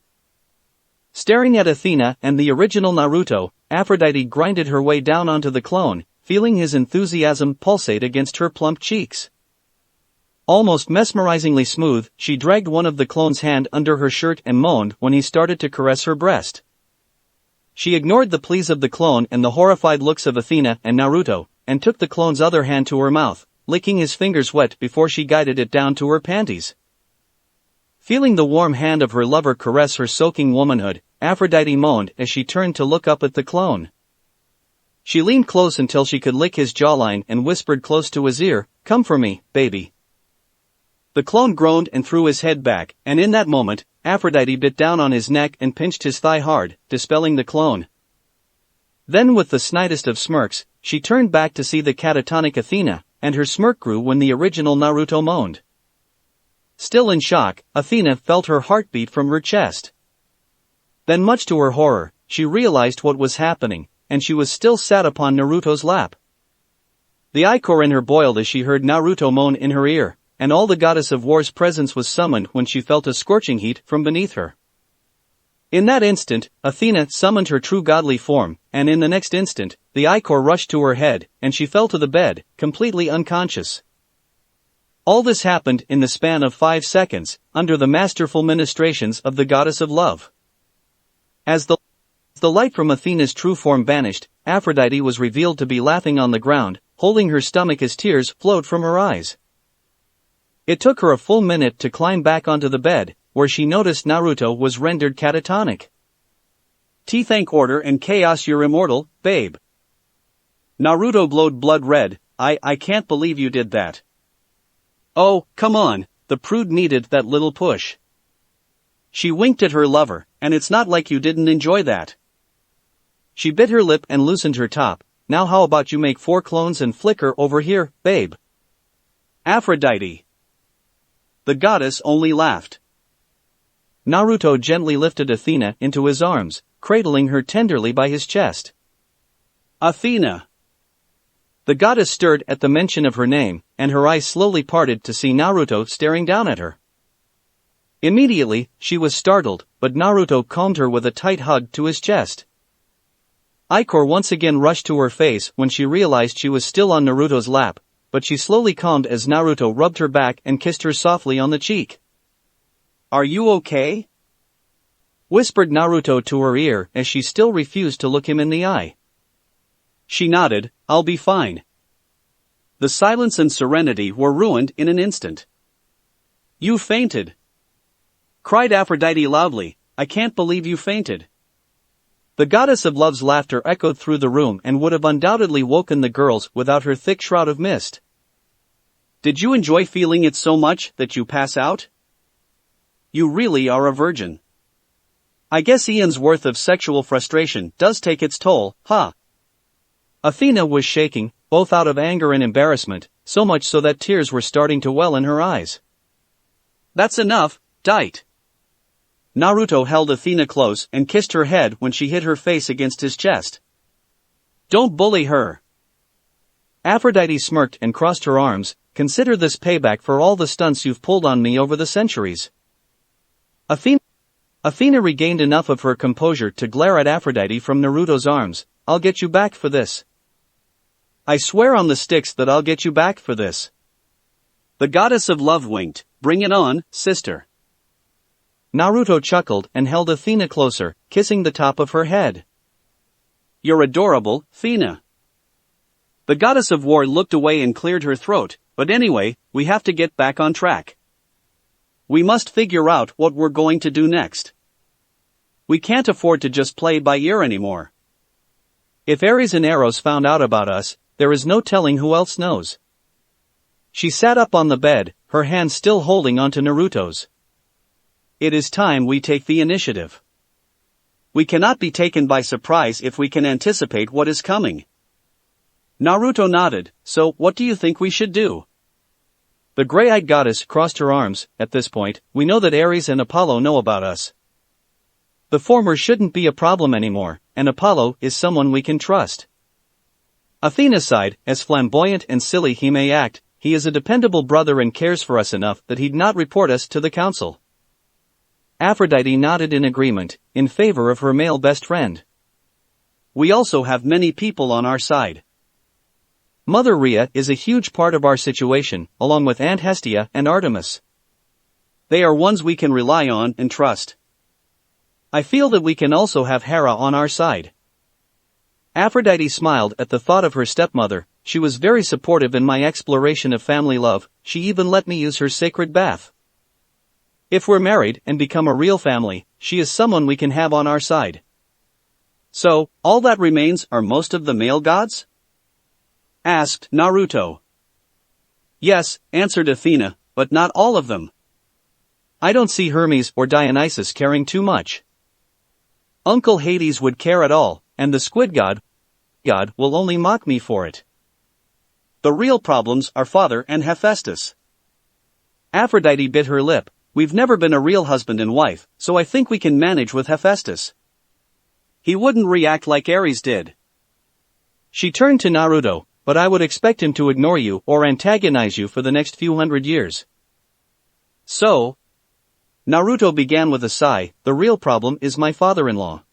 Staring at Athena and the original Naruto, Aphrodite grinded her way down onto the clone, feeling his enthusiasm pulsate against her plump cheeks. Almost mesmerizingly smooth, she dragged one of the clone's hand under her shirt and moaned when he started to caress her breast. She ignored the pleas of the clone and the horrified looks of Athena and Naruto, and took the clone's other hand to her mouth, licking his fingers wet before she guided it down to her panties. Feeling the warm hand of her lover caress her soaking womanhood, Aphrodite moaned as she turned to look up at the clone. She leaned close until she could lick his jawline and whispered close to his ear, "Come for me, baby." The clone groaned and threw his head back, and in that moment, Aphrodite bit down on his neck and pinched his thigh hard, dispelling the clone. Then with the snidest of smirks, she turned back to see the catatonic Athena, and her smirk grew when the original Naruto moaned. Still in shock, Athena felt her heartbeat from her chest. Then much to her horror, she realized what was happening, and she was still sat upon Naruto's lap. The ichor in her boiled as she heard Naruto moan in her ear, and all the goddess of war's presence was summoned when she felt a scorching heat from beneath her. In that instant, Athena summoned her true godly form, and in the next instant, the ichor rushed to her head, and she fell to the bed, completely unconscious. All this happened in the span of 5 seconds, under the masterful ministrations of the goddess of love. As the light from Athena's true form vanished, Aphrodite was revealed to be laughing on the ground, holding her stomach as tears flowed from her eyes. It took her a full minute to climb back onto the bed, where she noticed Naruto was rendered catatonic. Thank order and chaos, you're immortal, babe. Naruto glowed blood red. I can't believe you did that. Oh, come on, the prude needed that little push. She winked at her lover, and it's not like you didn't enjoy that. She bit her lip and loosened her top. Now how about you make 4 clones and flicker over here, babe? Aphrodite. The goddess only laughed. Naruto gently lifted Athena into his arms, cradling her tenderly by his chest. Athena. The goddess stirred at the mention of her name, and her eyes slowly parted to see Naruto staring down at her. Immediately, she was startled, but Naruto calmed her with a tight hug to his chest. Ichor once again rushed to her face when she realized she was still on Naruto's lap, but she slowly calmed as Naruto rubbed her back and kissed her softly on the cheek. Are you okay? Whispered Naruto to her ear as she still refused to look him in the eye. She nodded. I'll be fine. The silence and serenity were ruined in an instant. You fainted! Cried Aphrodite loudly. I can't believe you fainted. The goddess of love's laughter echoed through the room and would have undoubtedly woken the girls without her thick shroud of mist. Did you enjoy feeling it so much that you pass out? You really are a virgin. I guess Ian's worth of sexual frustration does take its toll, huh? Athena was shaking, both out of anger and embarrassment, so much so that tears were starting to well in her eyes. That's enough, Dite. Naruto held Athena close and kissed her head when she hit her face against his chest. Don't bully her. Aphrodite smirked and crossed her arms. Consider this payback for all the stunts you've pulled on me over the centuries. Athena regained enough of her composure to glare at Aphrodite from Naruto's arms. I'll get you back for this. I swear on the sticks that I'll get you back for this. The goddess of love winked. Bring it on, sister. Naruto chuckled and held Athena closer, kissing the top of her head. You're adorable, Athena. The goddess of war looked away and cleared her throat, but anyway, we have to get back on track. We must figure out what we're going to do next. We can't afford to just play by ear anymore. If Ares and Eros found out about us, there is no telling who else knows. She sat up on the bed, her hand still holding onto Naruto's. It is time we take the initiative. We cannot be taken by surprise if we can anticipate what is coming. Naruto nodded. So, what do you think we should do? The gray-eyed goddess crossed her arms. At this point, we know that Ares and Apollo know about us. The former shouldn't be a problem anymore, and Apollo is someone we can trust. Athena sighed. As flamboyant and silly he may act, he is a dependable brother and cares for us enough that he'd not report us to the council. Aphrodite nodded in agreement, in favor of her male best friend. We also have many people on our side. Mother Rhea is a huge part of our situation, along with Aunt Hestia and Artemis. They are ones we can rely on and trust. I feel that we can also have Hera on our side. Aphrodite smiled at the thought of her stepmother. She was very supportive in my exploration of family love. She even let me use her sacred bath. If we're married and become a real family, she is someone we can have on our side. So, all that remains are most of the male gods? Asked Naruto. Yes, answered Athena, but not all of them. I don't see Hermes or Dionysus caring too much. Uncle Hades would care at all, and the squid god will only mock me for it. The real problems are Father and Hephaestus. Aphrodite bit her lip. We've never been a real husband and wife, so I think we can manage with Hephaestus. He wouldn't react like Ares did. She turned to Naruto, but I would expect him to ignore you or antagonize you for the next few hundred years. So? Naruto began with a sigh. The real problem is my father-in-law.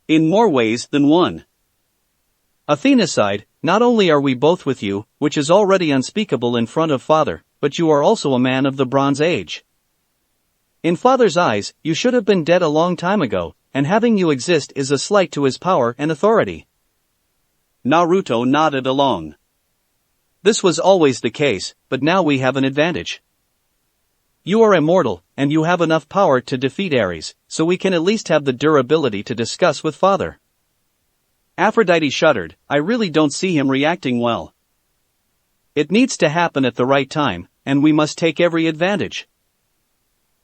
In more ways than one. Athena sighed. Not only are we both with you, which is already unspeakable in front of Father, but you are also a man of the Bronze Age. In Father's eyes, you should have been dead a long time ago, and having you exist is a slight to his power and authority. Naruto nodded along. This was always the case, but now we have an advantage. You are immortal, and you have enough power to defeat Ares, so we can at least have the durability to discuss with Father. Aphrodite shuddered. I really don't see him reacting well. It needs to happen at the right time, and we must take every advantage.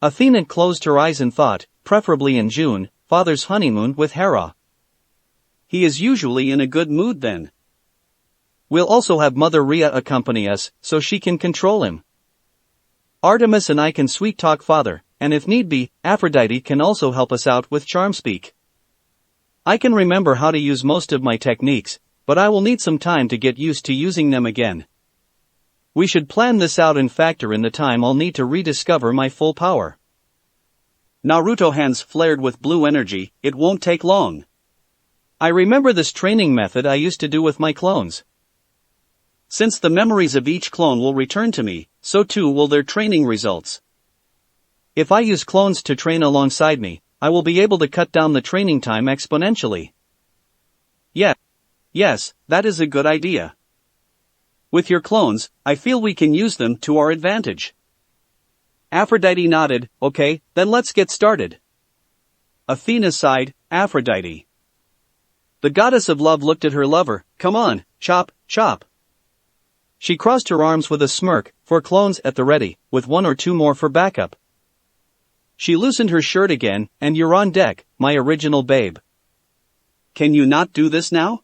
Athena closed her eyes and thought, preferably in June, Father's honeymoon with Hera. He is usually in a good mood then. We'll also have Mother Rhea accompany us, so she can control him. Artemis and I can sweet-talk Father, and if need be, Aphrodite can also help us out with charm speak. I can remember how to use most of my techniques, but I will need some time to get used to using them again. We should plan this out and factor in the time I'll need to rediscover my full power. Naruto hands flared with blue energy. It won't take long. I remember this training method I used to do with my clones. Since the memories of each clone will return to me, so too will their training results. If I use clones to train alongside me, I will be able to cut down the training time exponentially. Yes, that is a good idea. With your clones, I feel we can use them to our advantage. Aphrodite nodded. Okay, then let's get started. Athena sighed. Aphrodite. The goddess of love looked at her lover. Come on, chop, chop. She crossed her arms with a smirk, 4 clones at the ready, with 1 or 2 more for backup. She loosened her shirt again, and you're on deck, my original babe. Can you not do this now?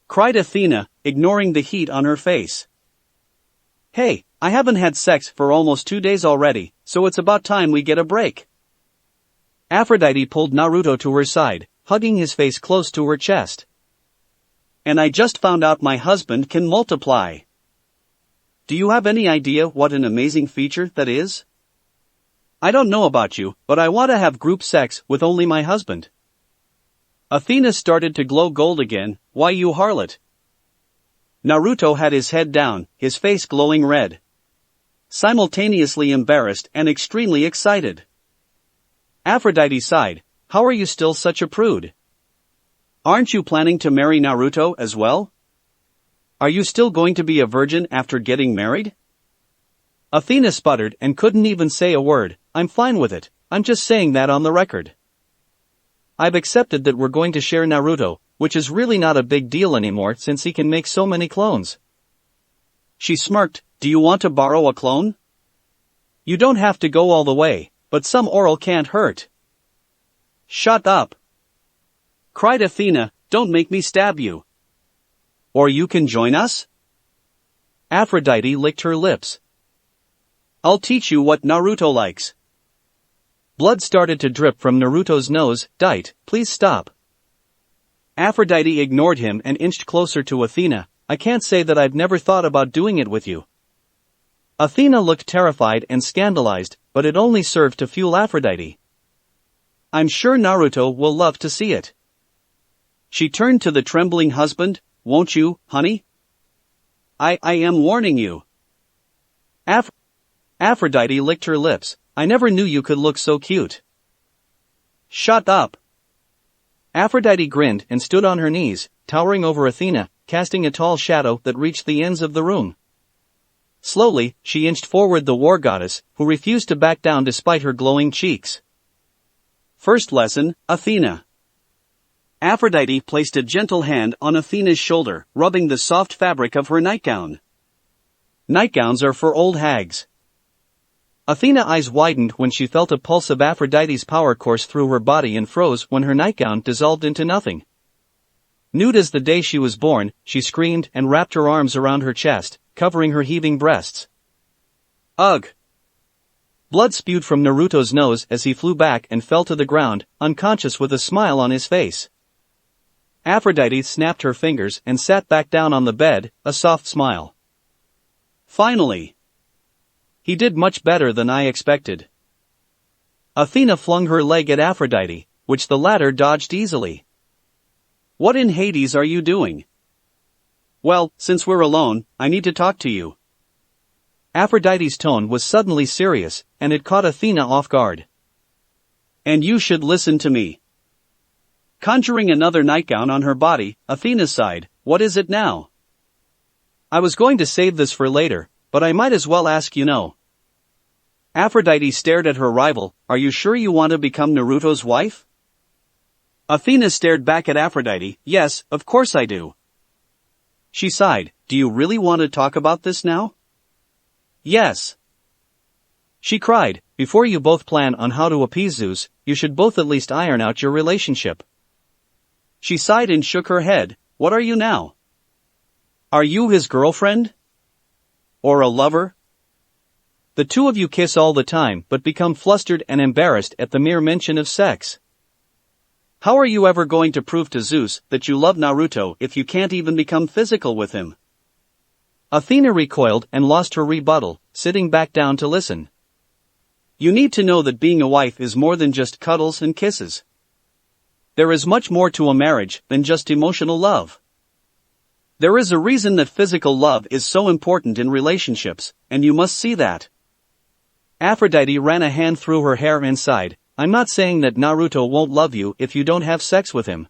Cried Athena, ignoring the heat on her face. Hey, I haven't had sex for almost 2 days already, so it's about time we get a break. Aphrodite pulled Naruto to her side, hugging his face close to her chest. And I just found out my husband can multiply. Do you have any idea what an amazing feature that is? I don't know about you, but I want to have group sex with only my husband. Athena started to glow gold again. Why, you harlot? Naruto had his head down, his face glowing red. Simultaneously embarrassed and extremely excited. Aphrodite sighed. How are you still such a prude? Aren't you planning to marry Naruto as well? Are you still going to be a virgin after getting married? Athena sputtered and couldn't even say a word. I'm fine with it, I'm just saying that on the record. I've accepted that we're going to share Naruto, which is really not a big deal anymore since he can make so many clones. She smirked. Do you want to borrow a clone? You don't have to go all the way, but some oral can't hurt. Shut up! Cried Athena, don't make me stab you. Or you can join us? Aphrodite licked her lips. I'll teach you what Naruto likes. Blood started to drip from Naruto's nose. Dite, please stop. Aphrodite ignored him and inched closer to Athena. I can't say that I've never thought about doing it with you. Athena looked terrified and scandalized, but it only served to fuel Aphrodite. I'm sure Naruto will love to see it. She turned to the trembling husband. Won't you, honey? I am warning you. Aphrodite licked her lips. I never knew you could look so cute. Shut up. Aphrodite grinned and stood on her knees, towering over Athena, casting a tall shadow that reached the ends of the room. Slowly, she inched forward the war goddess, who refused to back down despite her glowing cheeks. First lesson, Athena. Aphrodite placed a gentle hand on Athena's shoulder, rubbing the soft fabric of her nightgown. Nightgowns are for old hags. Athena's eyes widened when she felt a pulse of Aphrodite's power course through her body and froze when her nightgown dissolved into nothing. Nude as the day she was born, she screamed and wrapped her arms around her chest, covering her heaving breasts. Ugh! Blood spewed from Naruto's nose as he flew back and fell to the ground, unconscious with a smile on his face. Aphrodite snapped her fingers and sat back down on the bed, a soft smile. Finally! He did much better than I expected. Athena flung her leg at Aphrodite, which the latter dodged easily. What in Hades are you doing? Well, since we're alone, I need to talk to you. Aphrodite's tone was suddenly serious, and it caught Athena off guard. And you should listen to me. Conjuring another nightgown on her body, Athena sighed. What is it now? I was going to save this for later, but I might as well ask you now. Aphrodite stared at her rival. Are you sure you want to become Naruto's wife? Athena stared back at Aphrodite. Yes, of course I do. She sighed. Do you really want to talk about this now? Yes. She cried. Before you both plan on how to appease Zeus, you should both at least iron out your relationship. She sighed and shook her head. What are you now? Are you his girlfriend? Or a lover? The two of you kiss all the time but become flustered and embarrassed at the mere mention of sex. How are you ever going to prove to Zeus that you love Naruto if you can't even become physical with him? Athena recoiled and lost her rebuttal, sitting back down to listen. You need to know that being a wife is more than just cuddles and kisses. There is much more to a marriage than just emotional love. There is a reason that physical love is so important in relationships, and you must see that. Aphrodite ran a hand through her hair and sighed. I'm not saying that Naruto won't love you if you don't have sex with him.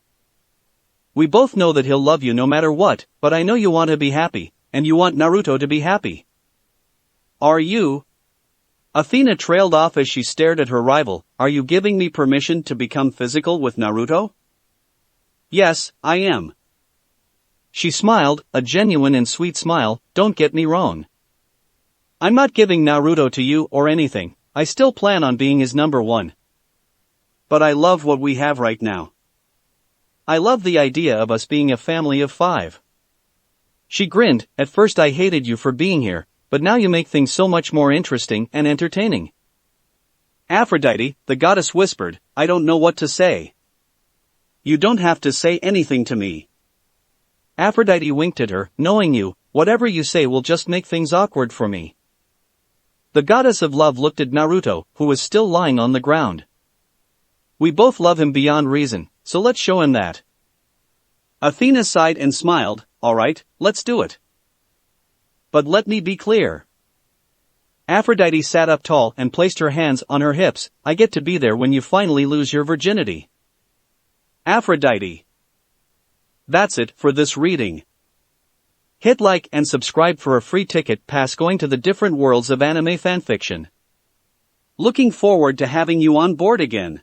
We both know that he'll love you no matter what, but I know you want to be happy, and you want Naruto to be happy. Are you? Athena trailed off as she stared at her rival. Are you giving me permission to become physical with Naruto? Yes, I am. She smiled, a genuine and sweet smile, don't get me wrong. I'm not giving Naruto to you or anything, I still plan on being his number one. But I love what we have right now. I love the idea of us being a family of 5. She grinned, at first I hated you for being here, but now you make things so much more interesting and entertaining. Aphrodite, the goddess whispered, I don't know what to say. You don't have to say anything to me. Aphrodite winked at her, knowing you, whatever you say will just make things awkward for me. The goddess of love looked at Naruto, who was still lying on the ground. We both love him beyond reason, so let's show him that. Athena sighed and smiled, alright, let's do it. But let me be clear. Aphrodite sat up tall and placed her hands on her hips, I get to be there when you finally lose your virginity. Aphrodite. That's it for this reading. Hit like and subscribe for a free ticket pass going to the different worlds of anime fanfiction. Looking forward to having you on board again.